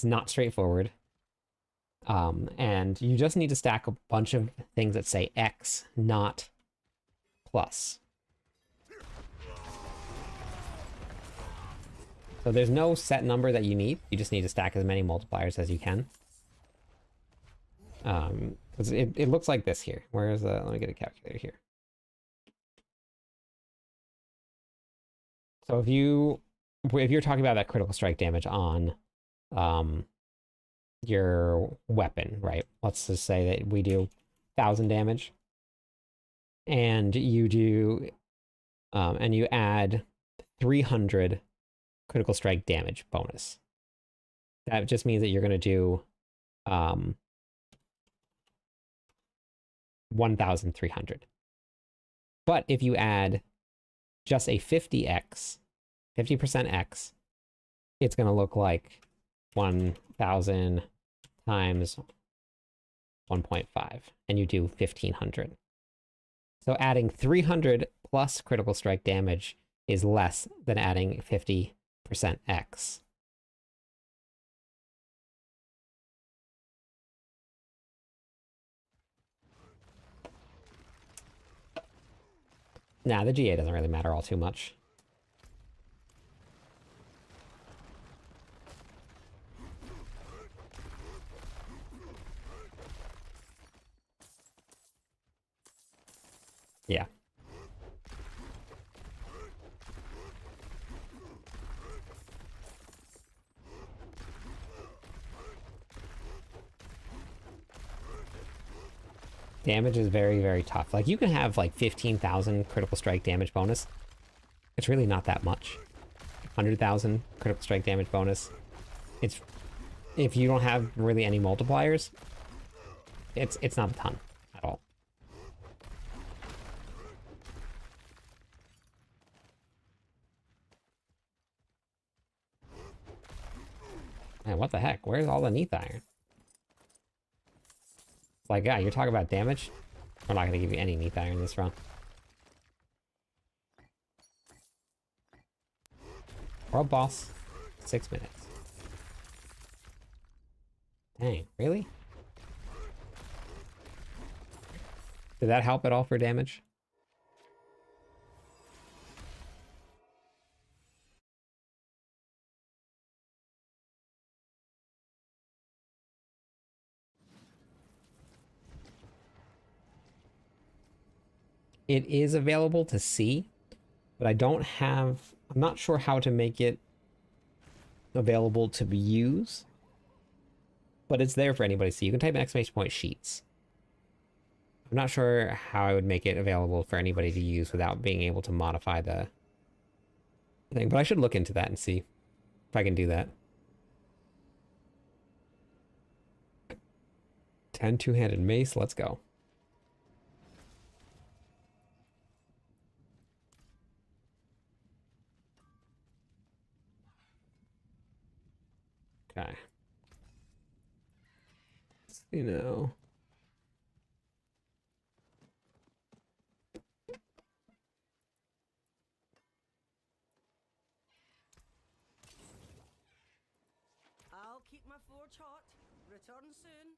not straightforward. And you just need to stack a bunch of things that say X, not plus. So there's no set number that you need. You just need to stack as many multipliers as you can. It looks like this here. Where's the, let me get a calculator here. So if you're talking about that critical strike damage on your weapon, right? Let's just say that we do 1,000 damage, and you do, and you add 300 critical strike damage bonus. That just means that you're going to do 1,300. But if you add just a 50% X, it's going to look like 1,000 times 1.5, and you do 1,500. So adding 300 plus critical strike damage is less than adding 50% X. Nah, the GA doesn't really matter all too much. Yeah. Damage is very, very tough. Like, you can have like 15,000 critical strike damage bonus. It's really not that much. 100,000 critical strike damage bonus. It's, if you don't have really any multipliers, it's not a ton at all. Man, what the heck? Where's all the Neath Iron? It's like, yeah, you're talking about damage? We're not going to give you any Neath Iron this run. World boss. 6 minutes. Dang, really? Did that help at all for damage? It is available to see, but I don't have, I'm not sure how to make it available to use, but it's there for anybody to see. You can type in exclamation point sheets. I'm not sure how I would make it available for anybody to use without being able to modify the thing, but I should look into that and see if I can do that. 10 two-handed mace, let's go. Okay. You know. keep my forge hot. Return soon.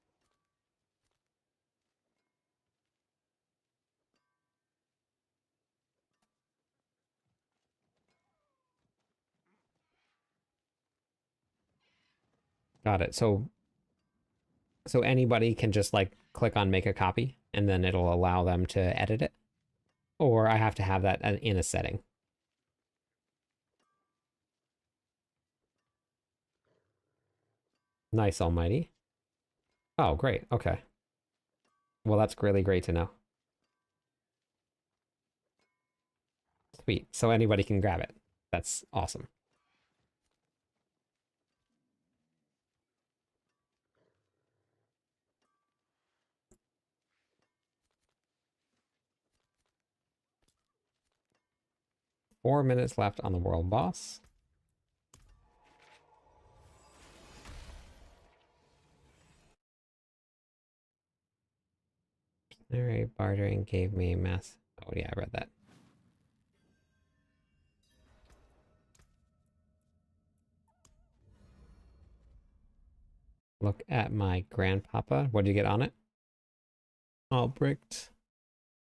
Got it. So anybody can just like click on make a copy and then it'll allow them to edit it. Or I have to have that in a setting. Nice, almighty. Oh, great. Okay. Well, that's really great to know. Sweet. So anybody can grab it. That's awesome. Four minutes left on the world boss. Alright, bartering gave me mass. Oh yeah, I read that. Look at my grandpapa. What did you get on it? All bricked.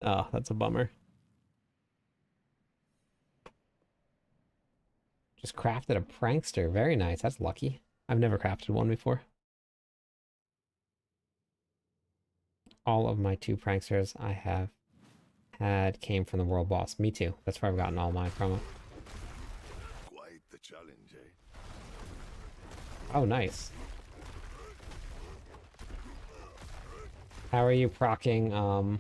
Oh, that's a bummer. Just crafted a prankster. Very nice. That's lucky. I've never crafted one before. All of my 2 pranksters I have had came from the world boss. Me too. That's where I've gotten all mine from. Quite the challenge, eh? Oh, nice. How are you proccing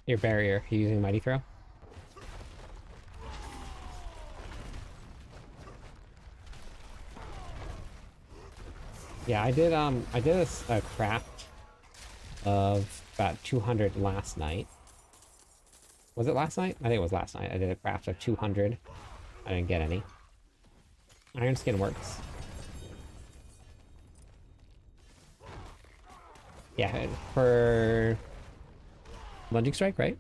your barrier? Are you using Mighty Throw? Yeah, I did a craft of about 200 last night. Was it last night? I think it was last night. I did a craft of 200. I didn't get any. Iron skin works. Yeah, for lunging strike, right?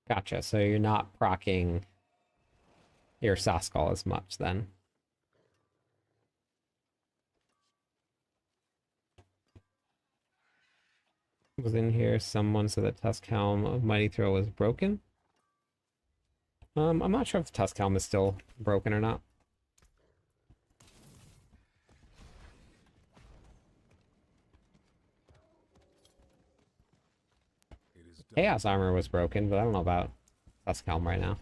Gotcha. So you're not proccing your Saskull as much then. Was in here someone said that Tusk Helm of Mighty Throw was broken. I'm not sure if the Tusk Helm is still broken or not. Chaos Armor was broken, but I don't know about Tusk Helm right now.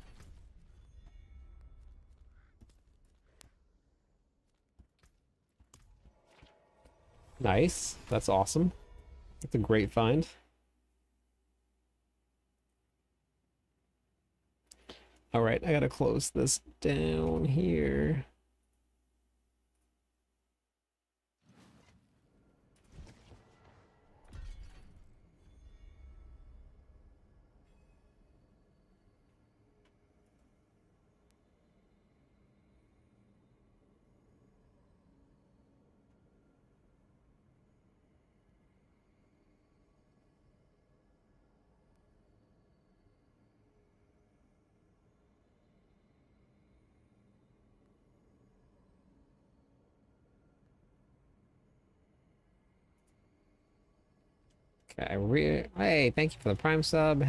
Nice. That's awesome. That's a great find. All right, I gotta close this down here. Okay, hey, thank you for the Prime sub.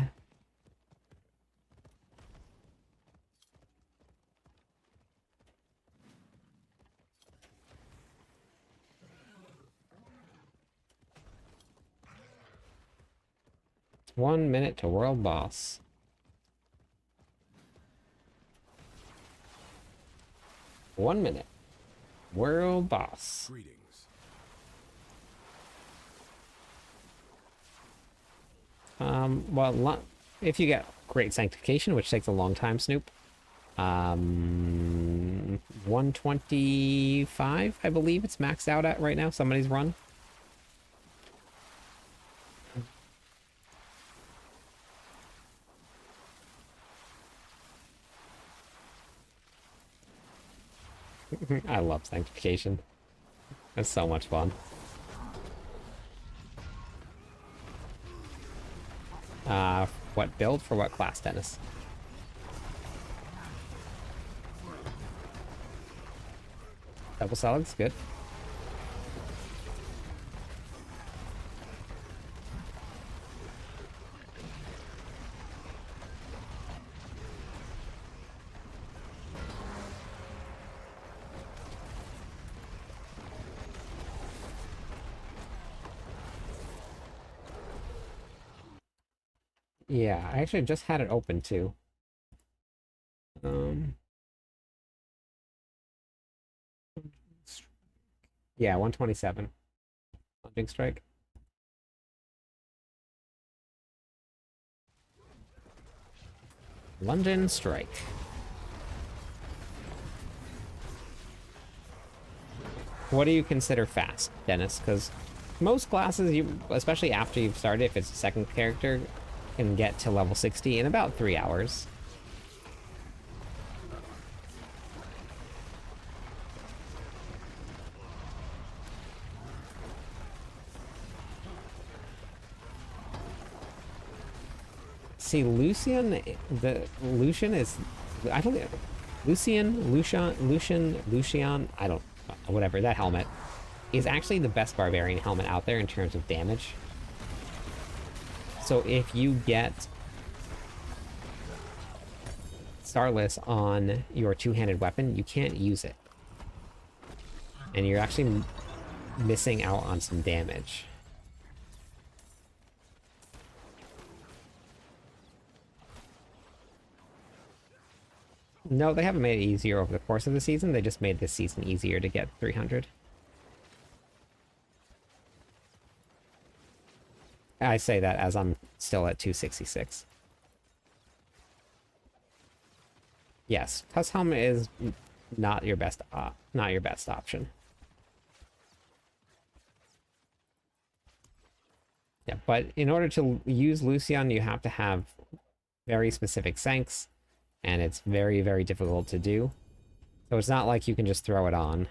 One minute to world boss. One minute. World boss. Greetings. Well, if you get Great Sanctification, which takes a long time, Snoop, 125, I believe it's maxed out at right now. Somebody's run. I love sanctification. It's so much fun. What build for what class, Dennis? Double solids, good. Yeah, I actually just had it open too. Um, yeah, 127. Lunging strike. Lunging strike. What do you consider fast, Dennis? Because most classes, you, especially after you've started, if it's a second character, can get to level 60 in about 3 hours. See, Lucian, Lucian is, I don't know, Lucian, I don't, whatever, that helmet is actually the best barbarian helmet out there in terms of damage. So if you get Starless on your two-handed weapon, you can't use it. And you're actually missing out on some damage. No, they haven't made it easier over the course of the season. They just made this season easier to get 300. I say that as I'm still at 266. Yes, Tusk Helmet is not your best option. Yeah, but in order to use Lucian, you have to have very specific sanks, and it's very, very difficult to do. So it's not like you can just throw it on.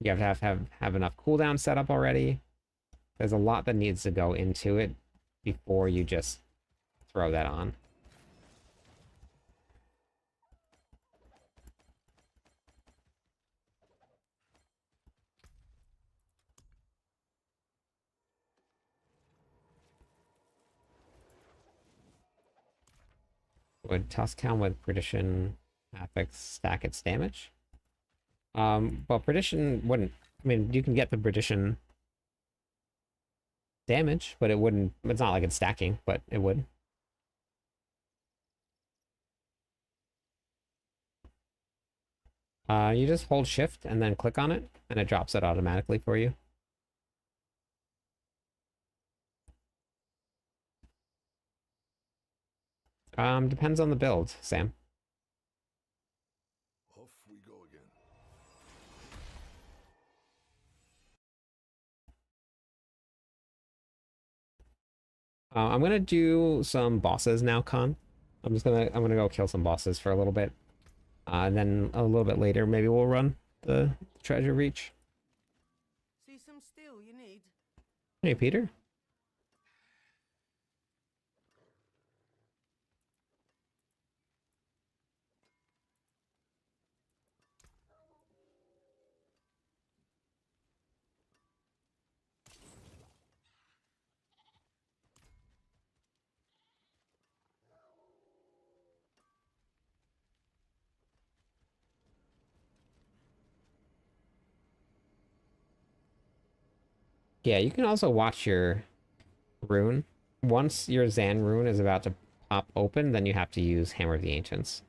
You have to have enough cooldown set up already. There's a lot that needs to go into it before you just throw that on. Would Tuskhound with Perdition affix stack its damage? Well, Perdition wouldn't. I mean, you can get the Perdition damage, but it wouldn't. It's not like it's stacking, but it would. You just hold shift and then click on it, and it drops it automatically for you. Depends on the build, Sam. Off we go again. I'm gonna do some bosses now, Con. I'm gonna go kill some bosses for a little bit. And then a little bit later, maybe we'll run the treasure reach. See some steel you need? Hey, Peter. Yeah, you can also watch your rune. Once your Zan rune is about to pop open, then you have to use Hammer of the Ancients.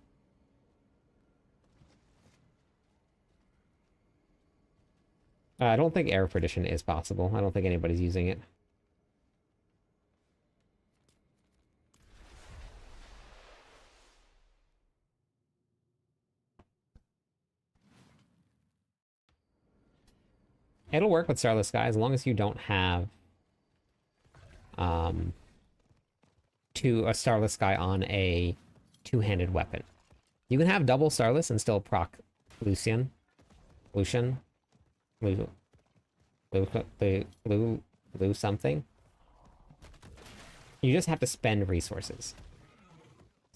I don't think Air Perdition is possible. I don't think anybody's using it. It'll work with Starless Sky as long as you don't have um a Starless Sky on a two-handed weapon. You can have double Starless and still proc Lucian. Lucian. Lu, Lu something. You just have to spend resources.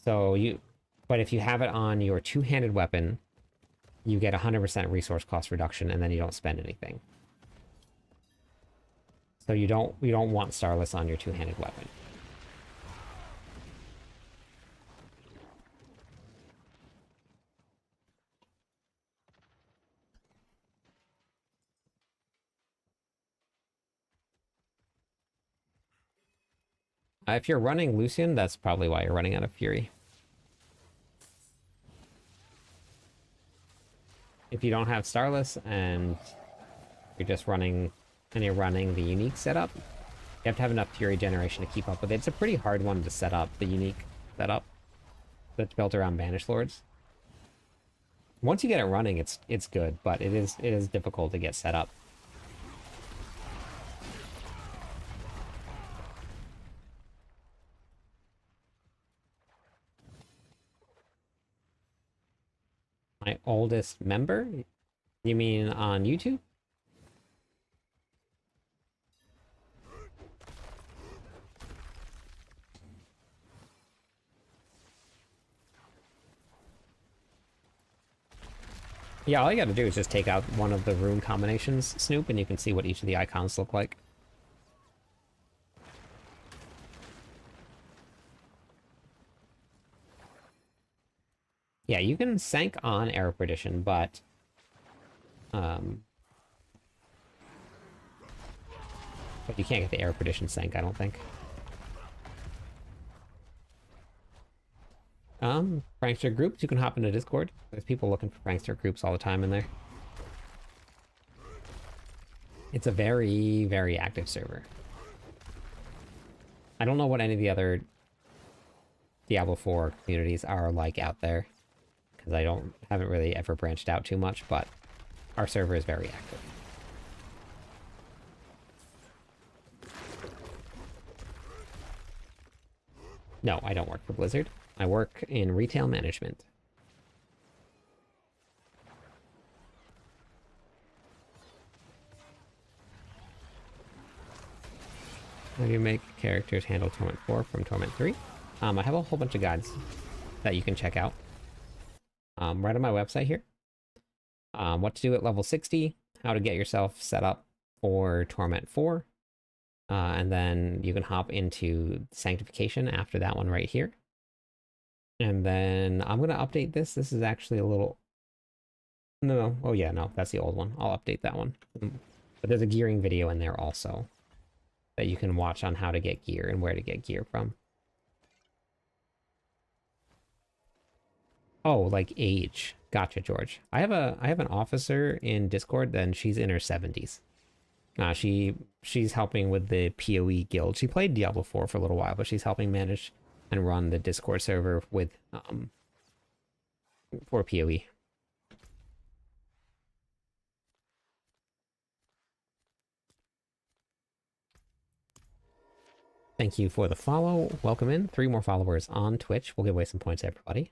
But if you have it on your two-handed weapon, you get 100% resource cost reduction, and then you don't spend anything. So you don't want Starless on your two-handed weapon. If you're running Lucian, that's probably why you're running out of Fury. If you don't have Starless and you're just running the unique setup, you have to have enough Fury generation to keep up with it. It's a pretty hard one to set up, the unique setup that's built around Banished Lords. Once you get it running, it's good, but it is difficult to get set up. My oldest member? You mean on YouTube? Yeah, all you gotta do is just take out one of the rune combinations, Snoop, and you can see what each of the icons look like. Yeah, you can sank on Arrow Perdition, but you can't get the Arrow Perdition sank, I don't think. Prankster groups, you can hop into Discord. There's people looking for prankster groups all the time in there. It's a very, very active server. I don't know what any of the other Diablo 4 communities are like out there, because haven't really ever branched out too much, but our server is very active. No, I don't work for Blizzard. I work in retail management. How do you make characters handle Torment 4 from Torment 3? I have a whole bunch of guides that you can check out. Right on my website here. What to do at level 60, how to get yourself set up for Torment 4. And then you can hop into Sanctification after that one right here. And then I'm going to update this. This is actually a little... No. Oh, yeah, no. That's the old one. I'll update that one. But there's a gearing video in there also that you can watch on how to get gear and where to get gear from. Oh, like age. Gotcha, George. I have an officer in Discord, and she's in her 70s. She's helping with the PoE guild. She played Diablo 4 for a little while, but she's helping manage and run the Discord server with for PoE. Thank you for the follow. Welcome in. 3 more followers on Twitch. We'll give away some points to everybody.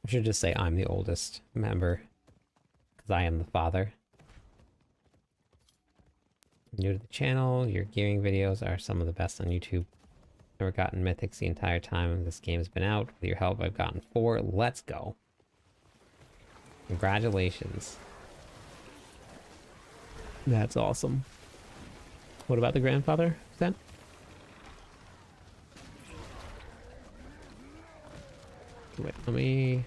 I should just say I'm the oldest member, because I am the father. New to the channel, your gearing videos are some of the best on YouTube. Never gotten mythics the entire time this game's been out. With your help, I've gotten 4. Let's go. Congratulations. That's awesome. What about the grandfather then? Wait, let me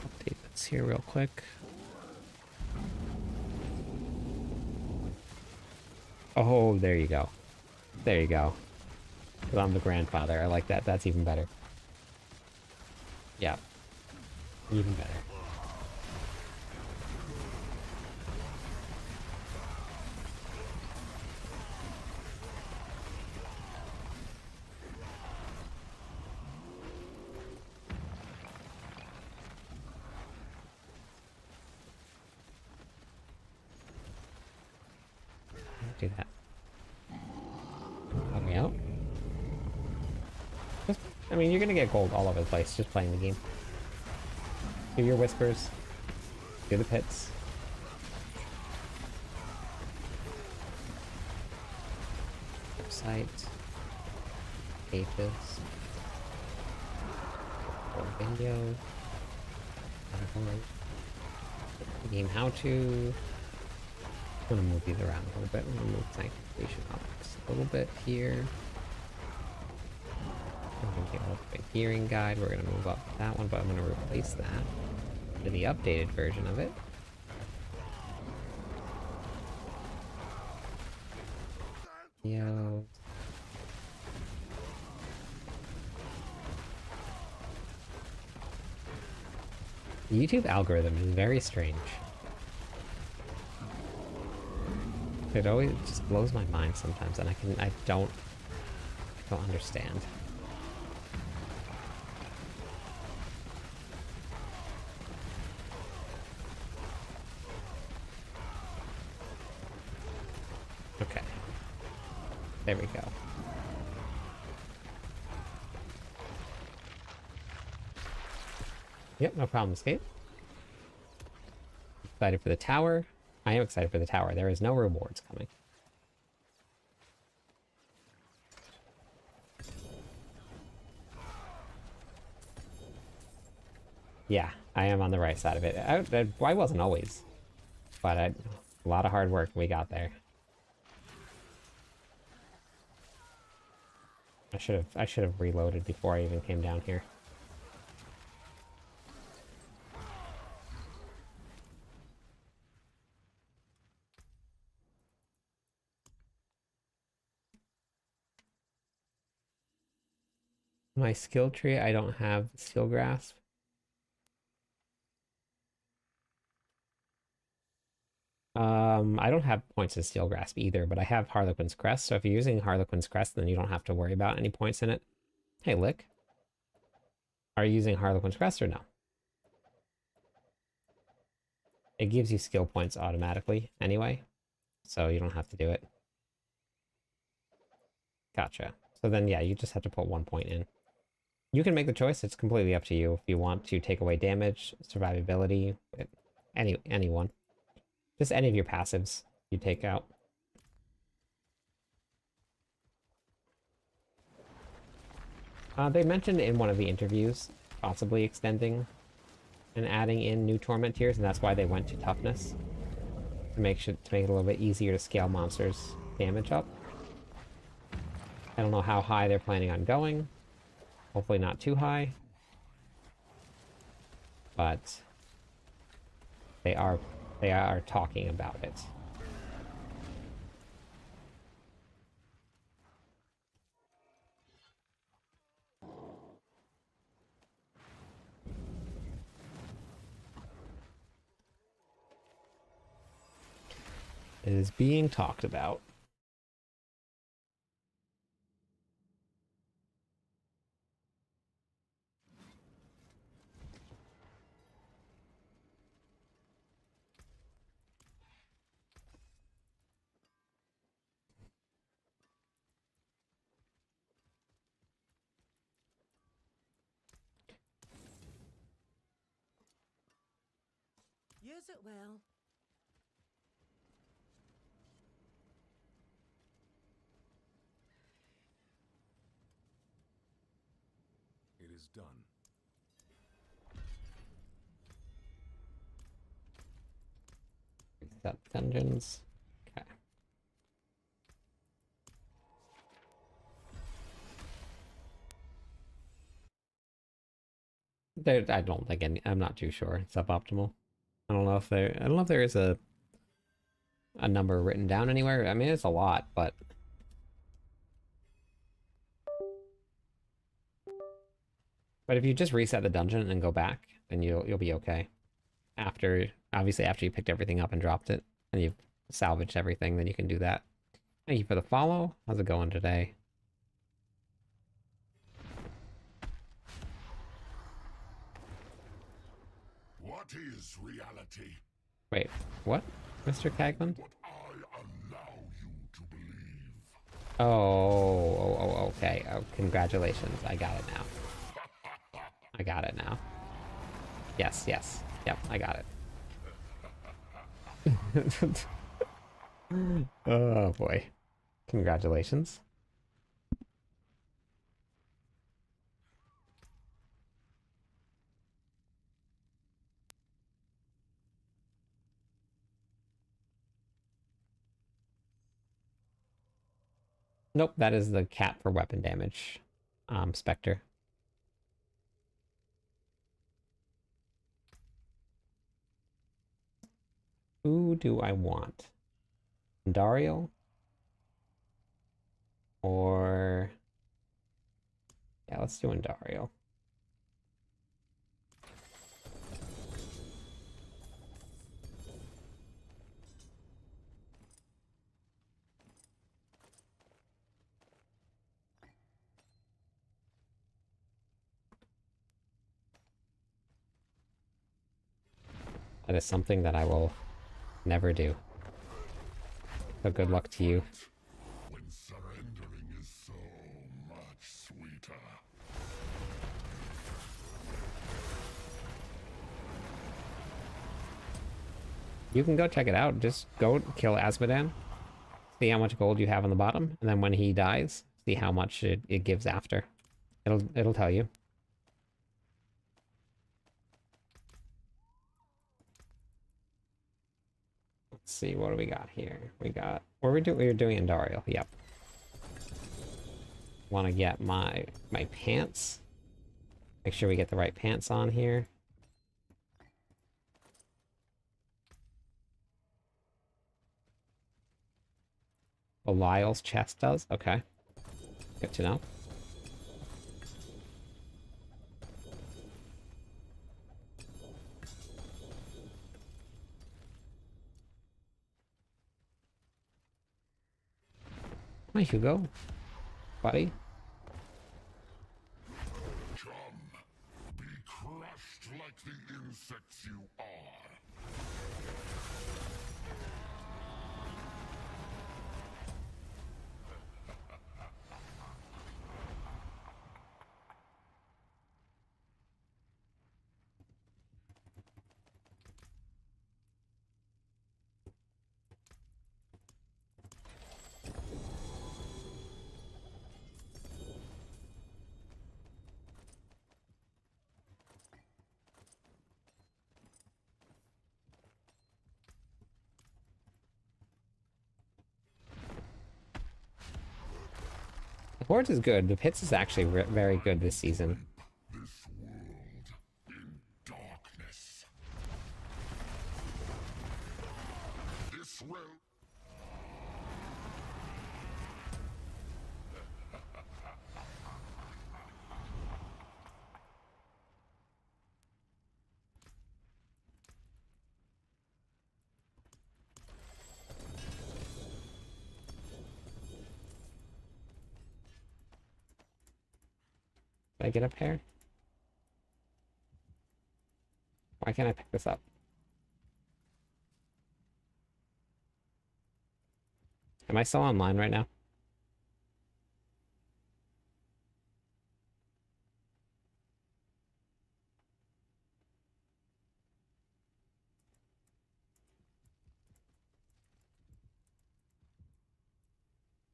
update this here real quick. Oh, there you go. There you go. 'Cause I'm the grandfather. I like that. That's even better. Yeah. Even better. Do that. Help me out. Just, I mean, you're gonna get gold all over the place just playing the game. Do your whispers. Do the pits. Website. Pages. Or video. Game how to. I'm gonna move these around a little bit. I'm gonna move sanctification objects a little bit here. I'm gonna get a hearing guide. We're gonna move up that one, but I'm gonna replace that to the updated version of it. Yo. The YouTube algorithm is very strange. It always just blows my mind sometimes, and I don't understand. Okay. There we go. Yep, no problem. Escape. Excited for the tower. I am excited for the tower. There is no rewards coming. Yeah, I am on the right side of it. I wasn't always, but a lot of hard work we got there. I should have reloaded before I even came down here. My skill tree, I don't have skill grasp. I don't have points in Steel Grasp either, but I have Harlequin's Crest, so if you're using Harlequin's Crest, then you don't have to worry about any points in it. Hey, Lick. Are you using Harlequin's Crest or no? It gives you skill points automatically anyway, so you don't have to do it. Gotcha. So then, yeah, you just have to put 1 point in. You can make the choice. It's completely up to you if you want to take away damage, survivability, anyone. Just any of your passives you take out. They mentioned in one of the interviews possibly extending and adding in new torment tiers, and that's why they went to toughness to make it a little bit easier to scale monsters' damage up. I don't know how high they're planning on going. Hopefully not too high. But they are talking about it. It is being talked about. Use it well. It is done. Reset dungeons. Okay. I don't think I'm not too sure. It's suboptimal. I don't know if there is a number written down anywhere. I mean, it's a lot, but But if you just reset the dungeon and go back, then you'll be okay. After obviously after you picked everything up and dropped it, and you've salvaged everything, then you can do that. Thank you for the follow. How's it going today? What is reality? Wait, what, Mr. Kagman? What I allow you to believe. Okay. Oh, congratulations. I got it now. I got it now. Yes. Yep, I got it. Oh boy. Congratulations. Nope, that is the cat for weapon damage. Spectre. Who do I want? Dario? Or... Yeah, let's do Dario. That is something that I will never do. So good luck to you. When surrendering is so much sweeter. You can go check it out. Just go kill Azmodan. See how much gold you have on the bottom. And then when he dies, see how much it gives after. It'll tell you. Let's see, what do we got here? We got... We're doing Andariel. Yep. Want to get my pants. Make sure we get the right pants on here. Belial's chest does? Okay. Good to know. Hi, Hugo. Buddy. Come, be crushed like the insects you are. The Hordes is good. The Pits is actually very good this season. This world in darkness. This realm. Did I get a pair? Why can't I pick this up? Am I still online right now?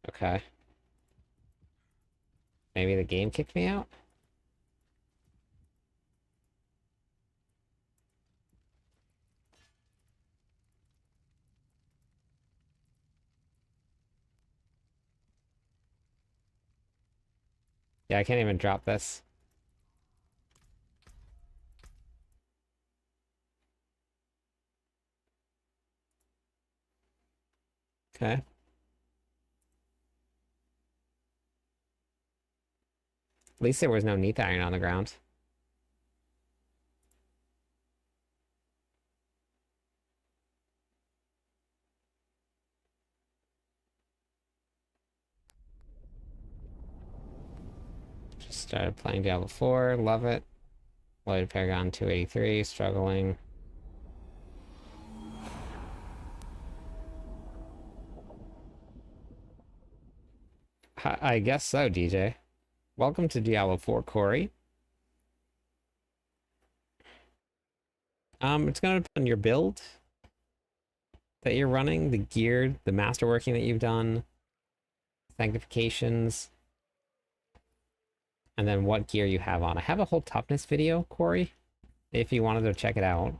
Okay. Maybe the game kicked me out? Yeah, I can't even drop this. Okay. At least there was no Neath Iron on the ground. Just started playing Diablo 4, love it. Lloyd Paragon 283, struggling. I guess so, DJ. Welcome to Diablo 4, Corey. It's gonna depend on your build that you're running, the gear, the masterworking that you've done, sanctifications, and then what gear you have on. I have a whole toughness video, Corey, if you wanted to check it out.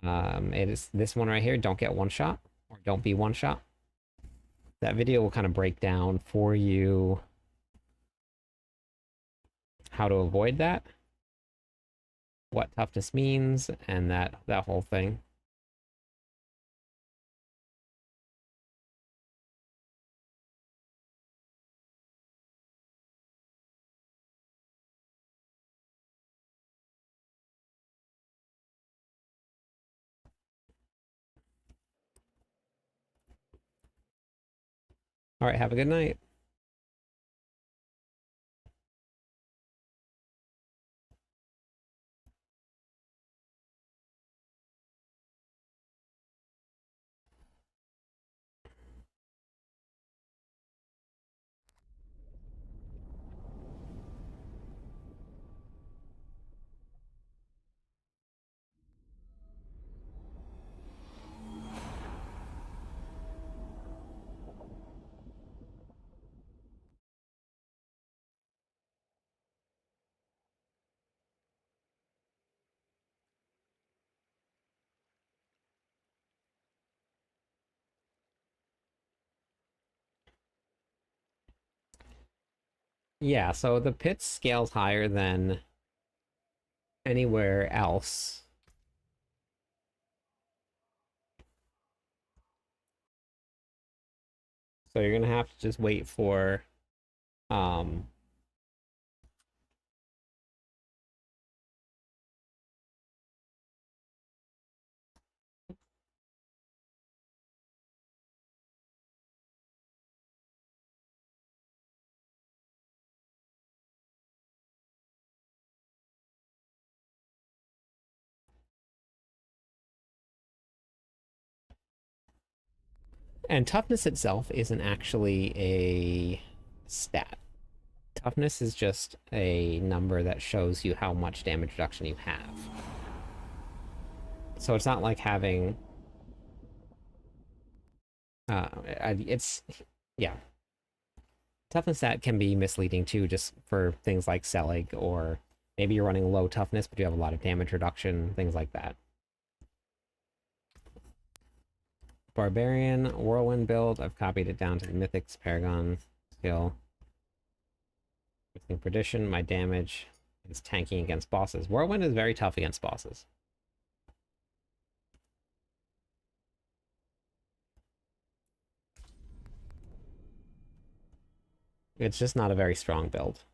It is this one right here, don't get one shot, or don't be one shot. That video will kind of break down for you how to avoid that, what toughness means, and that whole thing. All right, have a good night. Yeah, so the pit scales higher than anywhere else. So you're gonna have to just wait for um and toughness itself isn't actually a stat. Toughness is just a number that shows you how much damage reduction you have. So it's not like having it's yeah. Toughness stat can be misleading too, just for things like Selig, or maybe you're running low toughness but you have a lot of damage reduction, things like that. Barbarian Whirlwind build. I've copied it down to the Mythic's Paragon skill. With Perdition, my damage is tanking against bosses. Whirlwind is very tough against bosses. It's just not a very strong build.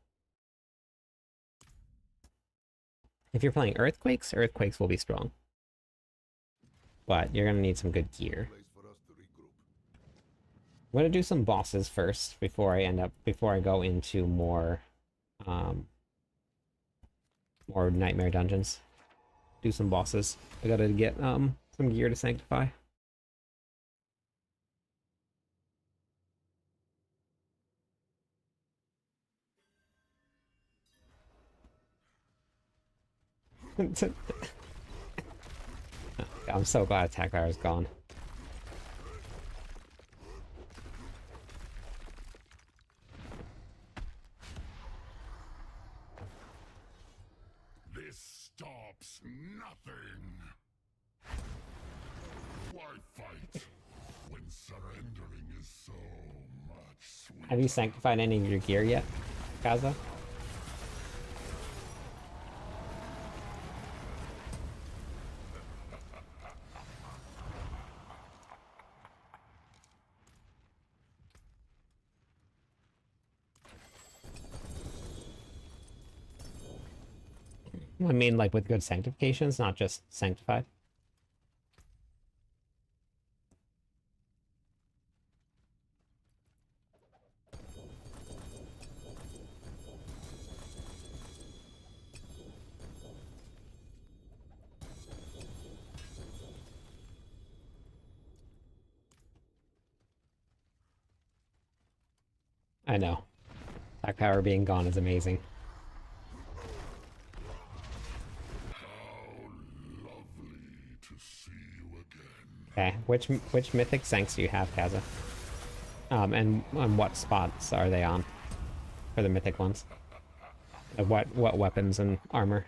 If you're playing Earthquakes, Earthquakes will be strong. But you're gonna need some good gear. I'm gonna do some bosses first before I go into more more nightmare dungeons. Do some bosses. I gotta get some gear to sanctify. I'm so glad Attack Hour is gone. This stops nothing. Why fight when surrendering is so much sweeter? Have you sanctified any of your gear yet, Kaza? I mean, like with good sanctifications, not just sanctified. I know. Attack power being gone is amazing. Lovely to see you again. Okay, which mythic sanks do you have, Kaza? And on what spots are they on for the mythic ones? What weapons and armor?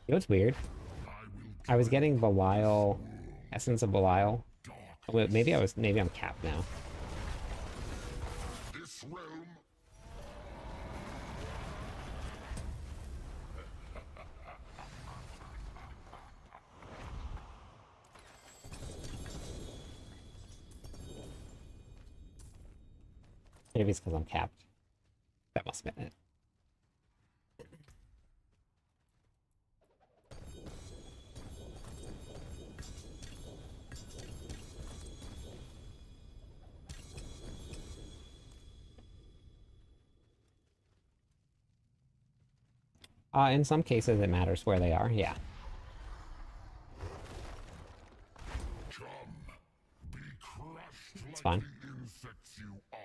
You know what's weird? I was getting Belial, Essence of Belial. Oh, wait, maybe I'm capped now. This realm. Maybe it's because I'm capped. That must have been it. In some cases, it matters where they are. Yeah. Come, be crushed It's like fine. the insects you are.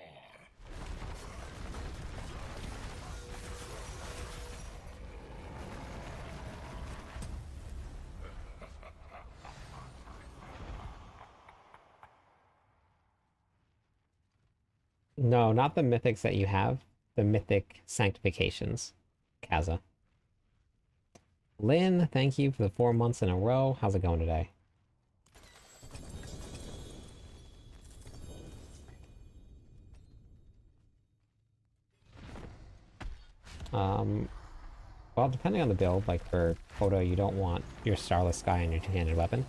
No, not the mythics that you have. The mythic sanctifications, Kaza. Lynn, thank you for the 4 months in a row. How's it going today? Um, well, depending on the build, like for HotA, you don't want your Starless Sky and your two-handed weapon.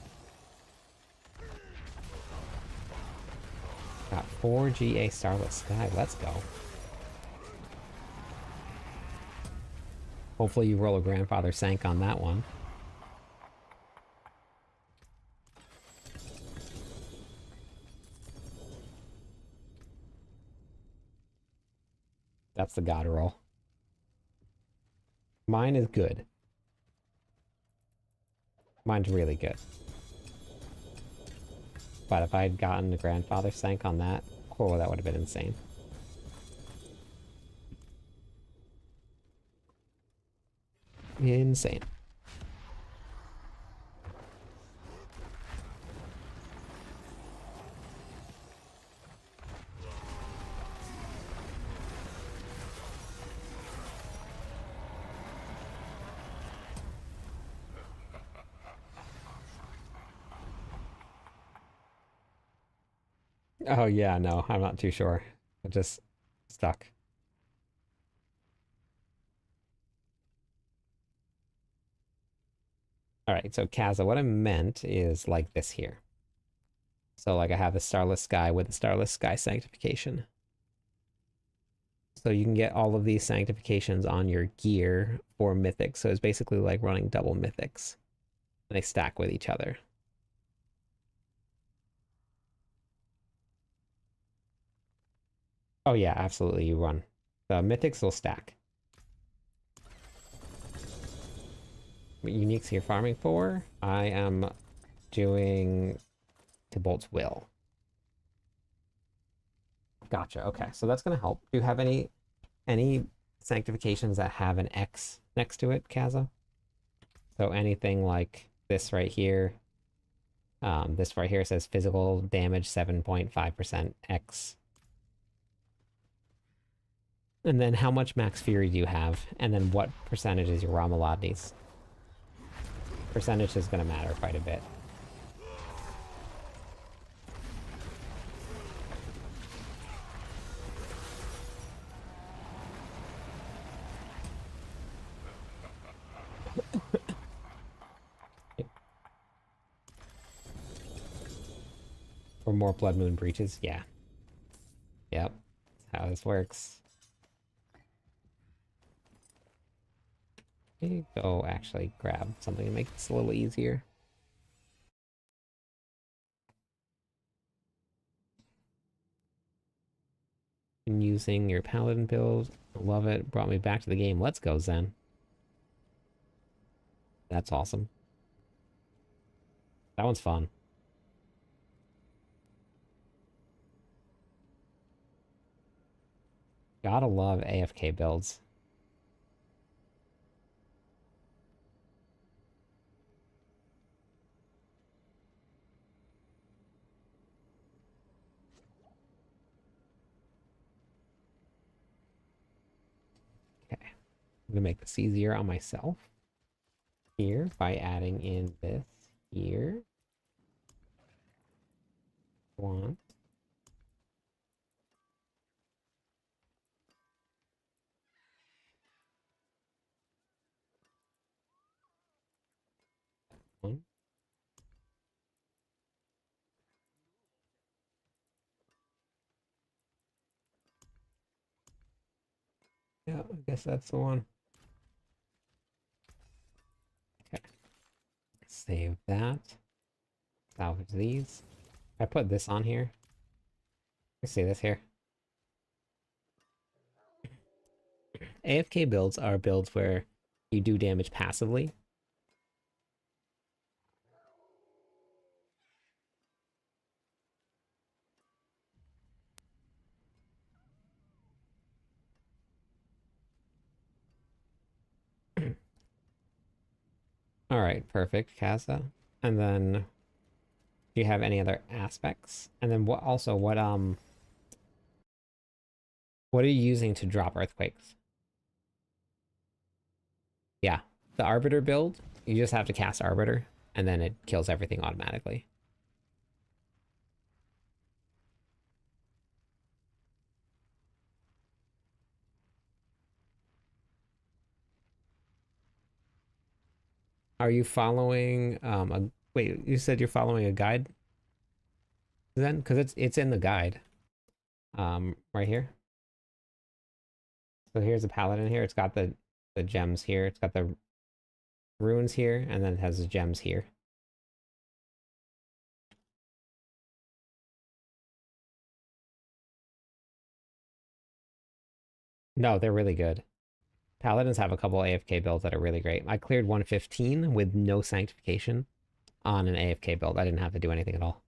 Got 4 GA Starless Sky. Let's go. Hopefully you roll a Grandfather Sank on that one. That's the God roll. Mine is good. Mine's really good. But if I had gotten a Grandfather Sank on that, oh, that would have been insane. Insane. Oh yeah, no, I'm not too sure. It just stuck. Alright, so Kaza, what I meant is like this here. So like I have the Starless Sky with the Starless Sky Sanctification. So you can get all of these sanctifications on your gear for mythics. So it's basically like running double mythics. And they stack with each other. Oh yeah, absolutely, you run. The mythics will stack. What uniques you're farming for? I am doing Tibolt's Will. Gotcha. Okay, so that's gonna help. Do you have any sanctifications that have an X next to it, Kaza? So anything like this right here. This right here says physical damage 7.5% X. And then how much max fury do you have? And then what percentage is your Ramalotni's? Percentage is going to matter quite a bit. For more Blood Moon breaches? Yeah. Yep. That's how this works. Let me go actually grab something to make this a little easier. Been using your paladin build. Love it. Brought me back to the game. Let's go, Zen. That's awesome. That one's fun. Gotta love AFK builds. Okay. I'm gonna make this easier on myself here by adding in this here. One. One. Yeah, I guess that's the one. Okay. Save that. Salvage these. I put this on here. You see this here. AFK builds are builds where you do damage passively. All right, perfect, Kaza. And then, do you have any other aspects? And then what are you using to drop earthquakes? Yeah, the Arbiter build, you just have to cast Arbiter, and then it kills everything automatically. Are you following wait, you said you're following a guide then? Because it's in the guide. Right here. So here's a paladin here. It's got the gems here. It's got the runes here, and then it has the gems here. No, they're really good. Paladins have a couple AFK builds that are really great. I cleared 115 with no sanctification on an AFK build. I didn't have to do anything at all.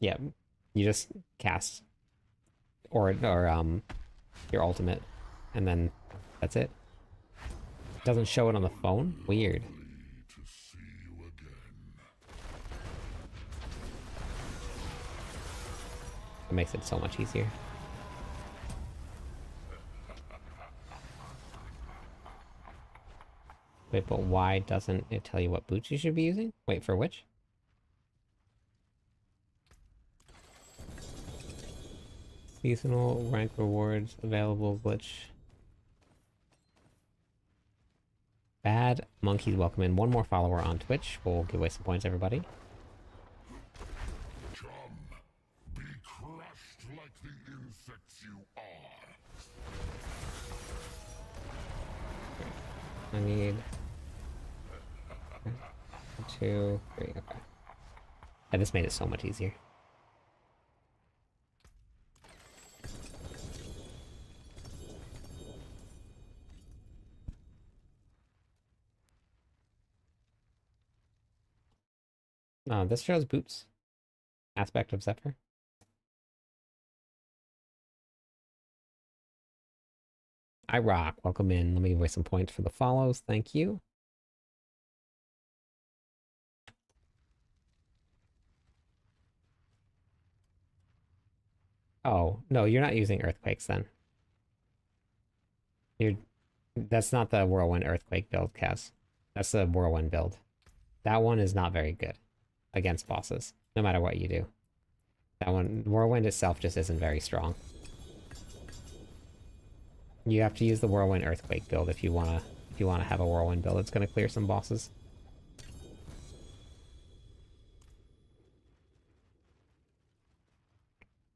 Yeah, you just cast or your ultimate, and then that's it. Doesn't show it on the phone? Weird. To see you again. It makes it so much easier. Wait, but why doesn't it tell you what boots you should be using? Wait, for which? Seasonal rank rewards available glitch. Bad monkeys welcome in one more follower on Twitch. We'll give away some points, everybody. Come, be crushed like the insects you are. I need 2, 3. Okay. Yeah, this made it so much easier. This shows boots. Aspect of Zephyr. I rock. Welcome in. Let me give away some points for the follows. Thank you. Oh, no, you're not using earthquakes then. That's not the whirlwind earthquake build, Kaz. That's the whirlwind build. That one is not very good against bosses, no matter what you do. That one, whirlwind itself just isn't very strong. You have to use the whirlwind earthquake build if you wanna have a whirlwind build. It's gonna clear some bosses.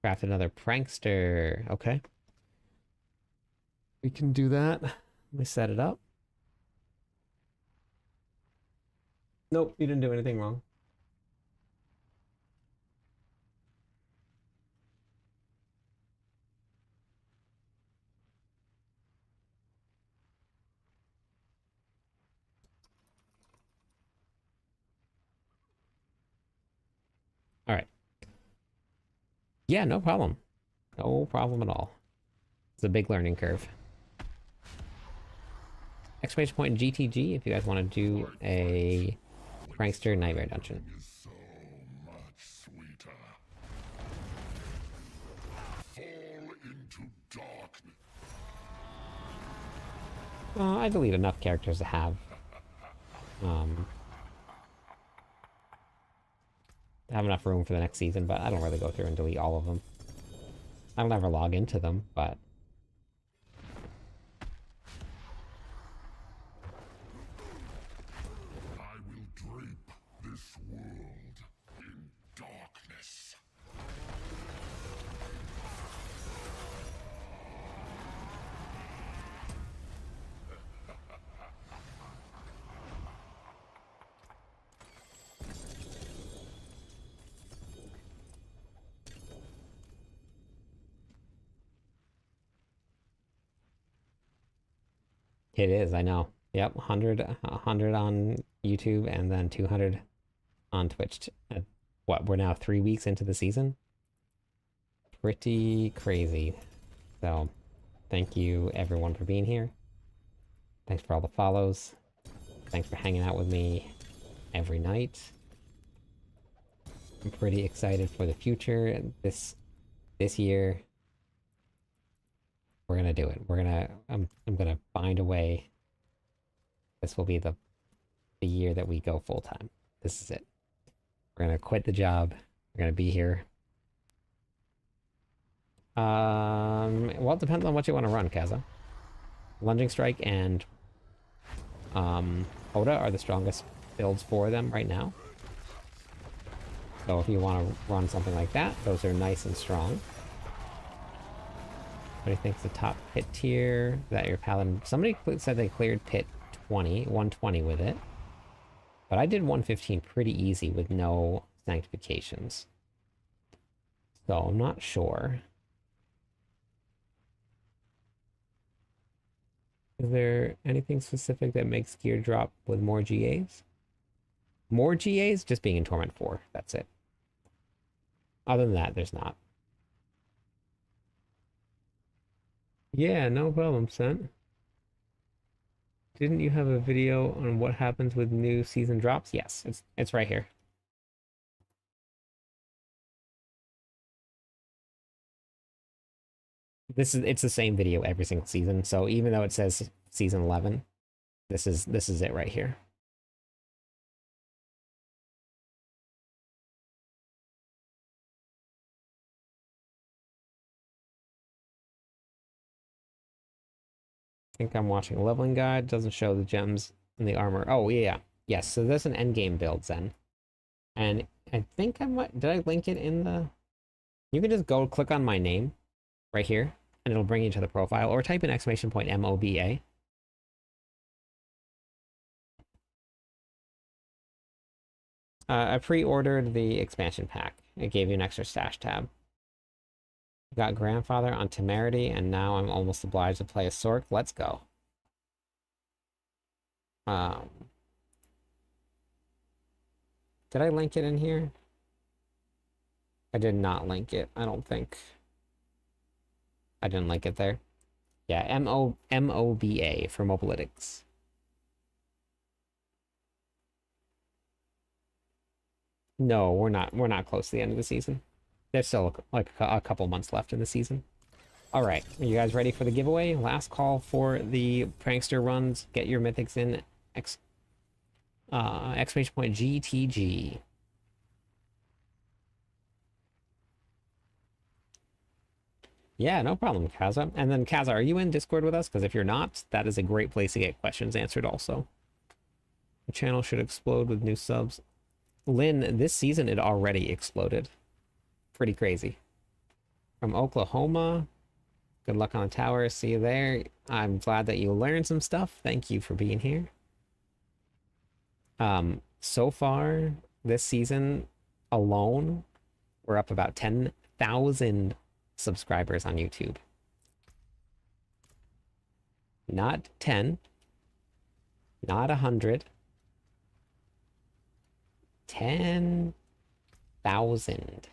Craft another prankster. Okay. We can do that. Let me set it up. Nope, you didn't do anything wrong. Yeah, no problem. No problem at all. It's a big learning curve. Exclamation point GTG if you guys want to do a Prankster Nightmare Dungeon. Is so much sweeter. Fall into darkness. I delete enough characters to have um, enough room for the next season, but I don't really go through and delete all of them. I don't ever log into them, but I will drape this world in darkness. it is, I know. Yep, 100 on YouTube and then 200 on Twitch. What, we're now 3 weeks into the season? Pretty crazy. So, thank you everyone for being here. Thanks for all the follows. Thanks for hanging out with me every night. I'm pretty excited for the future. This year, we're gonna do it. I'm gonna find a way. This will be the year that we go full time. This is it. We're gonna quit the job. We're gonna be here. Well, it depends on what you want to run, Kaza. Lunging Strike and HotA are the strongest builds for them right now. So if you want to run something like that, those are nice and strong. What do you think is the top pit tier? Is that your paladin? Somebody said they cleared pit 120 with it. But I did 115 pretty easy with no sanctifications. So I'm not sure. Is there anything specific that makes gear drop with more GAs? More GAs? Just being in Torment 4. That's it. Other than that, there's not. Yeah, no problem, Sent. Didn't you have a video on what happens with new season drops? Yes, it's right here. It's the same video every single season. So even though it says season 11, this is it right here. I think I'm watching a leveling guide. Doesn't show the gems and the armor. Oh yeah, yes. So there's an endgame build then, and I think I might. Did I link it in the? You can just go click on my name, right here, and it'll bring you to the profile, or type in exclamation point MOBA. I pre-ordered the expansion pack. It gave you an extra stash tab. Got grandfather on Temerity, and now I'm almost obliged to play a Sork. Let's go. Did I link it in here? I did not link it, I don't think. I didn't link it there. Yeah, MOBA for Mobalytics. No, we're not close to the end of the season. There's still like a couple months left in the season. All right, are you guys ready for the giveaway? Last call for the prankster runs. Get your mythics in exclamation point GTG. Yeah, no problem, Kaza. And then Kaza, are you in Discord with us? Because if you're not, that is a great place to get questions answered also. The channel should explode with new subs. Lynn, this season it already exploded. Pretty crazy. From Oklahoma. Good luck on the tower. See you there. I'm glad that you learned some stuff. Thank you for being here. So far this season alone, we're up about 10,000 subscribers on YouTube. Not 10, not 100, 10,000.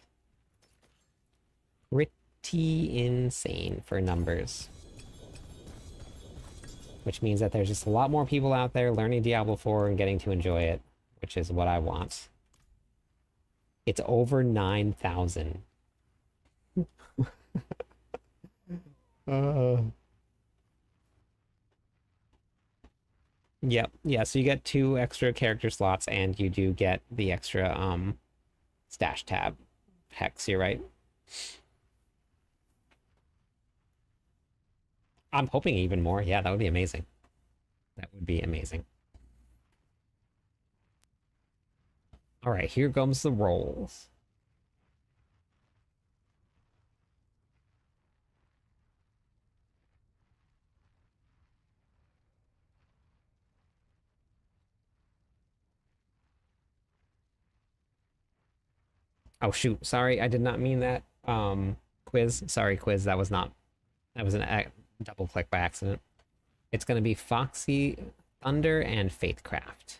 pretty insane for numbers. Which means that there's just a lot more people out there learning Diablo 4 and getting to enjoy it, which is what I want. It's over 9,000. Uh, yep, yeah, so you get 2 extra character slots and you do get the extra stash tab hex, you're right. I'm hoping even more. Yeah, that would be amazing. That would be amazing. All right, here comes the rolls. Oh shoot, sorry, I did not mean that. Quiz, sorry, quiz. That was not. That was an double click by accident. It's gonna be Foxy Thunder and Faithcraft.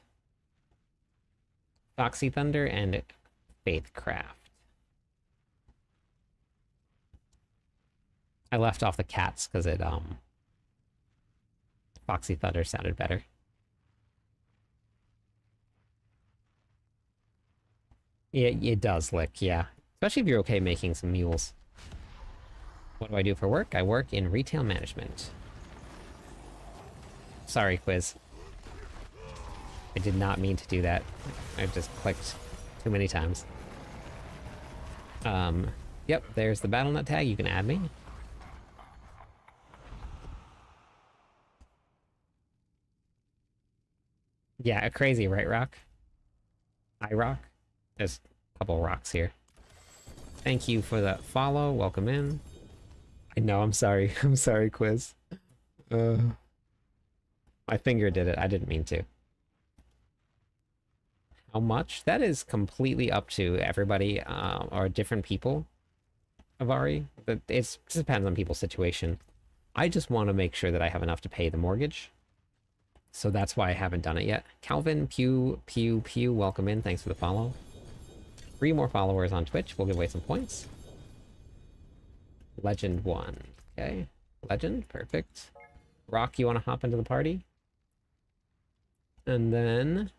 Foxy Thunder and Faithcraft. I left off the cats because it Foxy Thunder sounded better. It does lick, yeah. Especially if you're okay making some mules. What do I do for work? I work in retail management. Sorry, quiz. I did not mean to do that. I just clicked too many times. Yep, there's the BattleNet tag. You can add me. Yeah, crazy, right, Rock? I rock. There's a couple rocks here. Thank you for the follow. Welcome in. I know, I'm sorry. I'm sorry, quiz. My finger did it. I didn't mean to. How much? That is completely up to everybody, or different people, Avari. But it just depends on people's situation. I just want to make sure that I have enough to pay the mortgage. So that's why I haven't done it yet. Calvin, Pew, welcome in. Thanks for the follow. 3 more followers on Twitch. We'll give away some points. Legend 1. Okay. Legend. Perfect. Rock, you want to hop into the party? And then...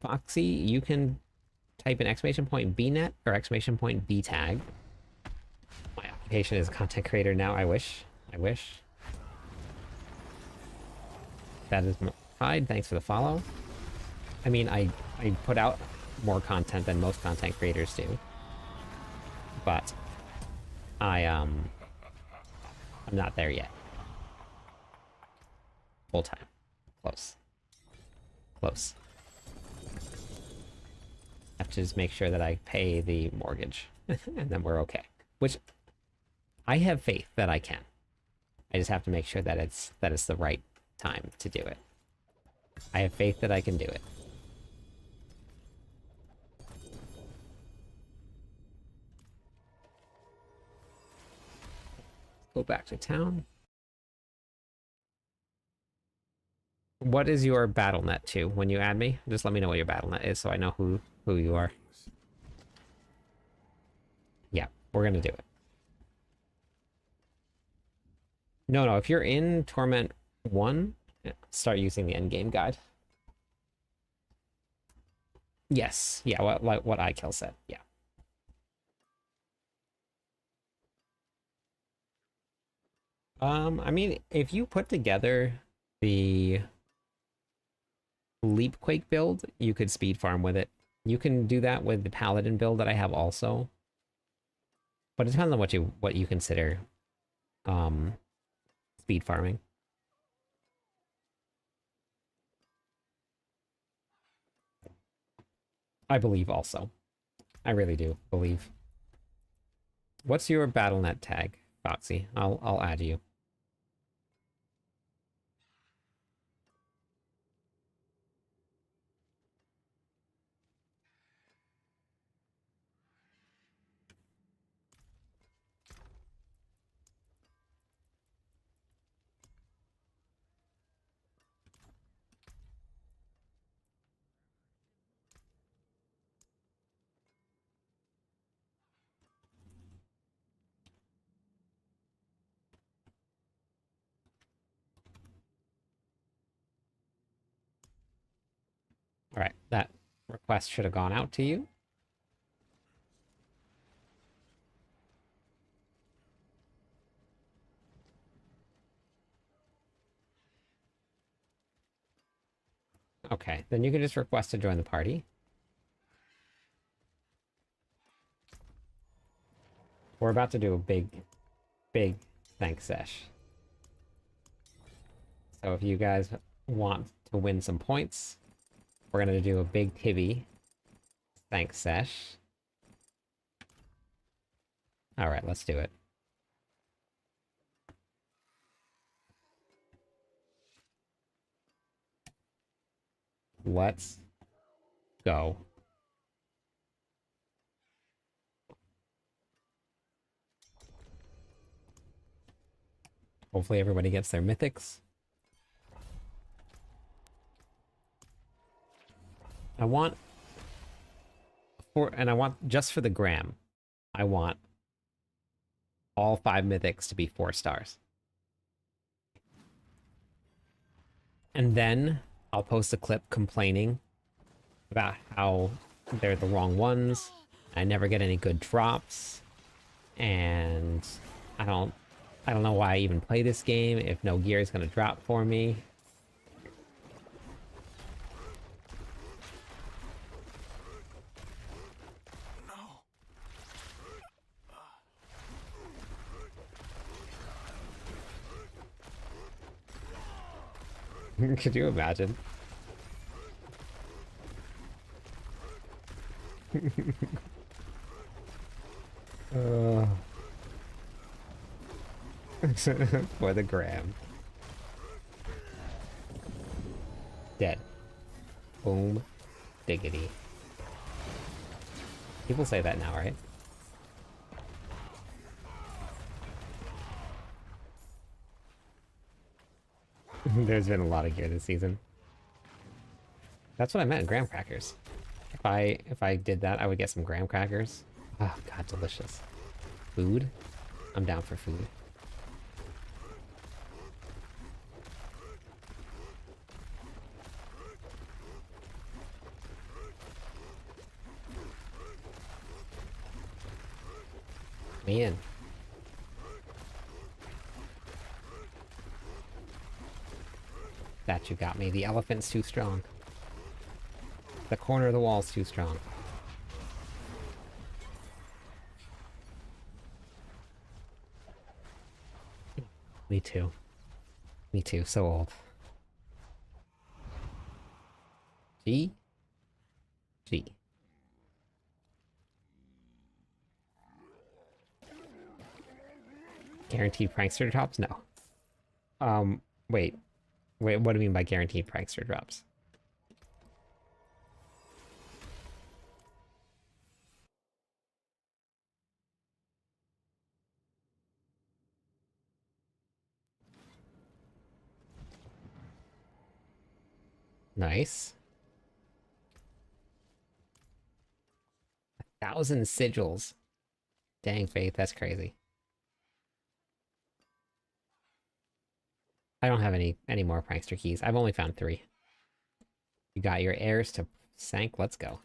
Foxy, you can type in exclamation point BNet or exclamation point BTag. My occupation is a content creator now. I wish. I wish. That is Hyde. Thanks for the follow. I mean, I put out more content than most content creators do. But I'm not there yet. Full time. Close. Close. Have to just make sure that I pay the mortgage. And then we're okay. Which I have faith that I can. I just have to make sure that it's the right time to do it. I have faith that I can do it. Go back to town. What is your BattleNet to when you add me? Just let me know what your BattleNet is so I know who you are. Yeah, we're gonna do it. No, if you're in Torment 1, start using the endgame guide. Yes, yeah, what iKill said, yeah. I mean, if you put together the Leapquake build, you could speed farm with it. You can do that with the Paladin build that I have also. But it depends on what you consider speed farming. I believe also. I really do believe. What's your BattleNet tag, Foxy? I'll add you. All right, that request should have gone out to you. Okay, then you can just request to join the party. We're about to do a big thanks sesh. So if you guys want to win some points, we're gonna do a big Tibby thanks sesh. All right, let's do it. Let's go. Hopefully everybody gets their mythics. I want just for the gram, I want all 5 mythics to be 4 stars. And then I'll post a clip complaining about how they're the wrong ones. I never get any good drops. And I don't know why I even play this game if no gear is gonna drop for me. Could you imagine? uh... For the gram. Dead. Boom. Diggity. People say that now, right? There's been a lot of gear this season. That's what I meant, graham crackers. If I did that, I would get some graham crackers. Oh god, delicious. Food? I'm down for food. Man. That you got me. The elephant's too strong. The corner of the wall's too strong. Me too. Me too. So old. G? G. Guaranteed prankster drops? No. Wait. Wait, what do you mean by guaranteed prankster drops? Nice. 1,000 sigils. Dang, Faith, that's crazy. I don't have any more prankster keys. I've only found 3. You got your heirs to sank. Let's go.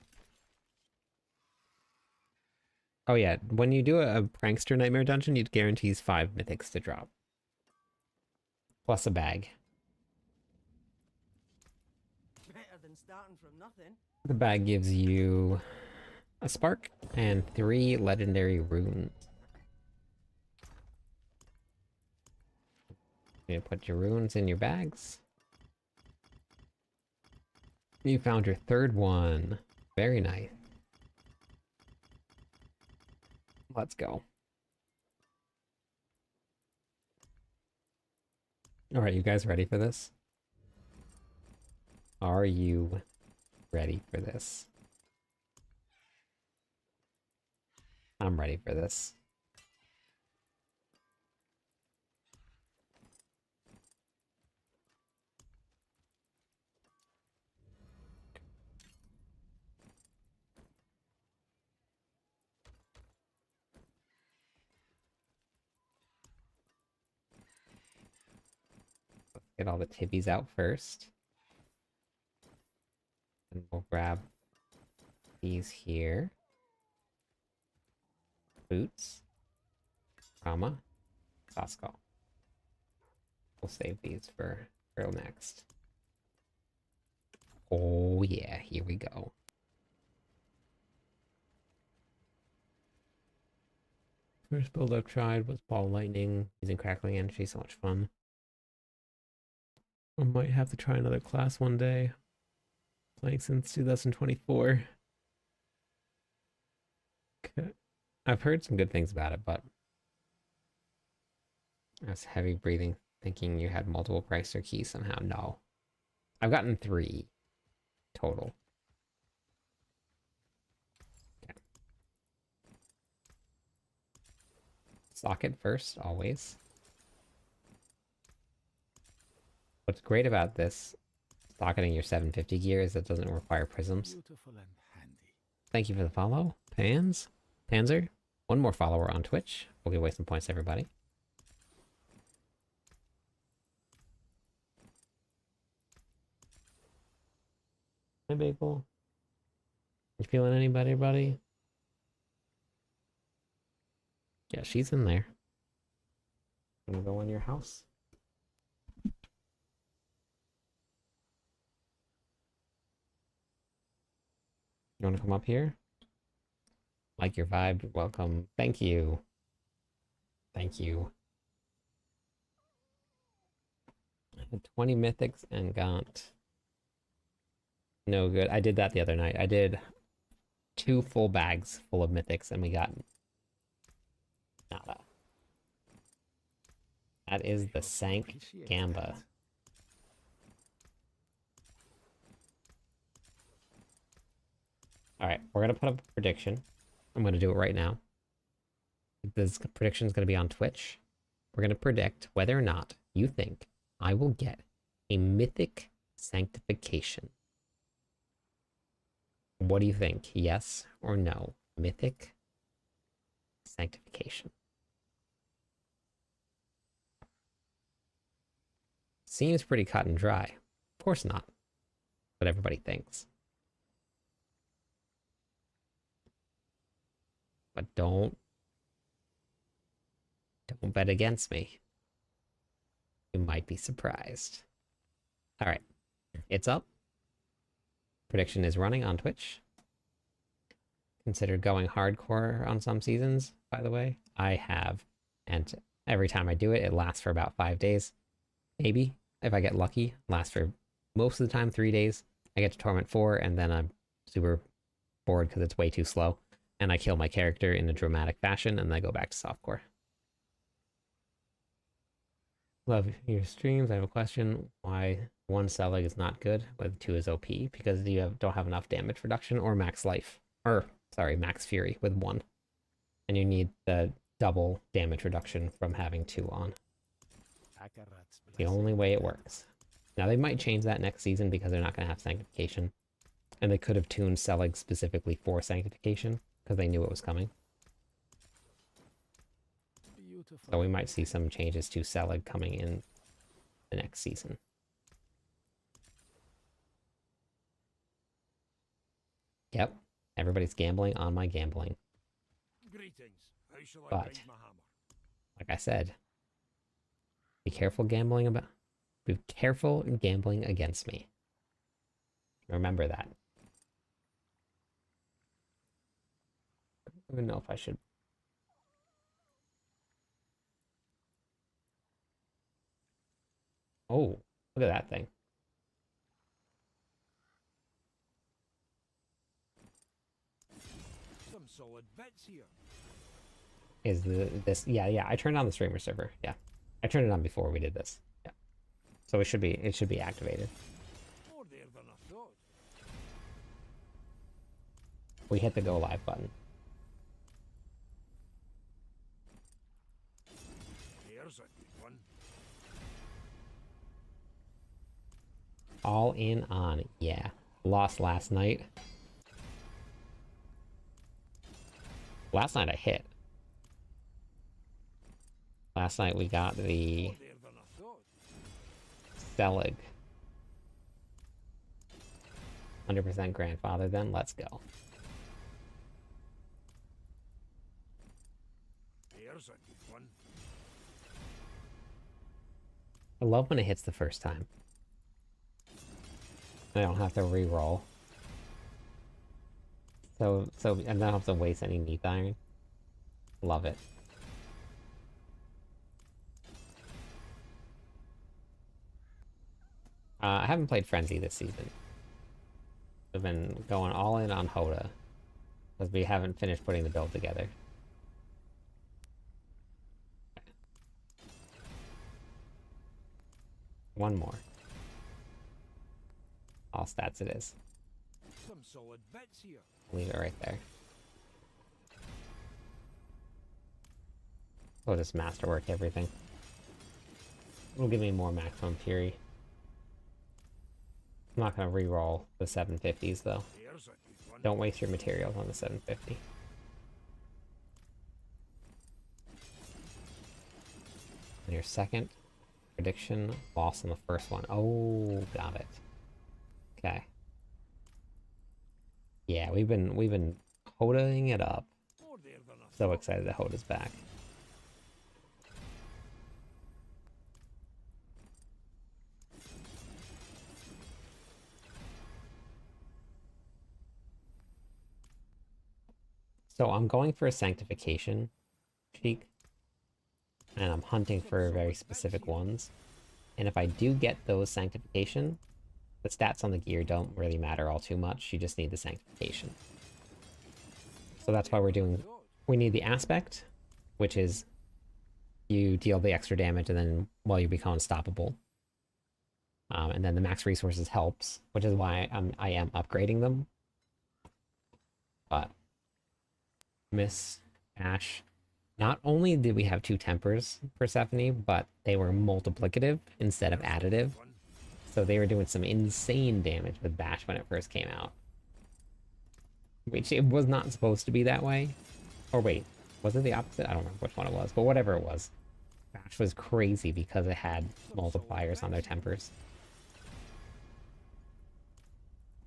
Oh yeah, when you do a prankster nightmare dungeon, it guarantees 5 mythics to drop. Plus a bag. Better than starting from nothing. The bag gives you a spark and 3 legendary runes. You put your runes in your bags. You found your 3rd one. Very nice. Let's go. Alright, you guys ready for this? Are you ready for this? I'm ready for this. Let's get all the tibbies out first. And we'll grab these here. Boots. Comma. Sasko. We'll save these for next. Oh yeah, here we go. First build I've tried was Ball Lightning using Crackling Energy, so much fun. I might have to try another class one day. Playing since 2024. Okay. I've heard some good things about it, but I was heavy breathing, thinking you had multiple price or keys somehow. No. I've gotten 3 total. Okay. Socket first, always. What's great about this socketing your 750 gear is it doesn't require prisms. Beautiful and handy. Thank you for the follow, Panzer. One more follower on Twitch. We'll give away some points to everybody. Hi, Bagel. You feeling anybody, buddy? Yeah, she's in there. Gonna go in your house. You wanna come up here? Like your vibe, welcome. Thank you. Thank you. 20 mythics and got no good. I did that the other night. I did 2 full bags full of mythics and we got nada. That is the Sank Gamba. Alright, we're gonna put up a prediction. I'm gonna do it right now. This prediction is gonna be on Twitch. We're gonna predict whether or not you think I will get a mythic sanctification. What do you think? Yes or no? Mythic sanctification. Seems pretty cut and dry. Of course not. What everybody thinks. But don't bet against me. You might be surprised. All right, it's up. Prediction is running on Twitch. Considered going hardcore on some seasons, by the way. I have, and every time I do it, it lasts for about 5 days. Maybe, if I get lucky, lasts for most of the time 3 days. I get to Torment 4, and then I'm super bored because it's way too slow. And I kill my character in a dramatic fashion, and then I go back to softcore. Love your streams. I have a question. Why 1 Selig is not good, but 2 is OP? Because you don't have enough damage reduction or max life. Or, sorry, max fury with 1. And you need the double damage reduction from having 2 on. The only way it works. Now, they might change that next season because they're not going to have Sanctification. And they could have tuned Selig specifically for Sanctification, because they knew it was coming. Beautiful. So we might see some changes to Selig coming in the next season. Yep, everybody's gambling on my gambling. Greetings. How shall I But, guide my hammer? like I said, be careful gambling against me. Remember that. I don't even know if I should. Oh, look at that thing. Some solid bits here. Is this yeah, I turned on the streamer server. Yeah. I turned it on before we did this. Yeah. So it should be activated. More there than I thought. We hit the go live button. There's a good one. All in on, yeah. Lost last night. Last night I hit. Last night we got the More there than I thought. Selig. 100% grandfather then, let's go. There's a good one. I love when it hits the first time. I don't have to re-roll. So I don't have to waste any neat iron. Love it. I haven't played Frenzy this season. I've been going all in on HotA because we haven't finished putting the build together. One more. All stats it is. Some solid bits here. Leave it right there. We'll just masterwork everything. It'll give me more maximum fury. I'm not gonna re-roll the 750s though. There's a good one. Don't waste your materials on the 750. And your second prediction, loss on the first one. Oh, got it. Okay. Yeah, we've been HotAing it up. More there than I So thought. excited that HotA's back. So I'm going for a sanctification cheek, and I'm hunting for very specific ones. And if I do get those sanctification, the stats on the gear don't really matter all too much. You just need the sanctification. So that's why we need the aspect, which is you deal the extra damage and then, well, you become unstoppable. And then the max resources helps, which is why I am upgrading them. But Miss Ash, not only did we have 2 tempers Persephone, but they were multiplicative instead of additive. So they were doing some insane damage with Bash when it first came out. Which it was not supposed to be that way. Or wait, was it the opposite? I don't remember which one it was, but whatever it was. Bash was crazy because it had multipliers on their tempers.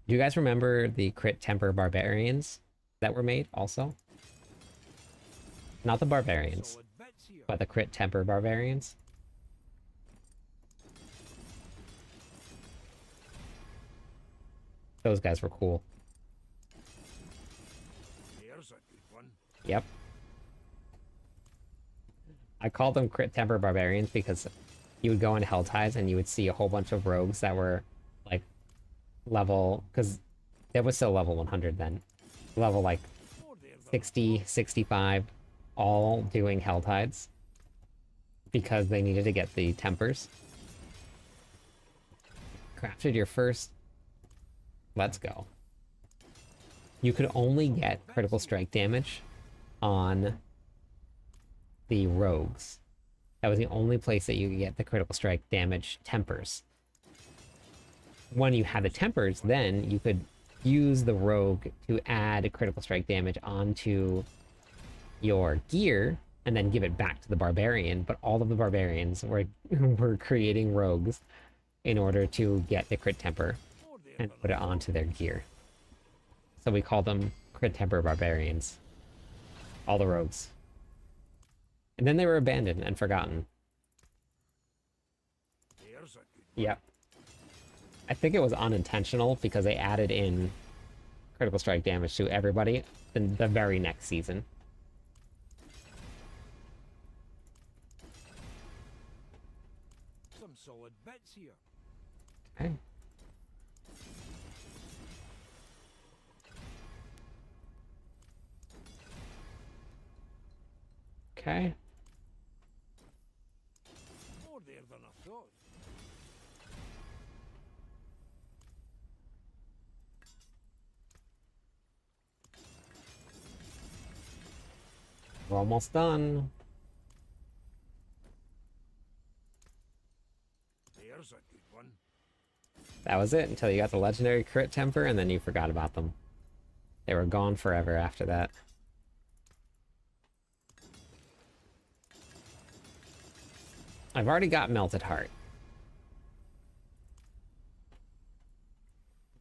Do you guys remember the crit temper barbarians that were made also? Not the barbarians, Solid bits here. but the crit temper barbarians. Those guys were cool. There's a good one. Yep. I called them crit temper barbarians because you would go into Hell Ties and you would see a whole bunch of rogues that were like level, because it was still level 100 then. Level like More there than 60, 65, all doing Hell Tides because they needed to get the tempers. Crafted your first. Let's go. You could only get critical strike damage on the rogues. That was the only place that you could get the critical strike damage tempers. When you had the tempers, then you could use the rogue to add critical strike damage onto your gear and then give it back to the barbarian, but all of the barbarians were creating rogues in order to get the crit temper more there and than put I it onto their gear. So we call them crit temper barbarians. All the rogues. And then they were abandoned and forgotten. There's a good Yep. I think it was unintentional because they added in critical strike damage to everybody in the very next season. some solid bits here. Okay. Okay. More there than I thought. We're almost done. There's a good one. That was it until you got the legendary crit temper and then you forgot about them. They were gone forever after that. I've already got Melted Heart.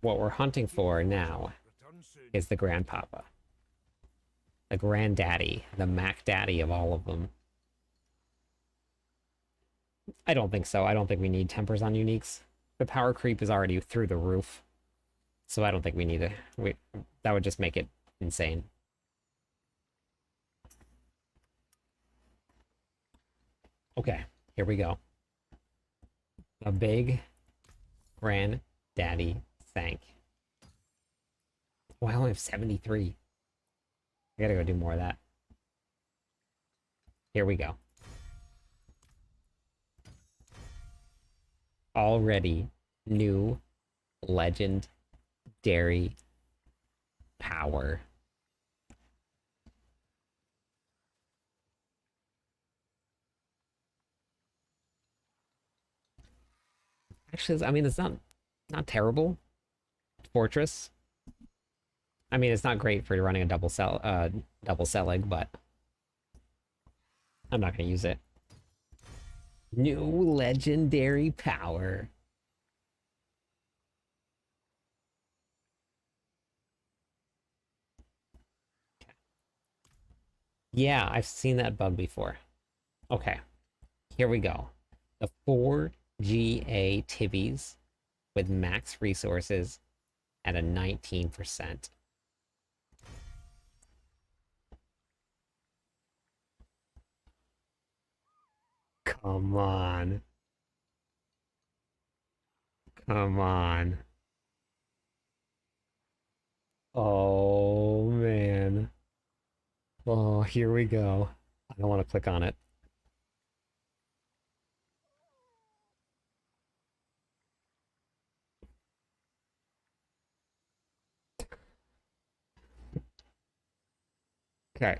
what we're hunting for now Return soon. is the grandpapa. The granddaddy, the Mac Daddy of all of them. I don't think so. I don't think we need tempers on uniques. The power creep is already through the roof. So I don't think we need to. That would just make it insane. Okay, here we go. A big granddaddy thank. Oh, I only have 73. I gotta go do more of that. Here we go. Already new legend dairy power. Actually, I mean, it's not terrible. Fortress. I mean, it's not great for running a double selling, but I'm not gonna use it. New legendary power. Yeah, I've seen that bug before. Okay, here we go. The 4GA Tibbies with max resources at a 19%. Come on. Come on. Oh, man. Oh, here we go. I don't want to click on it. Okay.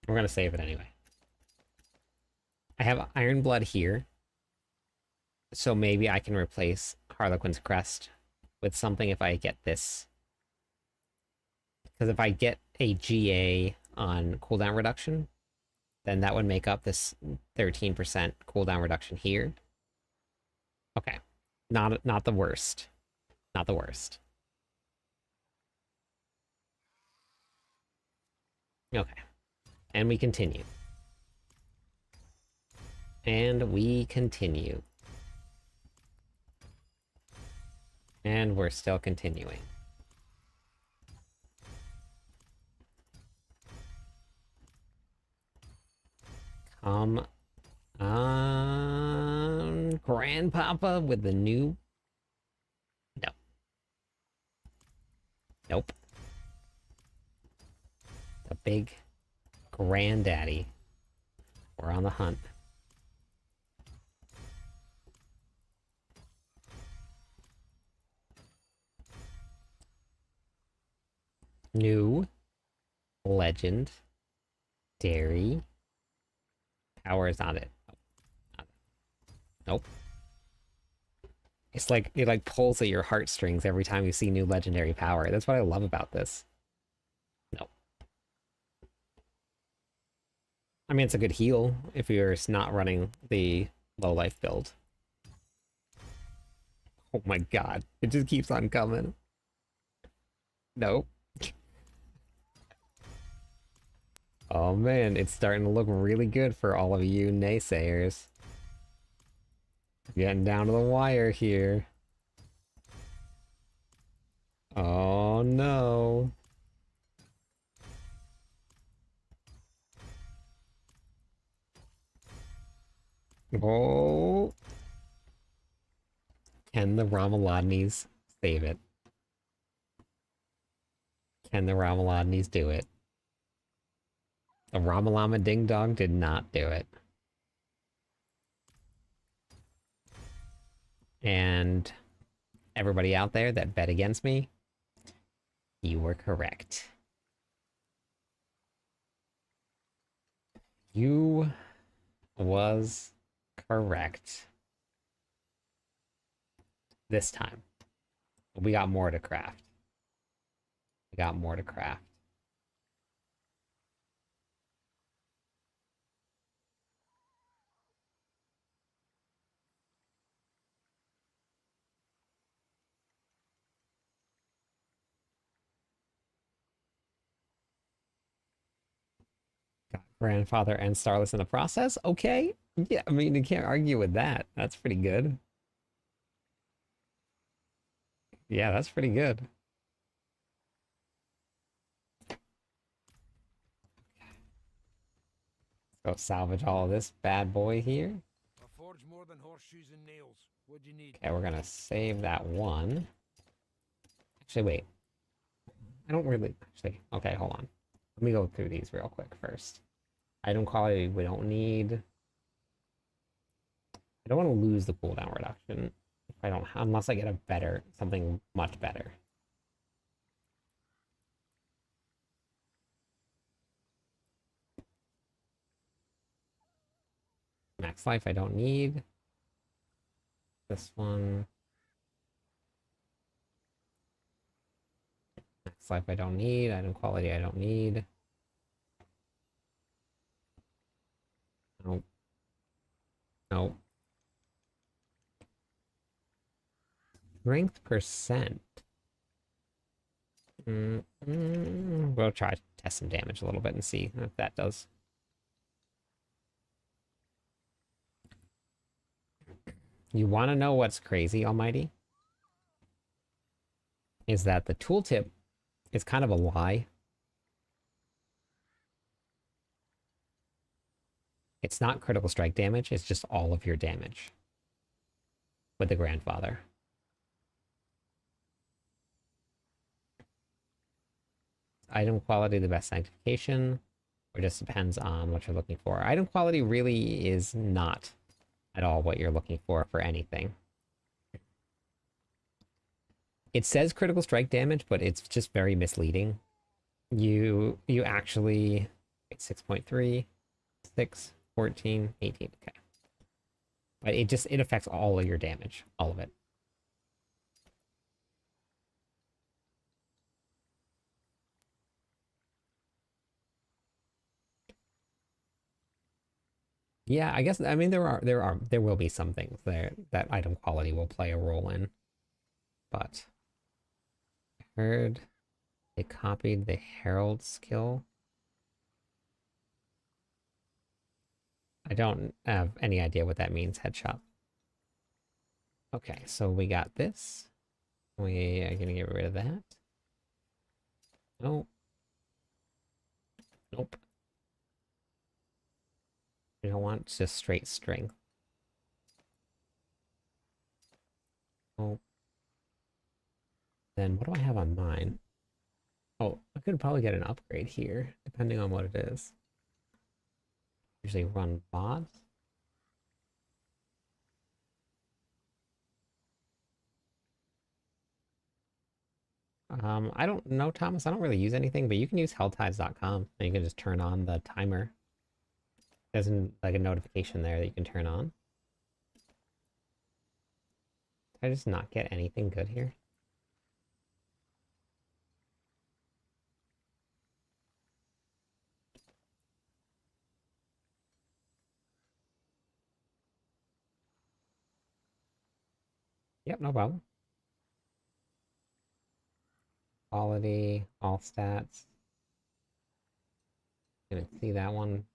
We're going to save it anyway. I have Iron Blood here. So maybe I can replace Harlequin's Crest with something if I get this. Because if I get a GA on cooldown reduction, then that would make up this 13% cooldown reduction here. Okay. Not the worst. Not the worst. Okay. And we continue. And we continue. And we're still continuing. Come on, Grandpapa with the new... No. Nope. The big granddaddy. We're on the hunt. New legend dairy power is not it. Nope. It's like it like pulls at your heartstrings every time you see new legendary power. That's what I love about this. Nope. I mean, it's a good heal if you're not running the low life build. Oh my god. It just keeps on coming. Nope. Oh man, it's starting to look really good for all of you naysayers. Getting down to the wire here. Oh no. Oh. Can the Ramalodnis save it? Can the Ramalodnis do it? The Ramalama Ding Dong did not do it. And everybody out there that bet against me, you were correct. You was correct. This time. We got more to craft. We got more to craft. Grandfather and Starless in the process? Okay. Yeah, I mean, you can't argue with that. That's pretty good. Yeah, that's pretty good. Let's go salvage all of this bad boy here. I forge more than horseshoes and nails. What do you need? Okay, we're gonna save that one. Actually, wait. I don't really... Actually, okay, hold on. Let me go through these real quick first. Item quality we don't need. I don't want to lose the cooldown reduction if I don't, unless I get a better, something much better. Max life I don't need. This one. Max life I don't need. Item quality I don't need. Nope. Nope. Strength percent. We'll try to test some damage a little bit and see if that does. You want to know what's crazy, Almighty? Is that the tooltip is kind of a lie. It's not critical strike damage, it's just all of your damage with the grandfather. Item quality, the best sanctification, or just depends on what you're looking for. Item quality really is not at all what you're looking for anything. It says critical strike damage, but it's just very misleading. You actually, 6.3, 6, 14, 18, okay. But it affects all of your damage, all of it. Yeah, I guess, I mean, there will be some things there that item quality will play a role in, but I heard they copied the Herald skill. I don't have any idea what that means, headshot. Okay, so we got this. We are gonna get rid of that. Nope. Nope. We don't want just straight strength. Oh. Then what do I have on mine? Oh, I could probably get an upgrade here, depending on what it is. Usually run mods. I don't know, Thomas. I don't really use anything, but you can use helltides.com and you can just turn on the timer. There's like a notification there that you can turn on. Did I just not get anything good here? Yep, no problem. Quality, all stats. Gonna see that one.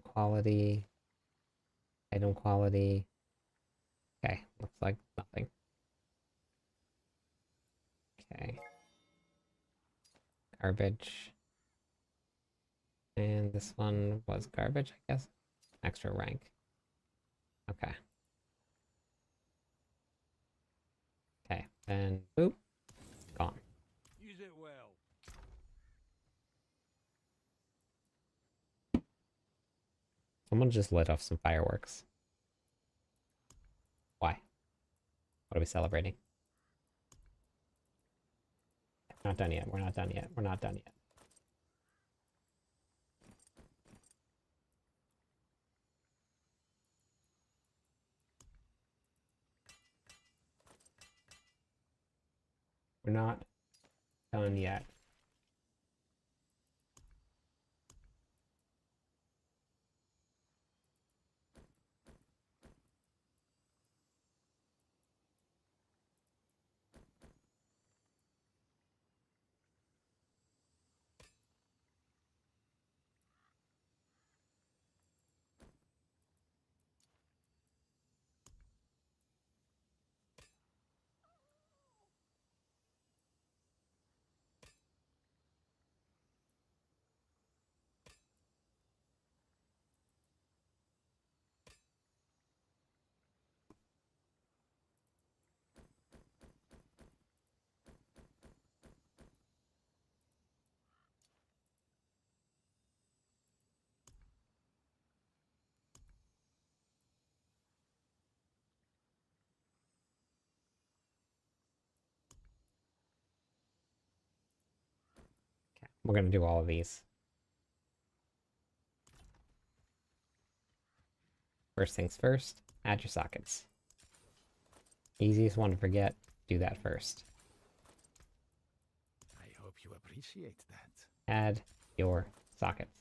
Quality, item quality. Okay, looks like nothing. Okay. Garbage. And this one was garbage, I guess. Extra rank. Okay. Okay, and boop. Gone. Use it well. Someone just lit off some fireworks. Why? What are we celebrating? We're not done yet. We're not done yet. We're not done yet. We're not done yet. We're gonna do all of these. First things first, add your sockets. Easiest one to forget, do that first. I hope you appreciate that. Add your sockets.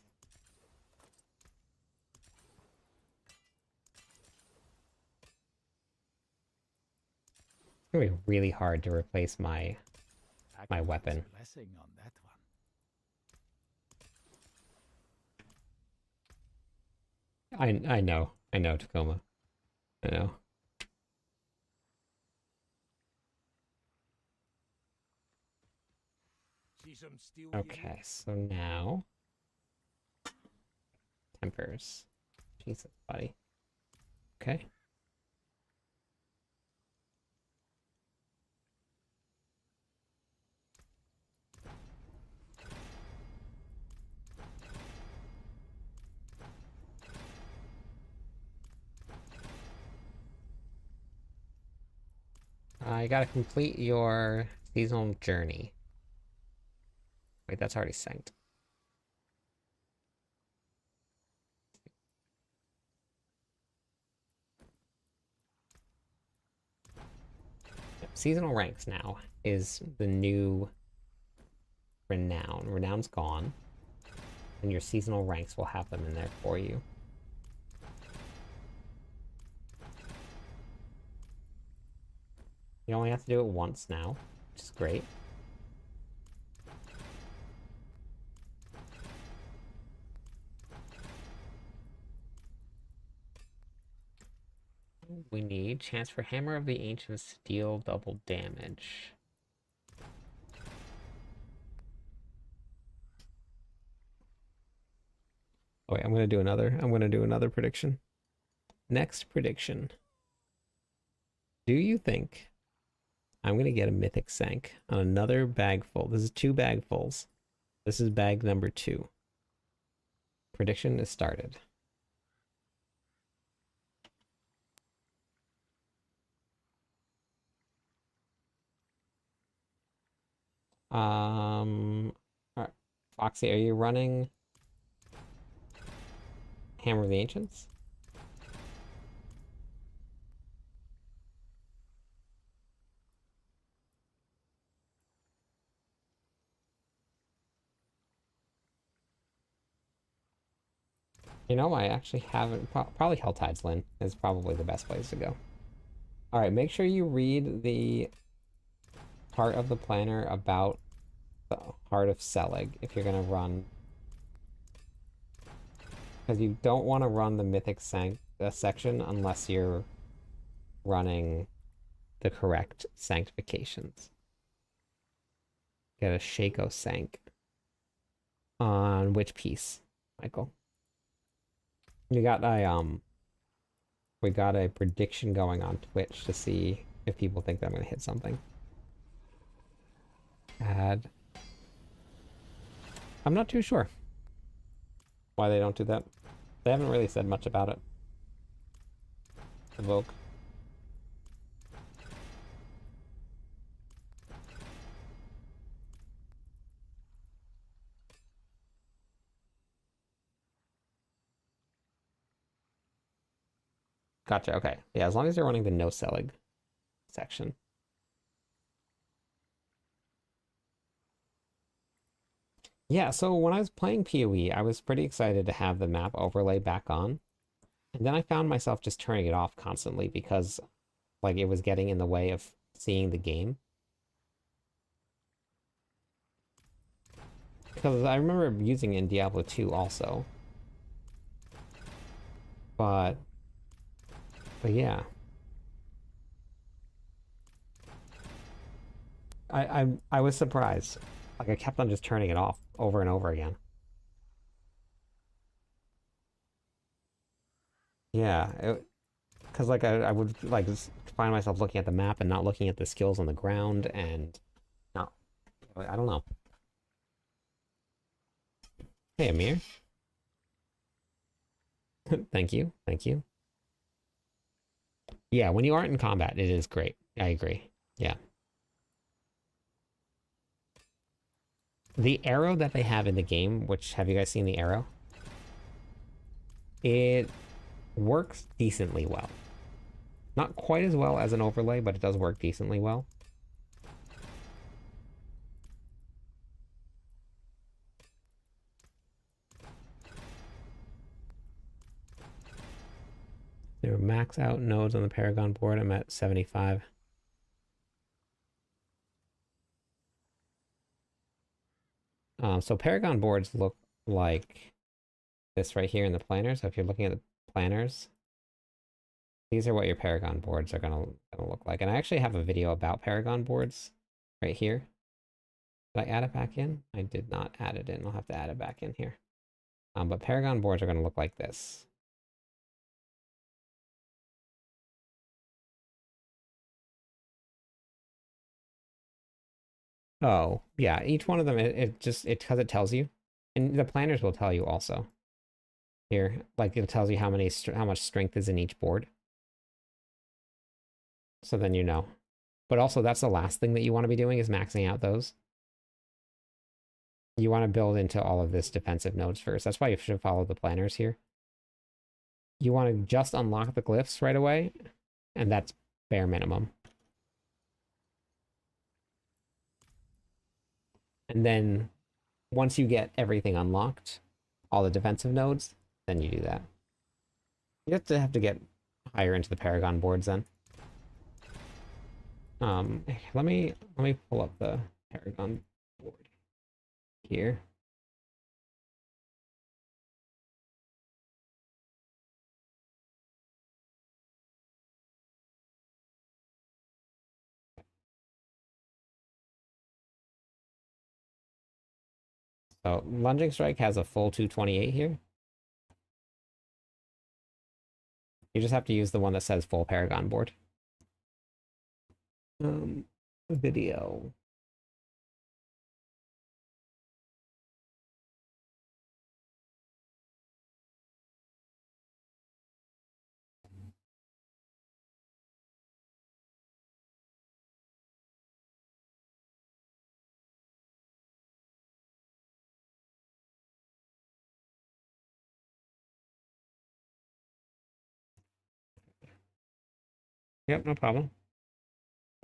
It's gonna be really hard to replace my weapon. Blessing on that one. I know, Tacoma. I know. See some steel. Okay, so now tempers. Jesus, buddy. Okay. You gotta complete your seasonal journey. Wait, that's already synced. Yep, seasonal ranks now is the new renown. Renown's gone. And your seasonal ranks will have them in there for you. You only have to do it once now, which is great. We need chance for Hammer of the Ancients to deal double damage. Oh wait, I'm gonna do another prediction. Next prediction. Do you think I'm gonna get a mythic sank on another bag full? This is 2 bagfuls. This is bag number 2. Prediction is started. All right. Foxy, are you running Hammer of the Ancients? You know, I actually haven't. Probably Helltide's Lyn is probably the best place to go. All right, make sure you read the part of the planner about the Heart of Selig if you're gonna run, because you don't want to run the Mythic section unless you're running the correct sanctifications. Get a Shaco Sank on which piece, Michael? We got a prediction going on Twitch to see if people think that I'm gonna hit something. Add. I'm not too sure why they don't do that. They haven't really said much about it. Evoke. Gotcha, okay. Yeah, as long as you're running the no Selig section. Yeah, so when I was playing PoE, I was pretty excited to have the map overlay back on. And then I found myself just turning it off constantly because like it was getting in the way of seeing the game. Because I remember using it in Diablo 2 also. But yeah. I was surprised. Like I kept on just turning it off over and over again. Yeah, because like I would like find myself looking at the map and not looking at the skills on the ground and not, I don't know. Hey Amir. Thank you. Thank you. Yeah, when you aren't in combat, it is great. I agree. Yeah. The arrow that they have in the game, which, have you guys seen the arrow? It works decently well. Not quite as well as an overlay, but it does work decently well. There are max out nodes on the Paragon board. I'm at 75. So Paragon boards look like this right here in the planner. So if you're looking at the planners, these are what your Paragon boards are gonna look like. And I actually have a video about Paragon boards right here. Did I add it back in? I did not add it in. I'll have to add it back in here. But Paragon boards are gonna look like this. Oh, yeah, each one of them, because it tells you. And the planners will tell you also. Here, like it tells you how much strength is in each board. So then you know. But also that's the last thing that you want to be doing is maxing out those. You want to build into all of this defensive nodes first. That's why you should follow the planners here. You want to just unlock the glyphs right away, and that's bare minimum. And then once you get everything unlocked, all the defensive nodes, then you do that. You have to get higher into the Paragon boards then. Let me pull up the Paragon board here. So Lunging Strike has a full 228 here. You just have to use the one that says full Paragon board. Video. Yep, no problem.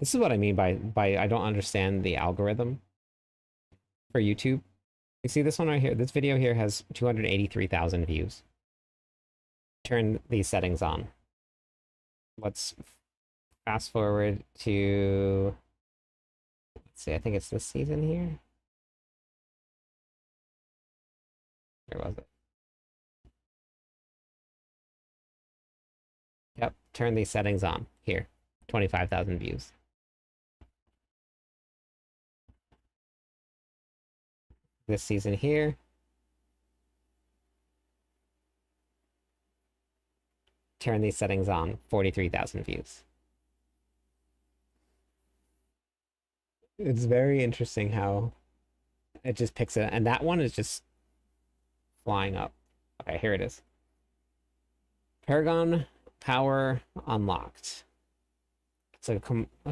This is what I mean by I don't understand the algorithm for YouTube. You see this one right here? This video here has 283,000 views. Turn these settings on. Let's fast forward to, let's see, I think it's this season here. Where was it? Yep, turn these settings on. Here, 25,000 views. This season here. Turn these settings on, 43,000 views. It's very interesting how it just picks it, and that one is just flying up. Okay, here it is. Paragon power unlocked. It's a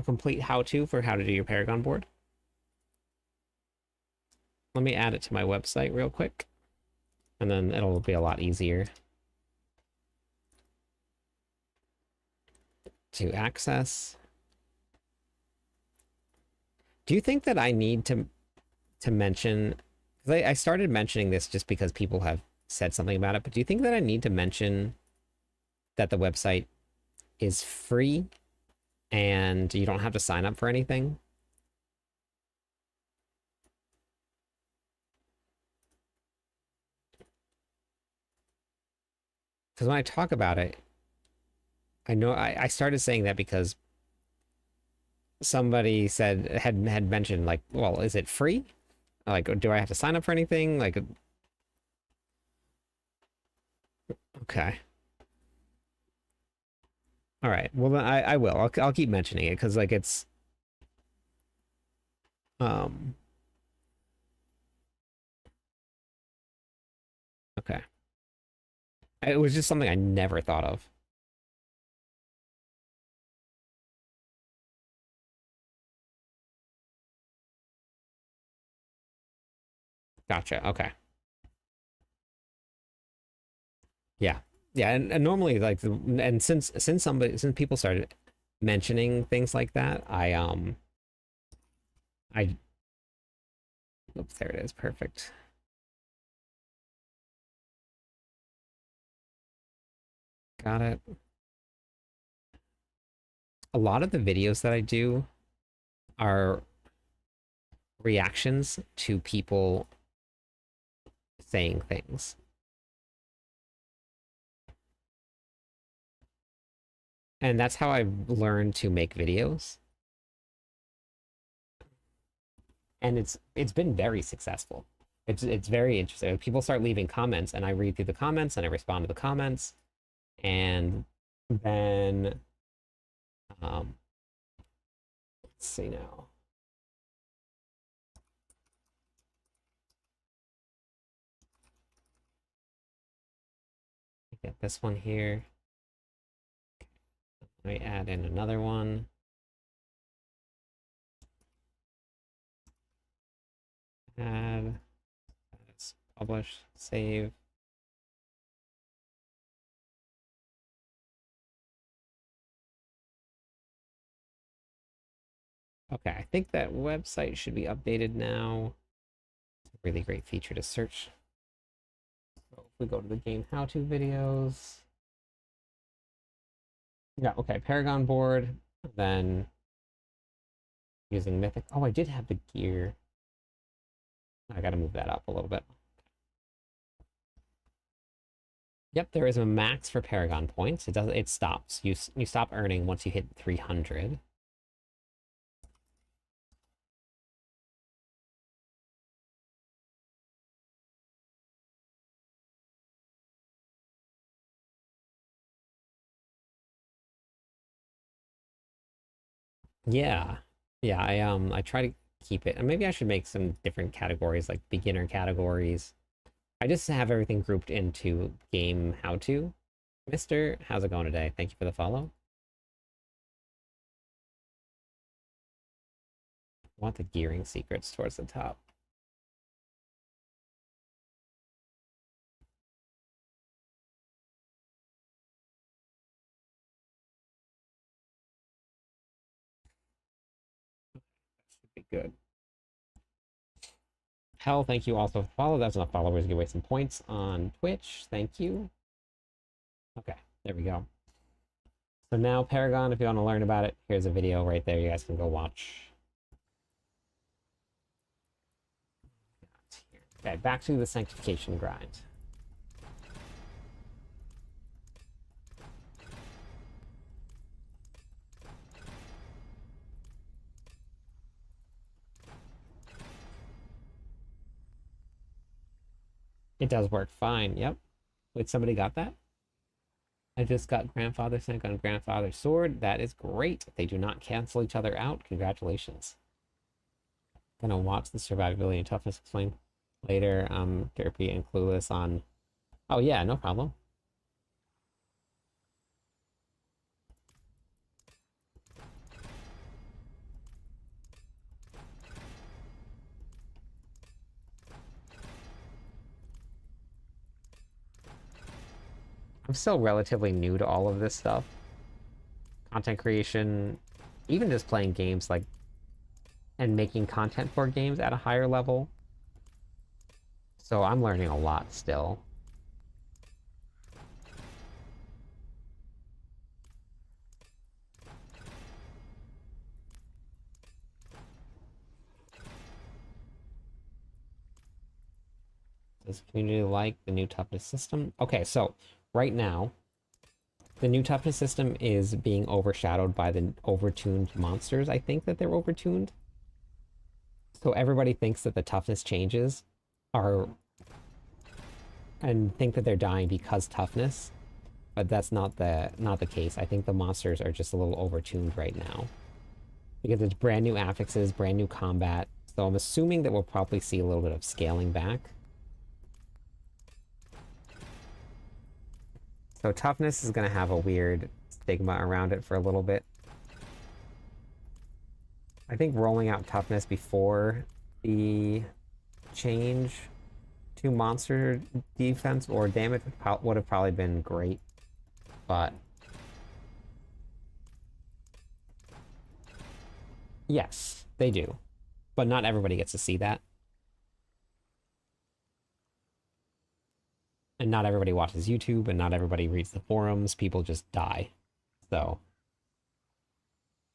complete how-to for how to do your Paragon board. Let me add it to my website real quick, and then it'll be a lot easier to access. Do you think that I need to mention, because I started mentioning this just because people have said something about it, but do you think that I need to mention that the website is free and you don't have to sign up for anything? Because when I talk about it, I know I started saying that because somebody had mentioned, like, well, is it free? Like, do I have to sign up for anything? Like, okay. All right. Well, then I will. I'll keep mentioning it because, like, it's okay. It was just something I never thought of. Gotcha. Okay. Yeah. Yeah, and normally like and since people started mentioning things like that, I oops, there it is. Perfect. Got it. A lot of the videos that I do are reactions to people saying things. And that's how I've learned to make videos. And it's been very successful. It's very interesting. People start leaving comments and I read through the comments and I respond to the comments. And then let's see now. Get this one here. Let me add in another one. Add, let's publish, save. Okay, I think that website should be updated now. It's a really great feature to search. So if we go to the game how-to videos. Yeah, okay, Paragon board, then using Mythic. Oh, I did have the gear. I gotta move that up a little bit. Yep, there is a max for Paragon points. It stops. You stop earning once you hit 300. Yeah. Yeah, I try to keep it. And maybe I should make some different categories like beginner categories. I just have everything grouped into game how to. Mister, how's it going today? Thank you for the follow. I want the gearing secrets towards the top. That should be good. Hell, thank you also for follow. That's enough followers. Give away some points on Twitch. Thank you. Okay, there we go. So now Paragon, if you want to learn about it, here's a video right there. You guys can go watch. Okay, back to the sanctification grind. It does work fine. Yep. Wait, somebody got that? I just got Grandfather Sync on Grandfather's Sword. That is great. They do not cancel each other out. Congratulations. Gonna watch the survivability and toughness explained later. Derpy and Clueless on. Oh yeah, no problem. I'm still relatively new to all of this stuff. Content creation, even just playing games like and making content for games at a higher level. So I'm learning a lot still. Does community like the new toughness system? Okay, so right now, the new toughness system is being overshadowed by the overtuned monsters. I think that they're overtuned. So everybody thinks that the toughness changes are and think that they're dying because toughness, but that's not the case. I think the monsters are just a little overtuned right now because it's brand new affixes, brand new combat. So I'm assuming that we'll probably see a little bit of scaling back. So toughness is going to have a weird stigma around it for a little bit. I think rolling out toughness before the change to monster defense or damage would have probably been great, but yes, they do. But not everybody gets to see that. And not everybody watches YouTube, and not everybody reads the forums. People just die. So,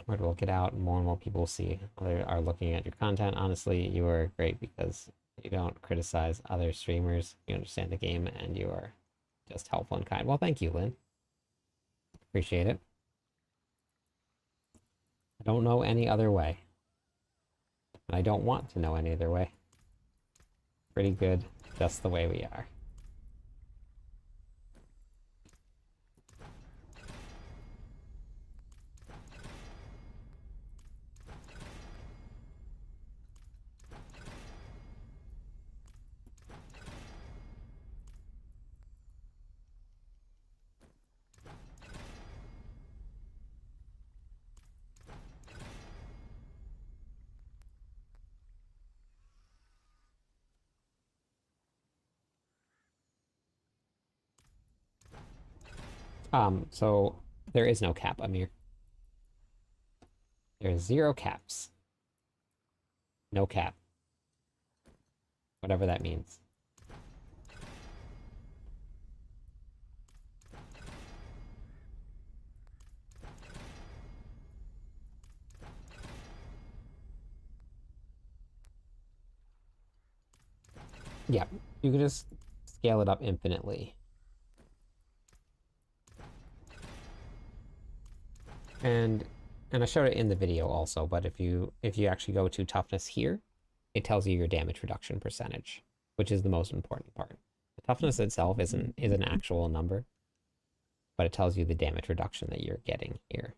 word will get out, and more people will see are looking at your content. Honestly, you are great because you don't criticize other streamers. You understand the game, and you are just helpful and kind. Well, thank you, Lynn. Appreciate it. I don't know any other way. And I don't want to know any other way. Pretty good just the way we are. So there is no cap, Amir. There's 0 caps. No cap. Whatever that means. Yeah, you can just scale it up infinitely. And I showed it in the video also, but if you actually go to toughness here, it tells you your damage reduction percentage, which is the most important part. The toughness itself is an actual number, but it tells you the damage reduction that you're getting here.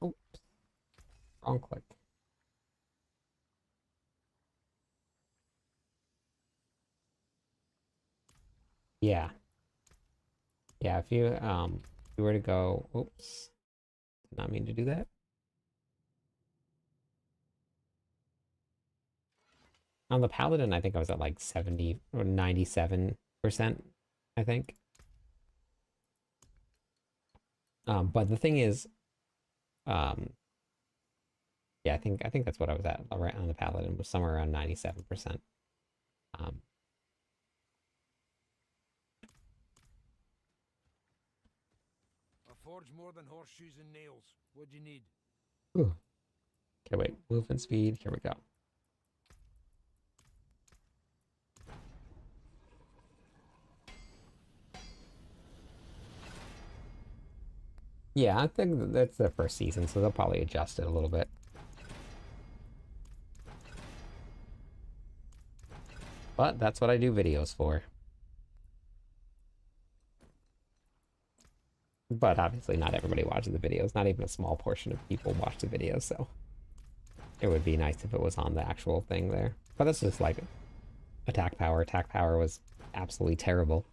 Oops, wrong click. Yeah. Yeah, if you were to go, oops, did not mean to do that. On the Paladin, I think I was at like 70 or 97%, I think. But the thing is, yeah, I think that's what I was at right on the Paladin, was somewhere around 97%. A forge more than horseshoes and nails. What do you need? Ooh. Okay, wait, movement speed, here we go. Yeah, I think that's the first season, so they'll probably adjust it a little bit. But that's what I do videos for. But obviously not everybody watches the videos. Not even a small portion of people watch the videos, so it would be nice if it was on the actual thing there. But that's just like attack power. Attack power was absolutely terrible,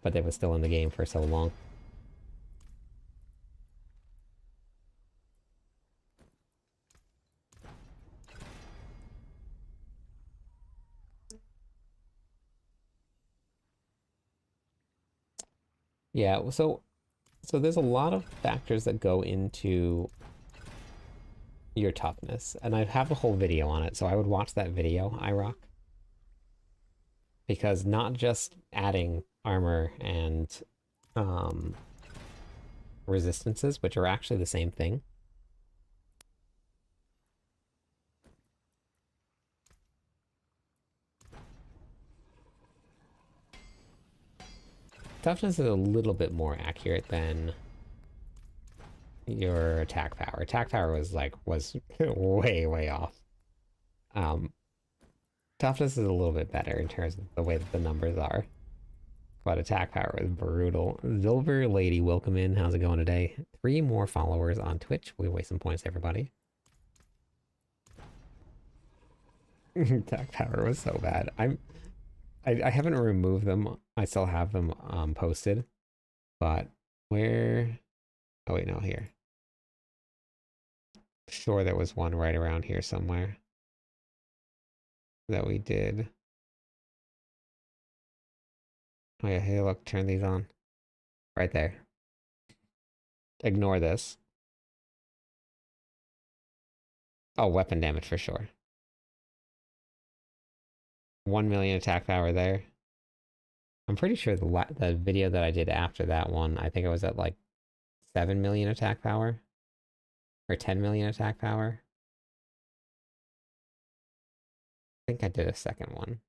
but it was still in the game for so long. Yeah, so there's a lot of factors that go into your toughness, and I have a whole video on it, so I would watch that video, iRock. Because not just adding armor and resistances, which are actually the same thing. Toughness is a little bit more accurate than your attack power. Attack power was way off. Toughness is a little bit better in terms of the way that the numbers are. But attack power was brutal. Silver Lady, welcome in. How's it going today? 3 more followers on Twitch. We waste some points, everybody. Attack power was so bad. I haven't removed them. I still have them posted, but where? Oh wait, no, here. Sure, there was one right around here somewhere that we did. Oh yeah, hey, look, turn these on. Right there. Ignore this. Oh, weapon damage for sure. 1 million attack power there. I'm pretty sure the video that I did after that one, I think I was at like 7 million attack power. Or 10 million attack power. I think I did a second one.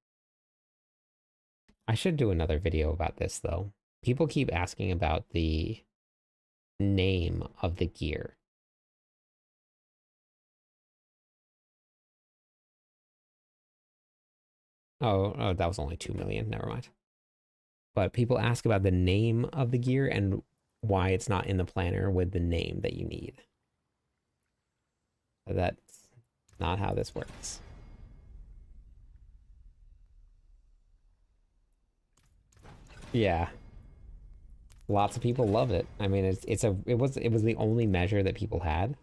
I should do another video about this though. People keep asking about the name of the gear. Oh, that was only 2 million. Never mind. But people ask about the name of the gear and why it's not in the planner with the name that you need. That's not how this works. Yeah. Lots of people love it. I mean, it was the only measure that people had.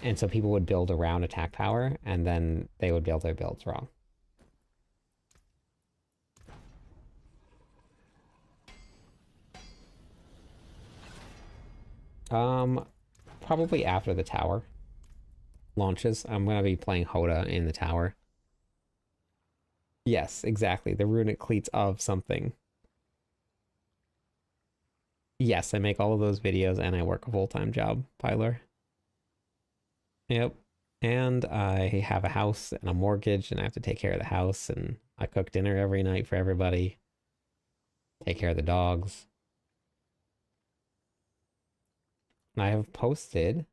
And so people would build around attack power and then they would build their builds wrong. Probably after the tower launches. I'm gonna be playing HotA in the tower. Yes, exactly. The runic cleats of something. Yes, I make all of those videos and I work a full-time job, Pyler. Yep. And I have a house and a mortgage and I have to take care of the house and I cook dinner every night for everybody. Take care of the dogs. I have posted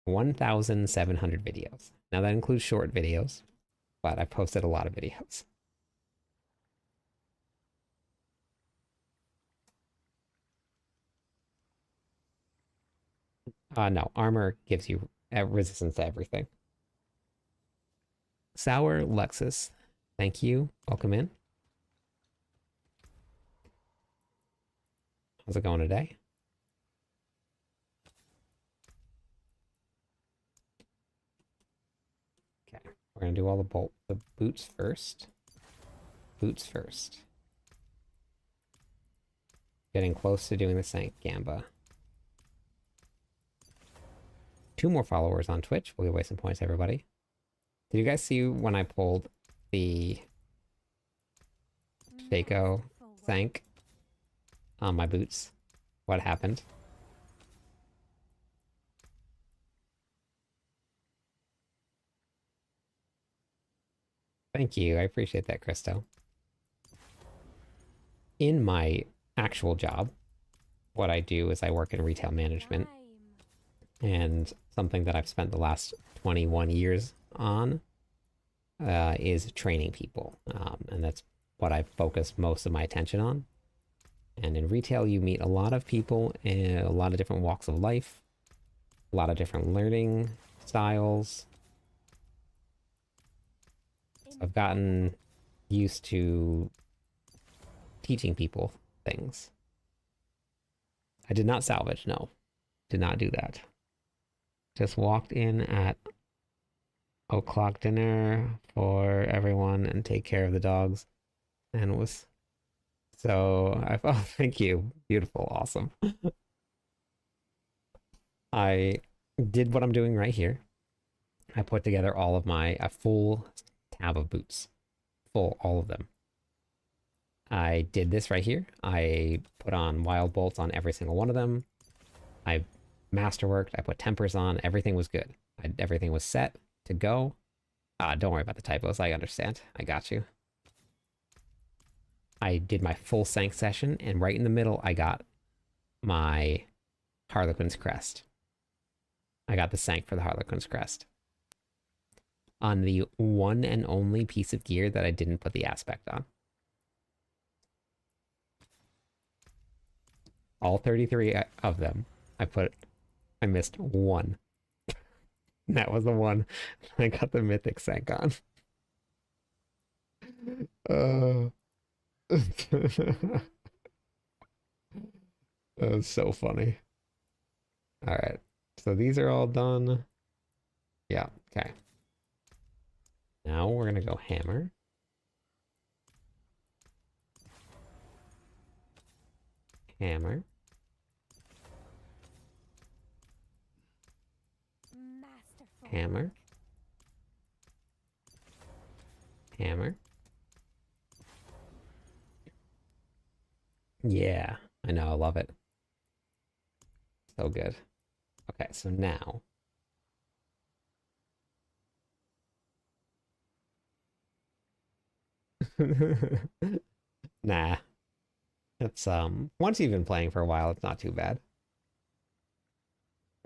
1,700 videos. Now that includes short videos, but I've posted a lot of videos. No, armor gives you resistance to everything. Sour Lexus, thank you. Welcome in. How's it going today? Okay, we're gonna do all the boots first. Boots first. Getting close to doing the Sank Gamba. 2 more followers on Twitch. We'll give away some points, everybody. Did you guys see when I pulled the Shaco Sank on my boots? What happened? Thank you. I appreciate that, Christo. In my actual job, what I do is I work in retail management. And something that I've spent the last 21 years on is training people. And that's what I focus most of my attention on. And in retail, you meet a lot of people in a lot of different walks of life, a lot of different learning styles. So I've gotten used to teaching people things. I did not salvage, no. Did not do that. Just walked in at o'clock dinner for everyone and take care of the dogs. And was so oh, thank you. Beautiful, awesome. I did what I'm doing right here. I put together all of a full tab of boots. Full, all of them. I did this right here. I put on wild bolts on every single one of them. I masterworked. I put tempers on. Everything was good. Everything was set to go. Don't worry about the typos. I understand. I got you. I did my full Sank session, and right in the middle, I got my Harlequin's Crest. I got the Sank for the Harlequin's Crest. On the one and only piece of gear that I didn't put the aspect on. All 33 of them, I missed one. That was the one I got the mythic Sank on. That's so funny. All right. So these are all done. Yeah. Okay. Now we're gonna go hammer. Hammer. Masterful Hammer. work. Hammer. Yeah. I know. I love it. So good. Okay. So now. Nah. It's once you've been playing for a while, it's not too bad.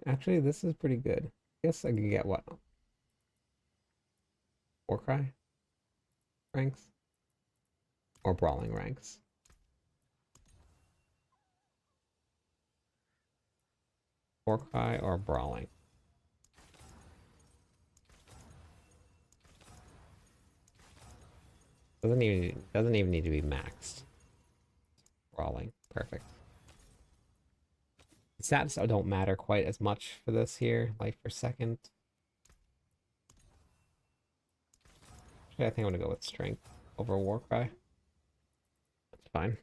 Actually, this is pretty good. Guess I could get what? Warcry ranks or brawling ranks. Warcry or brawling. Doesn't even need to be maxed. Brawling. Perfect. Stats don't matter quite as much for this here, life per second. Actually, I think I'm gonna go with strength over Warcry. That's fine.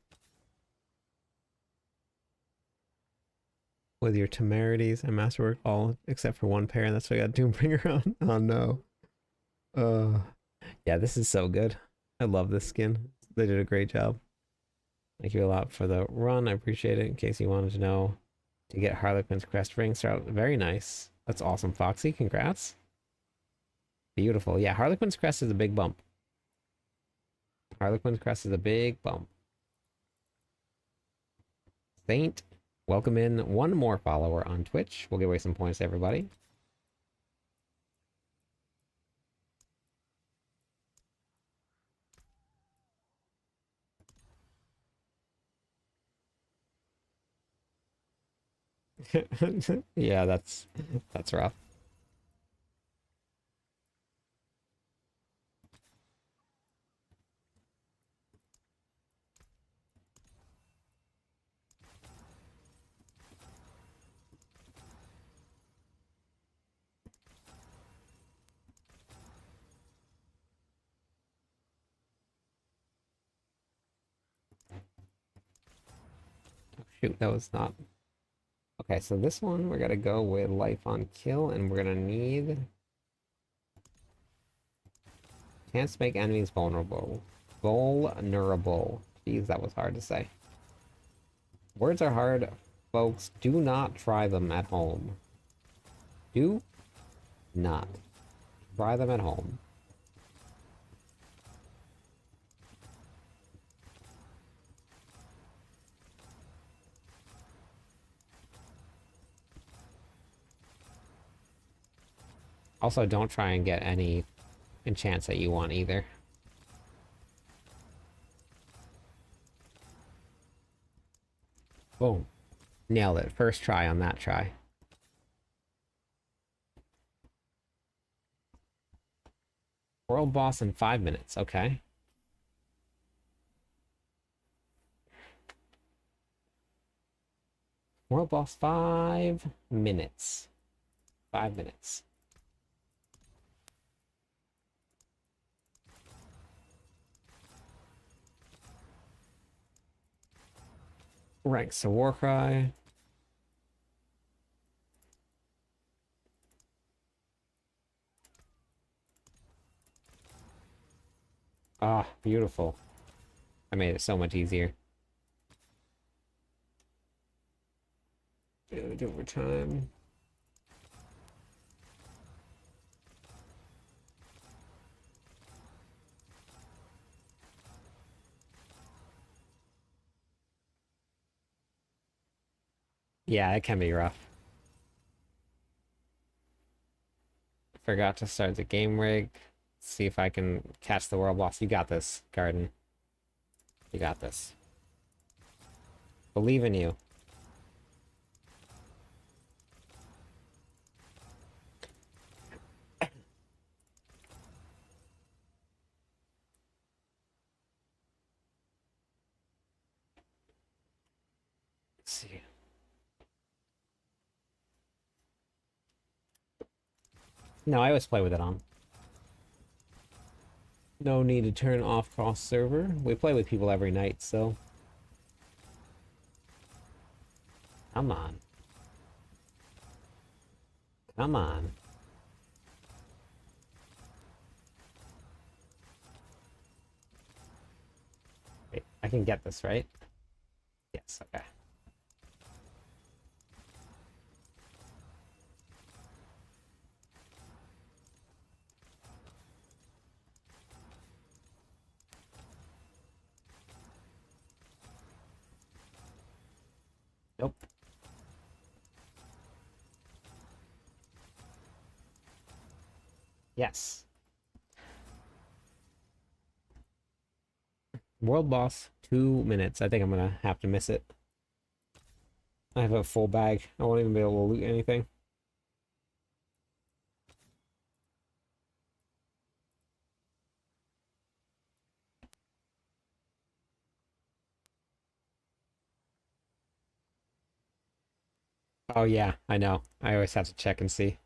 With your temerities and masterwork all except for one pair, and that's why I got Doombringer on. Oh no. Uh yeah, this is so good. I love this skin. They did a great job. Thank you a lot for the run. I appreciate it. In case you wanted to know, to get Harlequin's crest ring start, very nice. That's awesome, Foxy. Congrats. Beautiful. Yeah, Harlequin's crest is a big bump. Harlequin's crest is a big bump. Saint, welcome in one more follower on Twitch. We'll give away some points to everybody. Yeah, that's rough. Oh, shoot, that was not. Okay, so this one we're gonna go with life on kill, and we're gonna need chance to make enemies vulnerable. Vulnerable. Jeez, that was hard to say. Words are hard, folks. Do not try them at home. Do not try them at home. Also, don't try and get any enchants that you want either. Boom. Nailed it. First try on that try. World boss in 5 minutes. Okay. World boss 5 minutes. 5 minutes. Ranks to Warcry. Ah, beautiful. I made it so much easier. Do overtime. Yeah, it can be rough. Forgot to start the game rig. See if I can catch the world boss. You got this, Garden. You got this. Believe in you. No, I always play with it on. No need to turn off cross server. We play with people every night, so. Come on. Come on. Wait, I can get this, right? Yes, okay. Nope. Yes. World boss, 2 minutes. I think I'm gonna have to miss it. I have a full bag. I won't even be able to loot anything. Oh yeah, I know. I always have to check and see.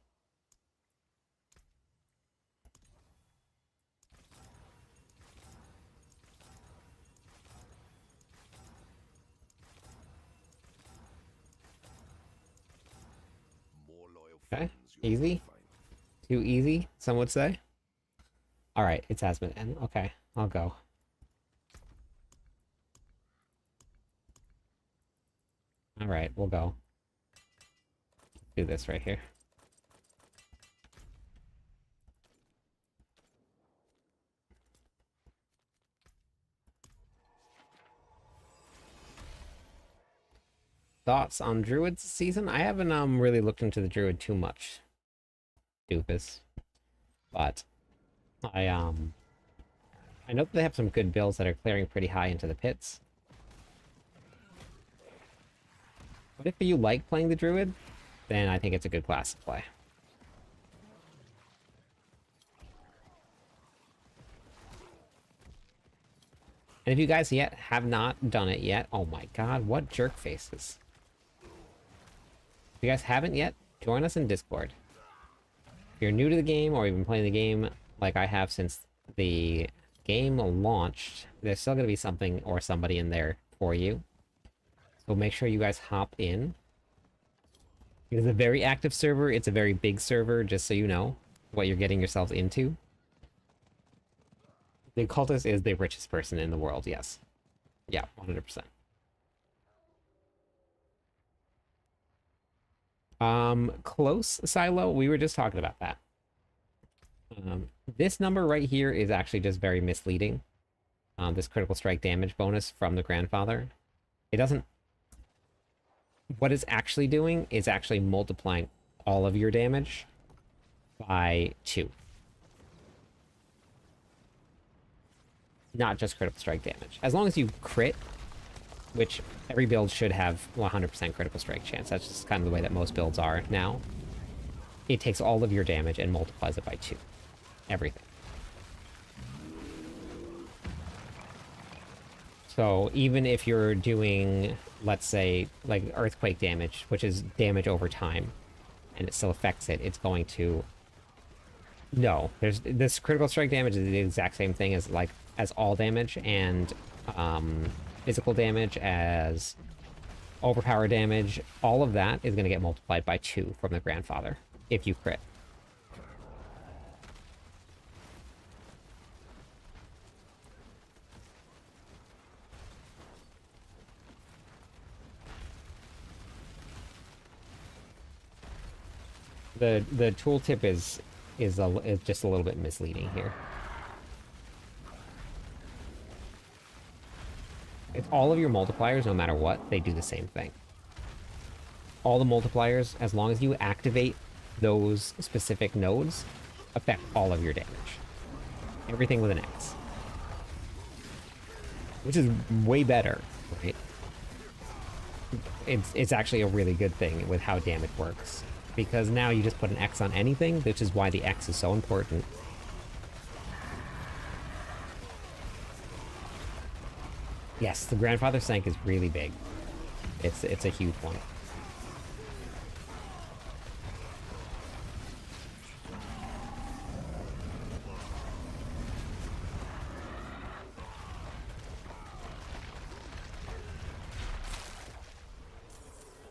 More loyal Okay, friends you'll easy. never find. Too easy, some would say. All right, it's Asmodee. Okay, I'll go. All right, we'll go. Do this right here. Thoughts on Druids season? I haven't really looked into the Druid too much. Doofus. But I know that they have some good builds that are clearing pretty high into the pits. But if you like playing the Druid, then I think it's a good class to play. And if you guys yet have not done it yet, oh my god, what jerk faces. If you guys haven't yet, join us in Discord. If you're new to the game or you've been playing the game like I have since the game launched, there's still going to be something or somebody in there for you. So make sure you guys hop in. It is a very active server. It's a very big server, just so you know what you're getting yourselves into. The cultist is the richest person in the world, yes. Yeah, 100%. Close silo, we were just talking about that. This number right here is actually just very misleading. This critical strike damage bonus from the grandfather. It doesn't... What it's actually doing is actually multiplying all of your damage by 2. Not just critical strike damage. As long as you crit, which every build should have 100% critical strike chance. That's just kind of the way that most builds are now. It takes all of your damage and multiplies it by 2. Everything. So even if you're doing, let's say, like earthquake damage, which is damage over time, and it still affects it, it's going to... No, there's this critical strike damage is the exact same thing as all damage, and physical damage, as overpower damage. All of that is going to get multiplied by 2 from the grandfather if you crit. The tooltip is just a little bit misleading here. It's all of your multipliers, no matter what, they do the same thing. All the multipliers, as long as you activate those specific nodes, affect all of your damage. Everything with an X. Which is way better, right? It's actually a really good thing with how damage works. Because now you just put an X on anything, which is why the X is so important. Yes, the grandfather sank is really big. It's a huge one.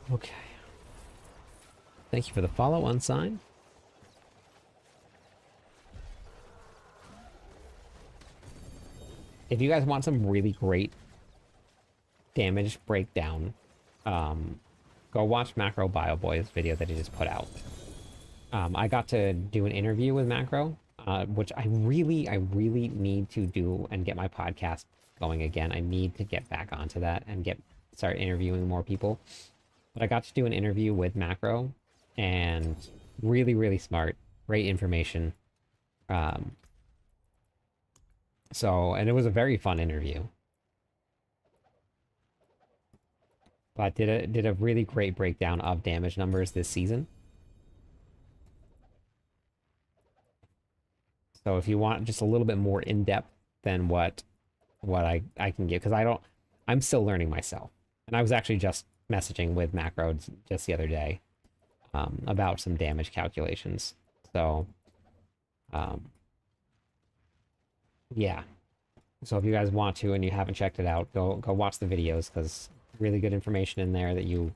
Okay. Thank you for the follow, Unsigned. If you guys want some really great damage breakdown, go watch Macro BioBoy's video that he just put out. I got to do an interview with Macro, which I really need to do and get my podcast going again. I need to get back onto that and start interviewing more people. But I got to do an interview with Macro, and really smart, great information. And it was a very fun interview. But did a really great breakdown of damage numbers this season. So if you want just a little bit more in depth than what I can give, because I'm still learning myself, and I was actually just messaging with Macro just the other day about some damage calculations. So yeah. So if you guys want to and you haven't checked it out, go watch the videos, because really good information in there that you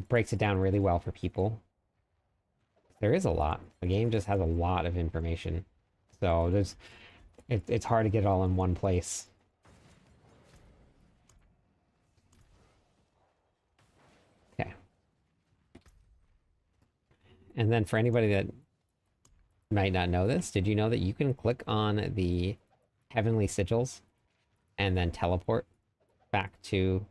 breaks it down really well for people. There is a lot. The game just has a lot of information, so it's hard to get it all in one place. Okay. And then for anybody that might not know this, did you know that you can click on the heavenly sigils and then teleport back to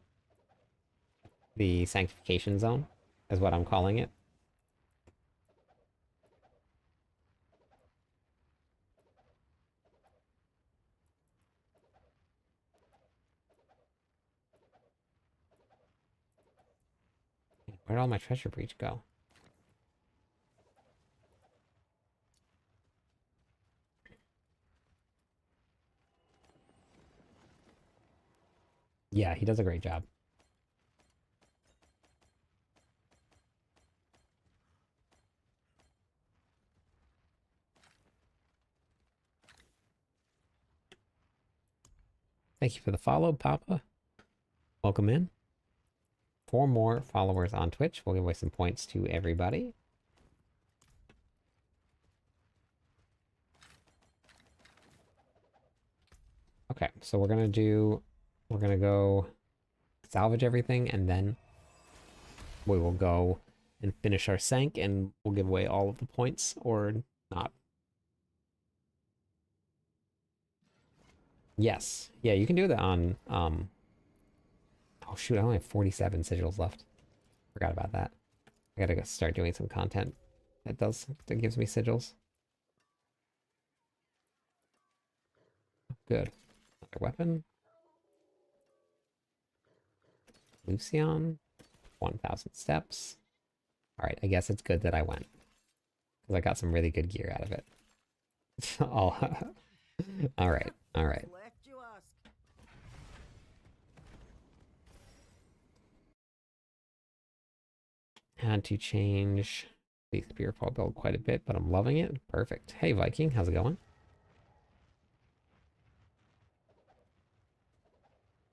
the sanctification zone, is what I'm calling it? Where'd all my treasure breach go? Yeah, he does a great job. Thank you for the follow, Papa. Welcome in. 4 more followers on Twitch. We'll give away some points to everybody. Okay, so we're gonna go salvage everything, and then we will go and finish our sank, and we'll give away all of the points, or not. Yes. Yeah, you can do that on, oh shoot, I only have 47 sigils left. Forgot about that. I gotta go start doing some content that gives me sigils. Good. Another weapon. Lucian. 1,000 steps. Alright, I guess it's good that I went, because I got some really good gear out of it. Oh, alright, alright. Left, you ask. Had to change the spearfall build quite a bit, but I'm loving it. Perfect. Hey, Viking, how's it going?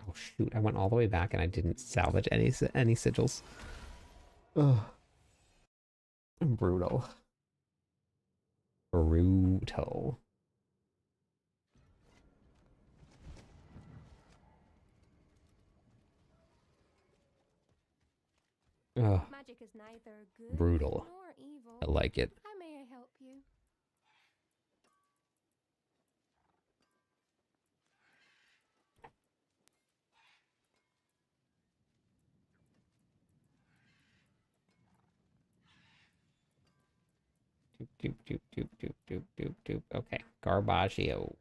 Oh shoot, I went all the way back and I didn't salvage any sigils. Ugh. Brutal. Brutal. Ugh. Magic is neither good Brutal. nor evil. I like it. How may I help you? Doop, doop, doop, doop, doop, doop, doop. Okay, Garbaggio.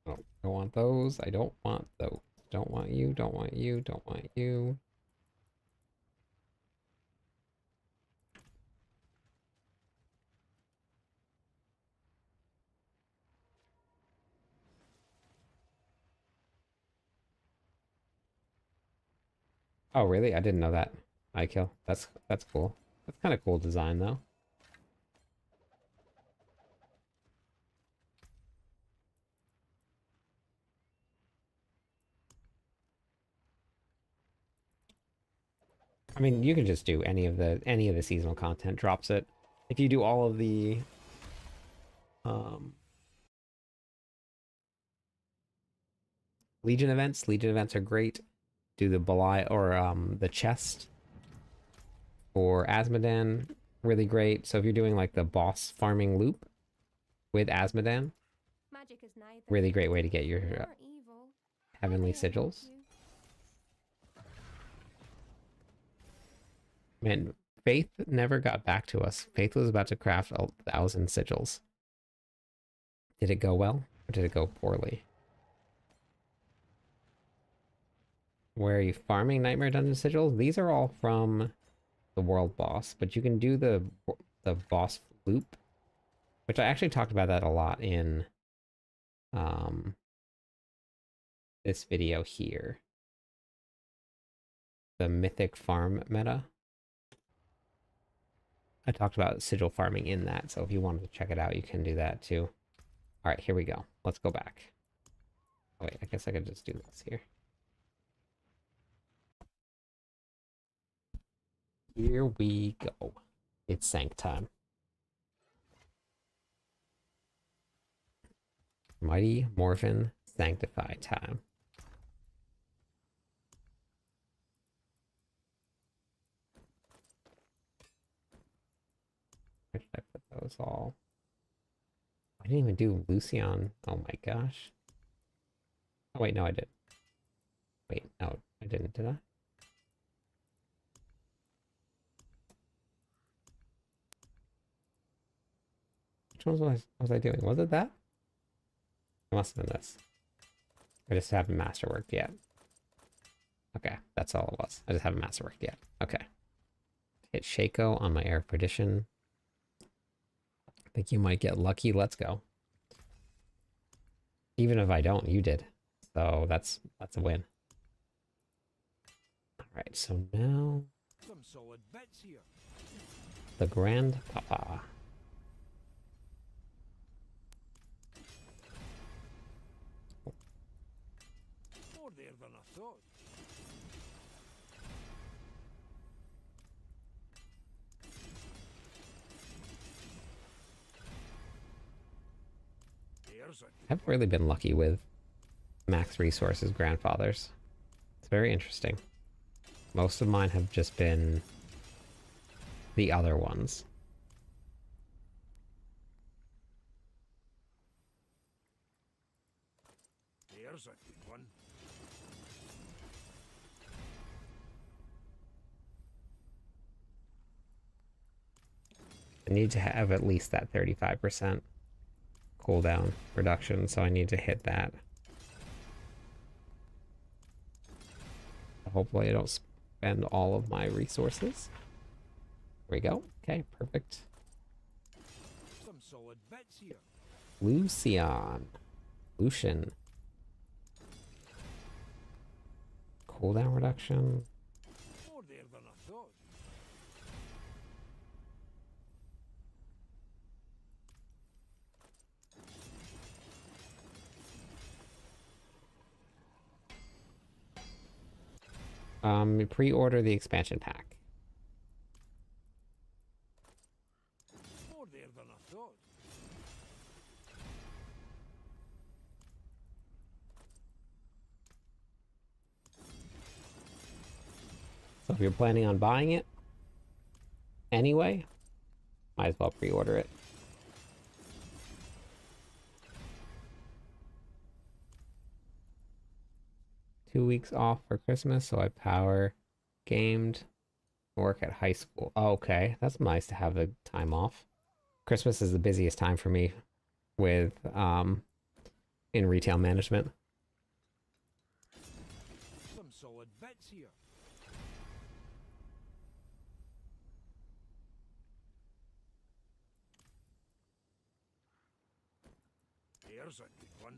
Oh, I want those. I don't want those. Don't want you, don't want you, don't want you. Oh, really? I didn't know that. I kill. That's cool. That's kind of cool design though. I mean, you can just do any of the seasonal content drops it. If you do all of the um Legion events are great. Do the Beli or the chest for Asmodan, really great. So if you're doing like the boss farming loop with Asmodan, Magic is neither really great way to good get your nor evil. How heavenly may I help sigils. you? Man, Faith never got back to us. Faith was about to craft 1,000 sigils. Did it go well or did it go poorly? Where are you farming Nightmare Dungeon sigils? These are all from the world boss, but you can do the boss loop, which I actually talked about that a lot in um this video here. The mythic farm meta. I talked about sigil farming in that, so if you wanted to check it out, you can do that too. All right, here we go. Let's go back. Oh, wait, I guess I could just do this here. Here we go. It's Sank time. Mighty Morphin Sanctify time. Where did I put those all? I didn't even do Lucian. Oh my gosh. Oh wait, no, I did. Wait, no, I didn't, did I? Which one was I doing? Was it that? It must have been this. I just haven't masterworked yet. Okay, that's all it was. I just haven't masterworked yet. Okay. Hit Shaco on my Air of Perdition. I think you might get lucky. Let's go. Even if I don't, you did. So that's a win. Alright, so now Some solid bits here. the Grand Papa. More there than I thought. There's a I've really been lucky with max resources grandfathers. It's very interesting. Most of mine have just been the other ones. there's a good one. I need to have at least that 35% cooldown reduction, so I need to hit that. Hopefully I don't spend all of my resources. There we go. Okay, perfect. Some solid bits here. Lucian. Cooldown reduction. More there than I thought. Pre-order the expansion pack. More there than I thought. So if you're planning on buying it anyway, might as well pre-order it. Two weeks off for Christmas, so I power gamed, work at high school. Oh, okay, that's nice to have the time off. Christmas is the busiest time for me with in retail management. Some solid bits here. There's a good one.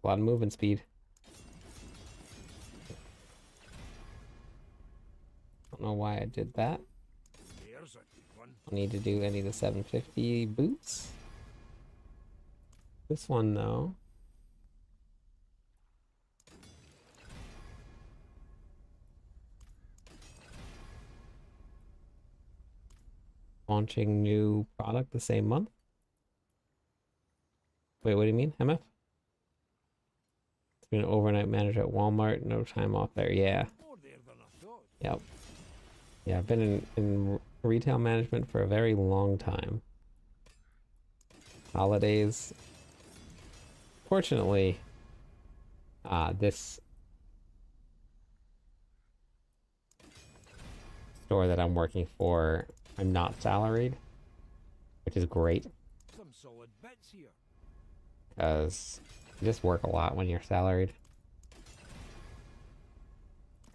A lot of movement speed. Don't know why I did that. There's a good one. Don't need to do any of the 750 boots. This one, though. Launching new product the same month. Wait, what do you mean, MF? It's been an overnight manager at Walmart, no time off there. Yeah. More there than I thought. Yep. Yeah, I've been in retail management for a very long time. Holidays. Fortunately, this store that I'm working for, I'm not salaried, which is great Some solid bits here. because you just work a lot when you're salaried.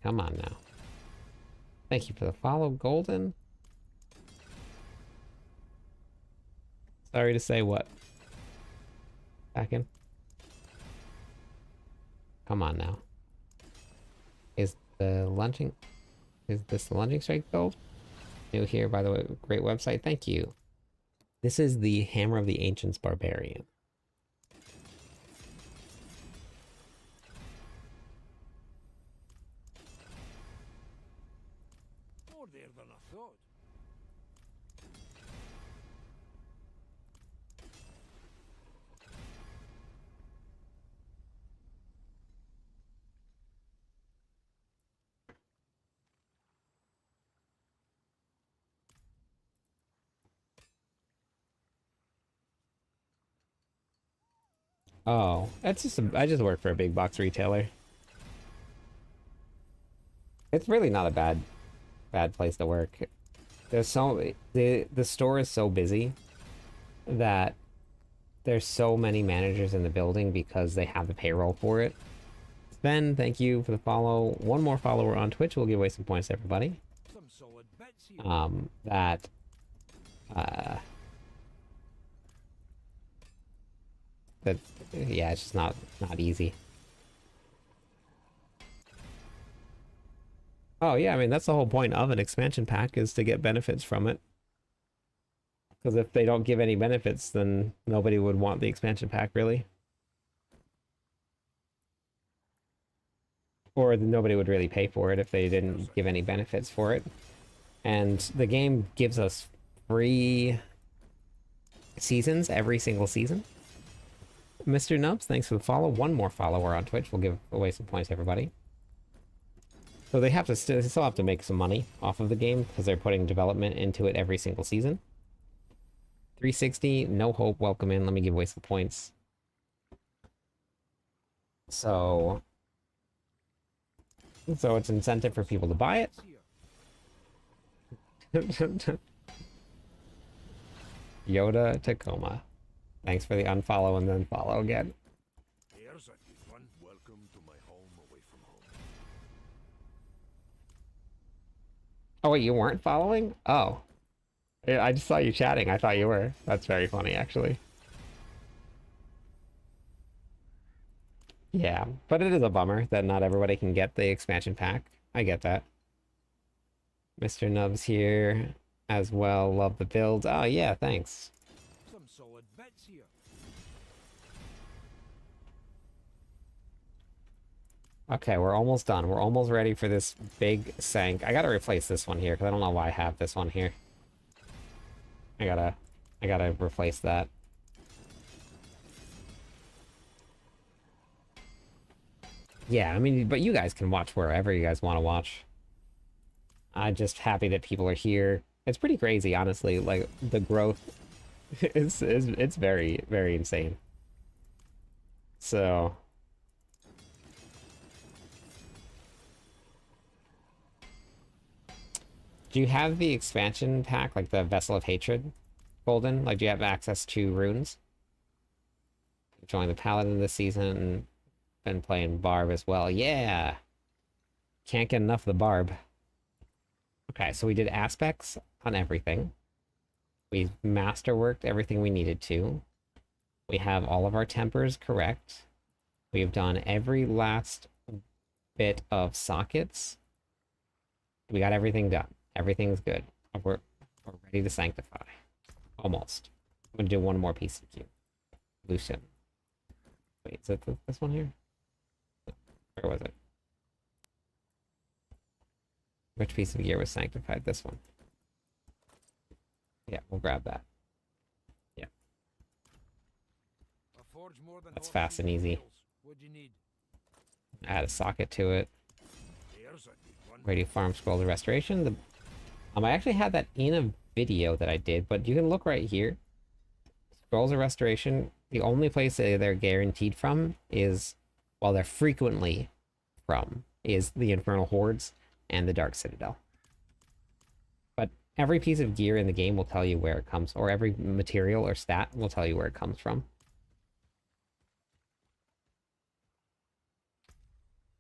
Come on now. Thank you for the follow, Golden. Sorry to say what? Back in. Come on now. Is this the lunging strike gold? New here, by the way, great website. Thank you. This is the Hammer of the Ancients Barbarian. More there than I thought. Oh, I just work for a big box retailer. It's really not a bad place to work. The store is so busy that there's so many managers in the building because they have the payroll for it. Ben, thank you for the follow. One more follower on Twitch will give away some points to everybody. Some solid bits here. That yeah, it's just not easy. Oh yeah, I mean that's the whole point of an expansion pack is to get benefits from it. Because if they don't give any benefits, then nobody would want the expansion pack, really. Or nobody would really pay for it if they didn't give any benefits for it. And the game gives us free seasons every single season. Mr. Nubs, thanks for the follow. One more follower on Twitch will give away some points to everybody. So they have to still have to make some money off of the game because they're putting development into it every single season. 360, no hope, welcome in. Let me give away some points. So it's incentive for people to buy it. Yoda Tacoma. Thanks for the unfollow and then follow again. There's a good one. Welcome to my home away from home. Oh wait, you weren't following? Oh. Yeah, I just saw you chatting. I thought you were. That's very funny, actually. Yeah, but it is a bummer that not everybody can get the expansion pack. I get that. Mr. Nubs here as well. Love the build. Oh yeah, thanks. Some solid bits here. Okay, we're almost done. We're almost ready for this big sank. I gotta replace this one here because I don't know why I have this one here. I gotta replace that. Yeah, I mean, but you guys can watch wherever you guys want to watch. I'm just happy that people are here. It's pretty crazy, honestly. Like the growth is it's very, very insane. So do you have the expansion pack, like the Vessel of Hatred, Golden? Like, do you have access to runes? Join the Paladin this season. Been playing Barb as well. Yeah! Can't get enough of the Barb. Okay, so we did aspects on everything. We masterworked everything we needed to. We have all of our tempers correct. We've done every last bit of sockets. We got everything done. Everything's good. We're ready to sanctify. Almost. I'm gonna do one more piece of gear. Lucian. Wait, is it this one here? Where was it? Which piece of gear was sanctified? This one. Yeah, we'll grab that. Yeah. A forge more than That's fast and horseshoes easy. nails. What do you need? Add a socket to it. There's a good one. Radio farm scroll to restoration. I actually had that in a video that I did, but you can look right here. Scrolls of restoration, the only place that they're guaranteed from is, well, they're frequently from, is the Infernal Hordes and the Dark Citadel. But every piece of gear in the game will tell you where it comes, or every material or stat will tell you where it comes from.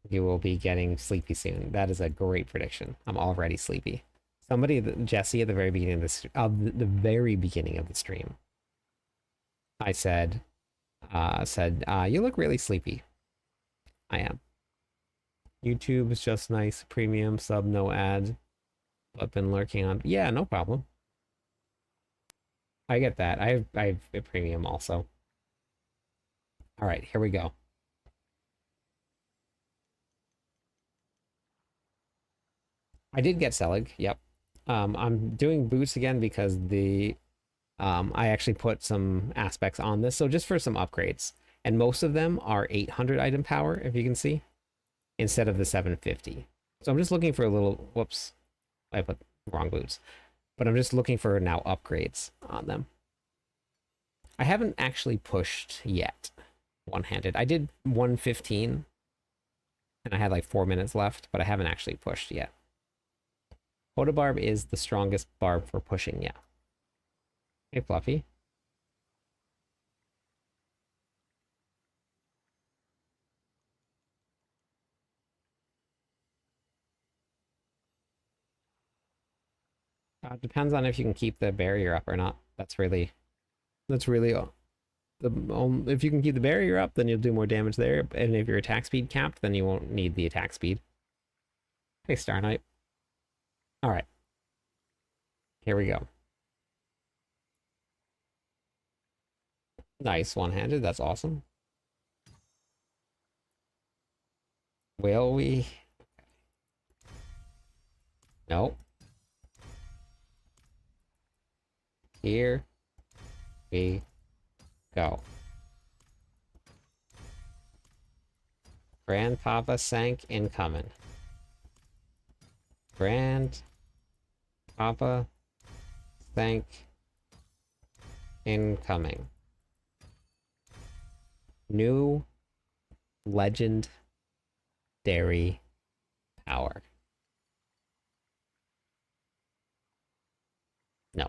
You will be getting sleepy soon. That is a great prediction. I'm already sleepy. Somebody, Jesse, at the very beginning of this, the very beginning of the stream, I said, you look really sleepy. I am. YouTube is just nice, premium, sub, no ad. I've been lurking on. Yeah, no problem. I get that. I have a premium also. All right, here we go. I did get Selig. Yep. I'm doing boots again because I actually put some aspects on this, so just for some upgrades. And most of them are 800 item power, if you can see, instead of the 750. So I'm just looking for a little, whoops, I put wrong boots. But I'm just looking for now upgrades on them. I haven't actually pushed yet, one-handed. I did 115, and I had like 4 minutes left, but I haven't actually pushed yet. HotA barb is the strongest barb for pushing, yeah. Hey, Fluffy. Depends on if you can keep the barrier up or not. That's really all. If you can keep the barrier up, then you'll do more damage there. And if your attack speed capped, then you won't need the attack speed. Hey, Star Knight. All right. Here we go. Nice one-handed. That's awesome. Will we? Nope. Here we go. Grandpapa sank incoming. Grandpapa sank incoming. New legendary power. No.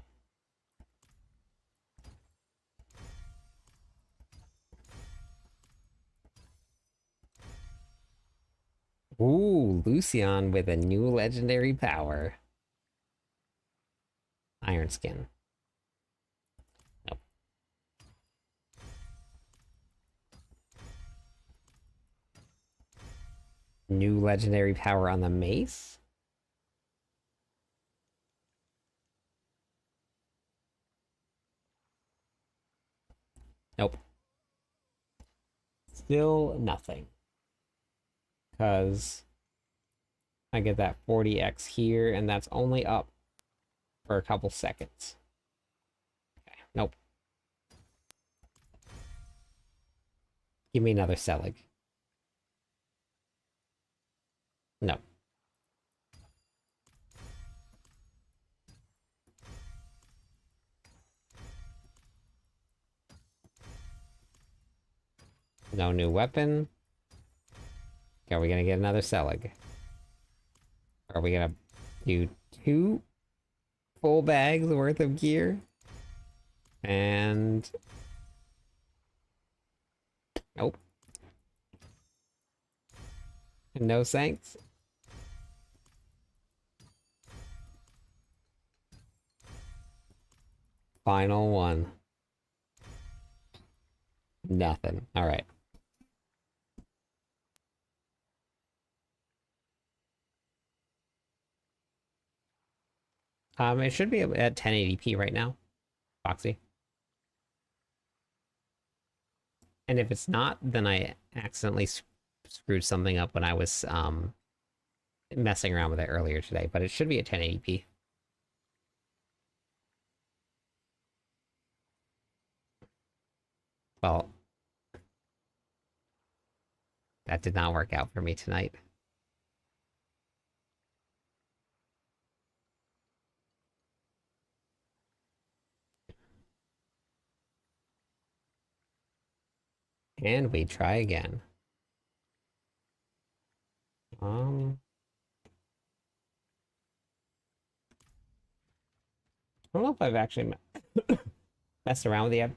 Ooh, Lucian with a new legendary power. Iron Skin. Nope. New legendary power on the mace? Nope. Still nothing. Because I get that 40x here, and that's only up for a couple seconds. Okay, nope. Give me another Selig. No. No new weapon. Are we gonna get another Selig? Are we gonna do 2 full bags worth of gear? And nope. And no thanks. Final one. Nothing. All right. It should be at 1080p right now, Foxy. And if it's not, then I accidentally screwed something up when I was messing around with it earlier today, but it should be at 1080p. Well, that did not work out for me tonight. And we try again. I don't know if I've actually messed around with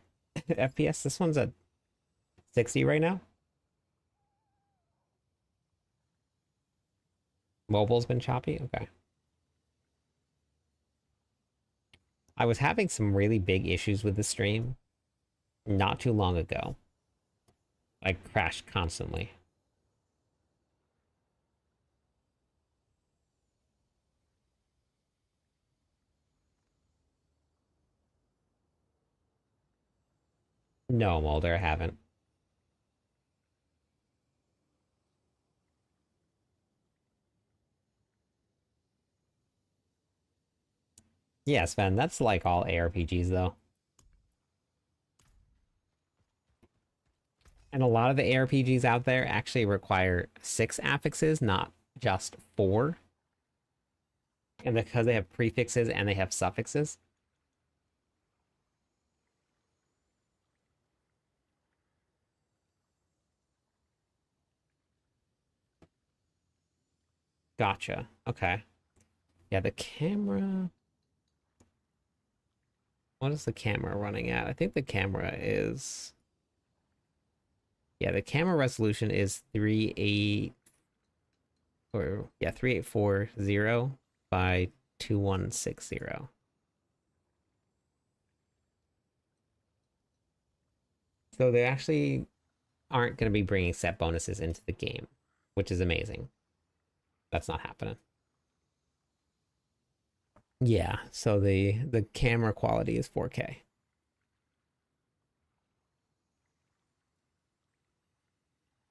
the FPS. This one's at 60 right now. Mobile's been choppy? Okay. I was having some really big issues with the stream not too long ago. I crashed constantly. No, Mulder, I haven't. Yeah, Sven, that's like all ARPGs though. And a lot of the ARPGs out there actually require 6 affixes, not just 4. And because they have prefixes and they have suffixes. Gotcha. Okay. Yeah, the camera. What is the camera running at? I think the camera is. Yeah, the camera resolution is 3840 by 2160. So they actually aren't going to be bringing set bonuses into the game, which is amazing. That's not happening. Yeah, so the camera quality is 4K.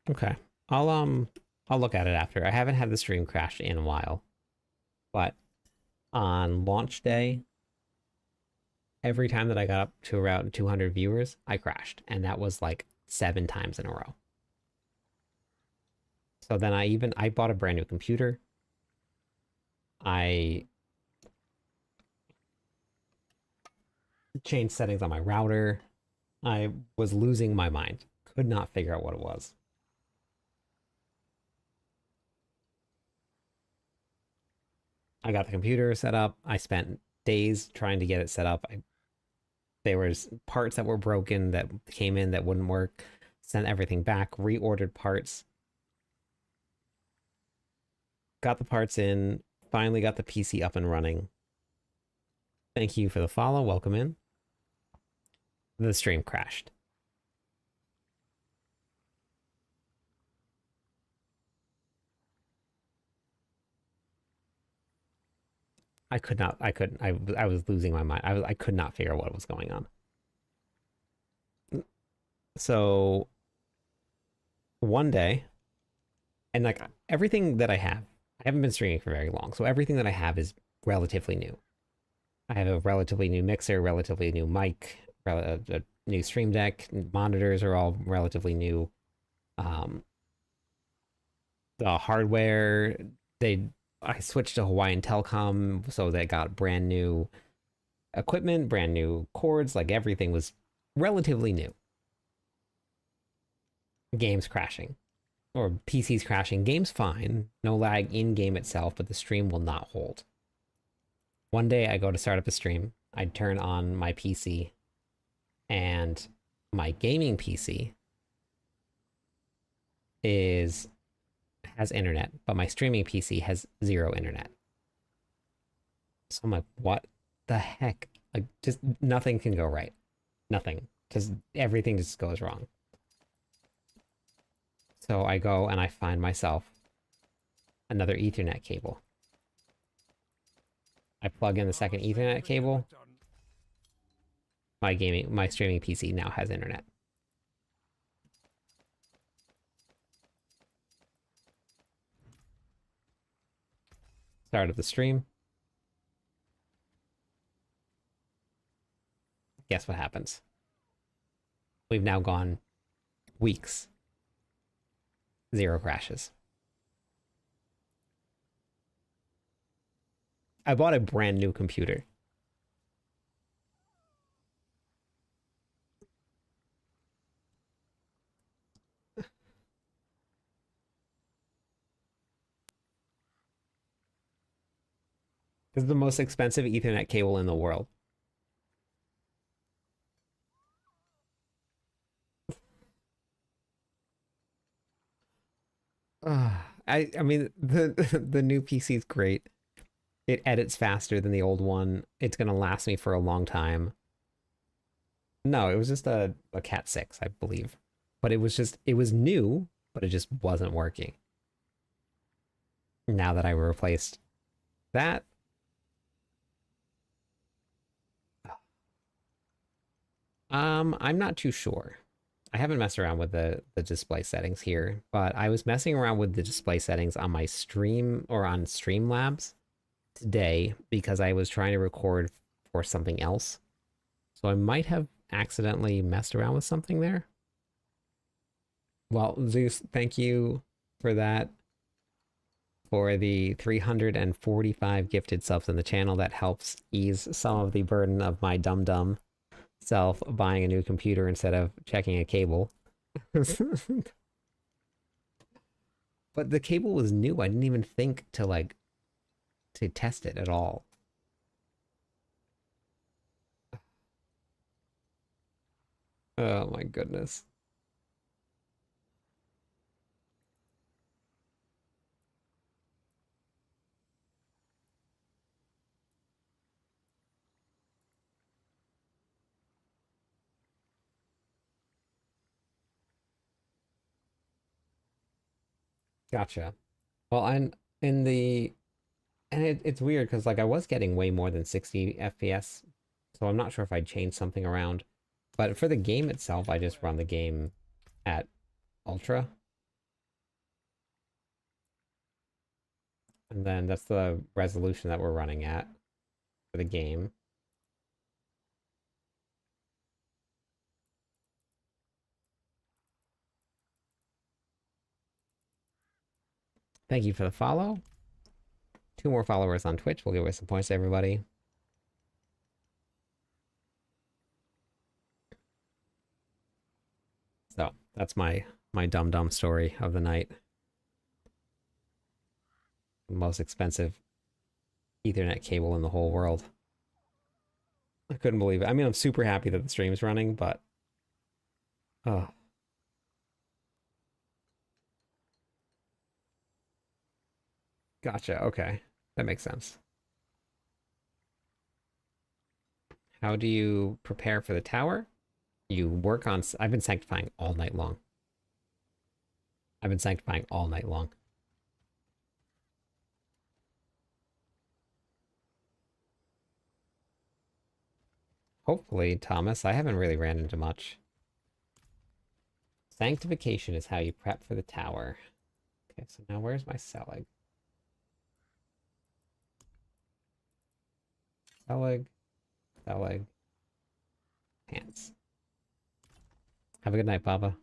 Okay. I'll look at it after. I haven't had the stream crash in a while. But on launch day, every time that I got up to around 200 viewers, I crashed, and that was like 7 times in a row. So then I bought a brand new computer. I changed settings on my router. I was losing my mind. Could not figure out what it was. I got the computer set up. I spent days trying to get it set up. There was parts that were broken that came in that wouldn't work. Sent everything back, reordered parts. Got the parts in. Finally got the PC up and running. Thank you for the follow. Welcome in. The stream crashed. I could not, I couldn't, I was losing my mind. I could not figure out what was going on. So one day, and like everything that I have, I haven't been streaming for very long. So everything that I have is relatively new. I have a relatively new mixer, relatively new mic, a new stream deck, monitors are all relatively new. Um, the hardware, I switched to Hawaiian Telecom, so they got brand new equipment, brand new cords, like everything was relatively new. Games crashing. Or PCs crashing. Game's fine. No lag in game itself, but the stream will not hold. One day I go to start up a stream. I turn on my PC and my gaming PC has internet, but my streaming PC has 0 internet. So I'm like, what the heck? Like, just nothing can go right. Nothing. Just everything just goes wrong. So I go and I find myself another Ethernet cable. I plug in the second Ethernet cable. My streaming PC now has internet. Start of the stream. Guess what happens? We've now gone weeks. 0 crashes. I bought a brand new computer. This is the most expensive Ethernet cable in the world. I mean the the new PC is great. It edits faster than the old one. It's gonna last me for a long time. No, it was just a Cat 6, I believe. But it was new, but it just wasn't working. Now that I replaced that. I'm not too sure. I haven't messed around with the display settings here, but I was messing around with the display settings on my stream or on Streamlabs today because I was trying to record for something else. So I might have accidentally messed around with something there. Well, Zeus, thank you for that. For the 345 gifted subs in the channel, that helps ease some of the burden of my dumb self buying a new computer instead of checking a cable. But the cable was new. I didn't even think to to test it at all. Oh my goodness. Gotcha. Well, I'm in the and it's weird because I was getting way more than 60 FPS, so I'm not sure if I'd change something around. But for the game itself, I just run the game at ultra. And then that's the resolution that we're running at for the game. Thank you for the follow. 2 more followers on Twitch. We'll give away some points to everybody. So that's my dumb story of the night. The most expensive Ethernet cable in the whole world. I couldn't believe it. I mean, I'm super happy that the stream's running, but oh. Gotcha. Okay. That makes sense. How do you prepare for the tower? You work on... I've been sanctifying all night long. I've been sanctifying all night long. Hopefully, Thomas, I haven't really ran into much. Sanctification is how you prep for the tower. Okay, so now where's my Selig? Selig. Selig. Pants. Have a good night, Baba.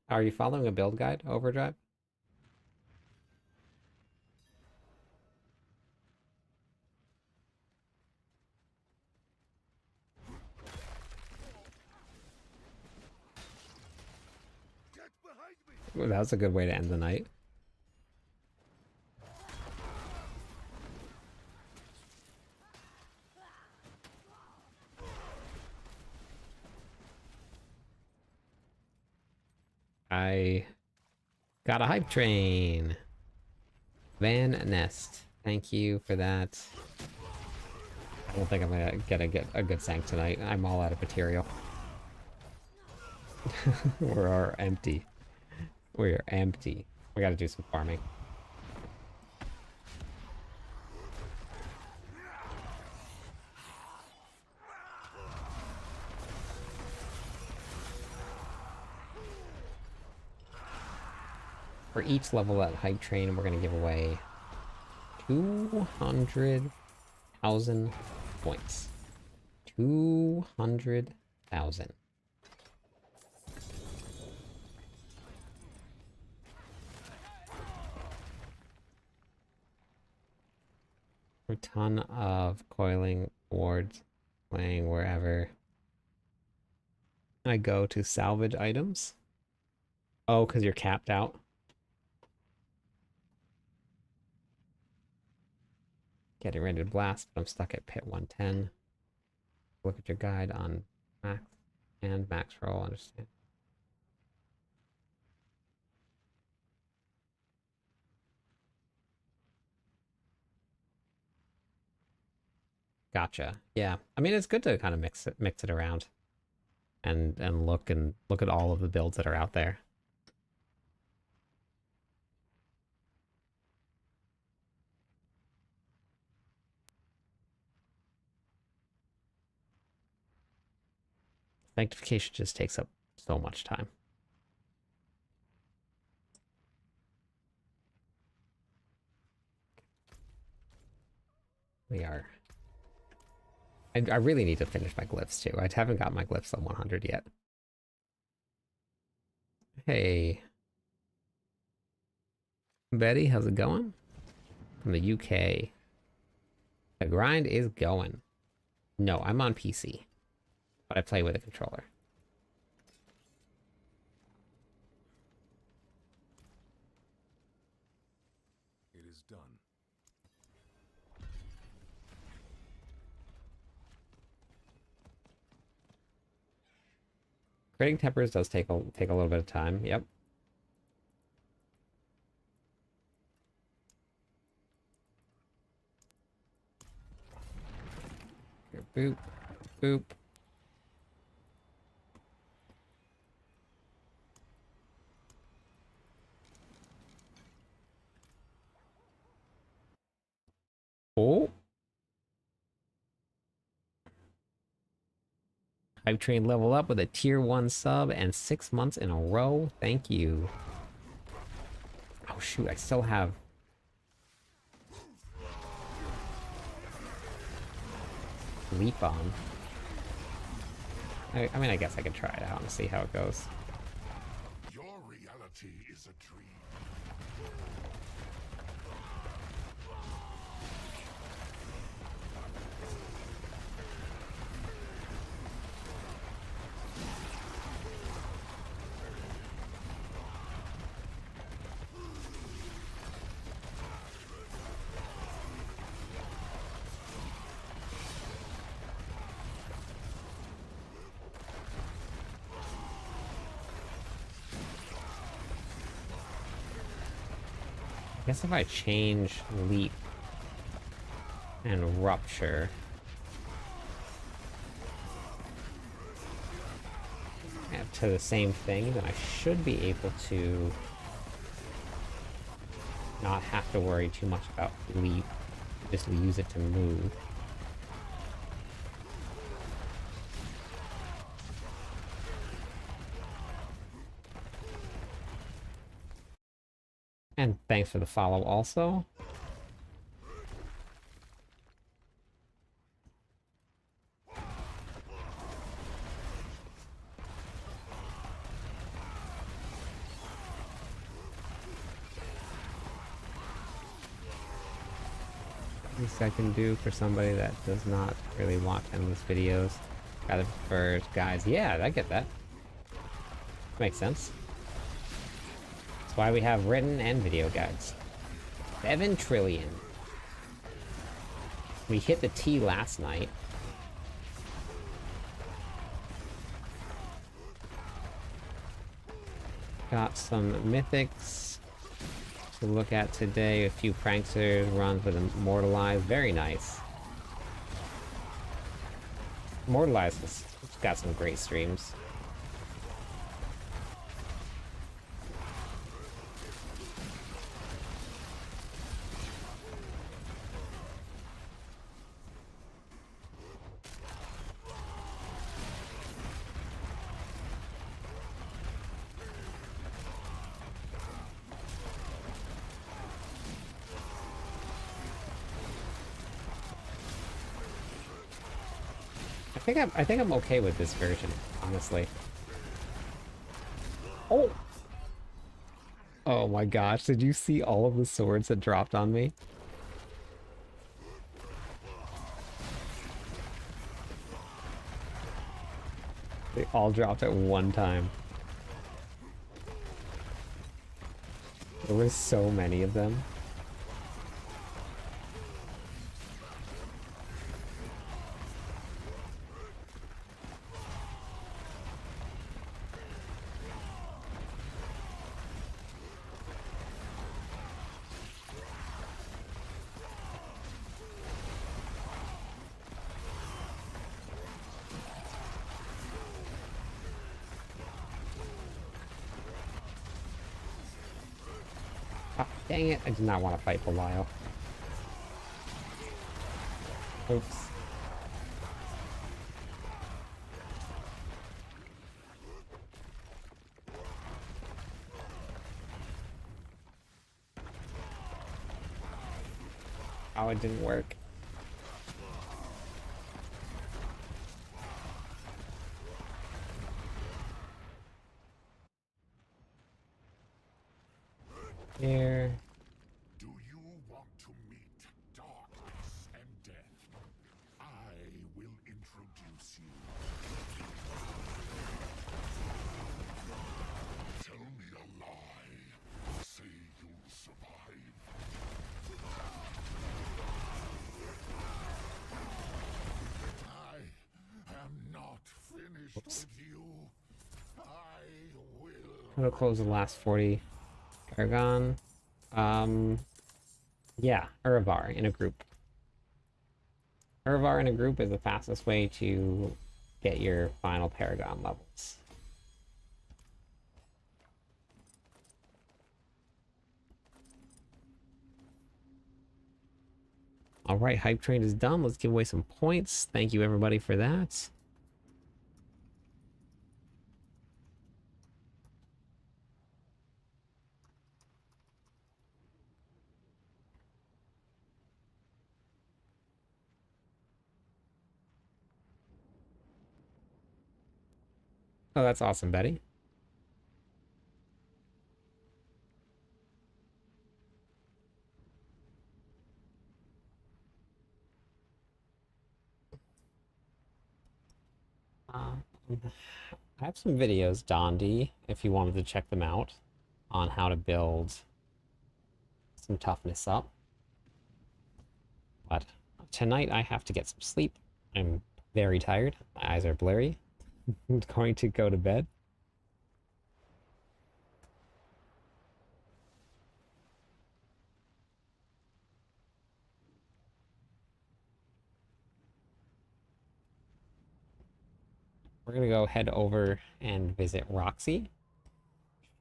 Are you following a build guide, Overdrive? Well, that was a good way to end the night. I got a hype train. Van Nest. Thank you for that. I don't think I'm gonna get a good sank tonight. I'm all out of material. We're empty. We're empty. We gotta do some farming. For each level at Hype Train, we're gonna give away 200,000 points. 200,000. A ton of coiling wards playing wherever I go to salvage items. Oh, because you're capped out. Getting ready to blast, but I'm stuck at pit 110. Look at your guide on max and max roll, understand. Gotcha. Yeah. I mean, it's good to kind of mix it around and look at all of the builds that are out there. Sanctification just takes up so much time. We are. I really need to finish my glyphs too. I haven't got my glyphs on 100 yet. Hey. Betty, how's it going? From the UK. The grind is going. No, I'm on PC. But I play with a controller. It is done. Creating tempers does take a little bit of time. Yep. Here, boop, boop. Oh. Hype Train level up with a tier 1 sub and 6 months in a row. Thank you. Oh shoot, I still have... Leap on. I mean, I guess I could try it out and see how it goes. Your reality is a dream. I guess if I change Leap and Rupture to the same thing, then I should be able to not have to worry too much about Leap. Just use it to move. And thanks for the follow also. Least I can do for somebody that does not really watch endless videos. Rather prefers guys. Yeah, I get that. Makes sense. That's why we have written and video guides. 7 trillion. We hit the T last night. Got some mythics. to look at today. A few pranksters runs with Immortalized. Very nice. Immortalized has got some great streams. I think I'm okay with this version, honestly. Oh! Oh my gosh, did you see all of the swords that dropped on me? They all dropped at one time. There were so many of them. Ah, dang it, I did not want to fight Belial. Oops. Oh, it didn't work. Here. Do you want to meet darkness and death? I will introduce you. Tell me a lie. Say you'll survive. I am not finished with you. I will. I'm gonna close the last 40. Paragon. Yeah, Uravar in a group. Uravar in a group is the fastest way to get your final Paragon levels. Alright, Hype Train is done. Let's give away some points. Thank you everybody for that. Oh, that's awesome, Betty. I have some videos, Dondi, if you wanted to check them out, on how to build some toughness up. But tonight I have to get some sleep. I'm very tired. My eyes are blurry. I'm going to go to bed. We're gonna go head over and visit Roxy.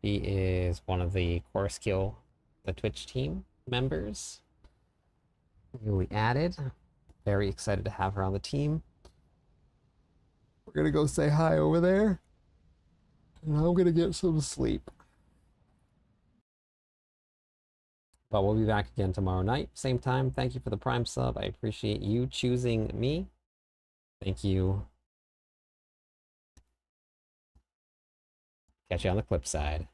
She is one of the Core Skill, the Twitch team members. Newly added. Very excited to have her on the team. We're gonna go say hi over there. And I'm gonna get some sleep. But we'll be back again tomorrow night, same time. Thank you for the Prime sub. I appreciate you choosing me. Thank you. Catch you on the clip side.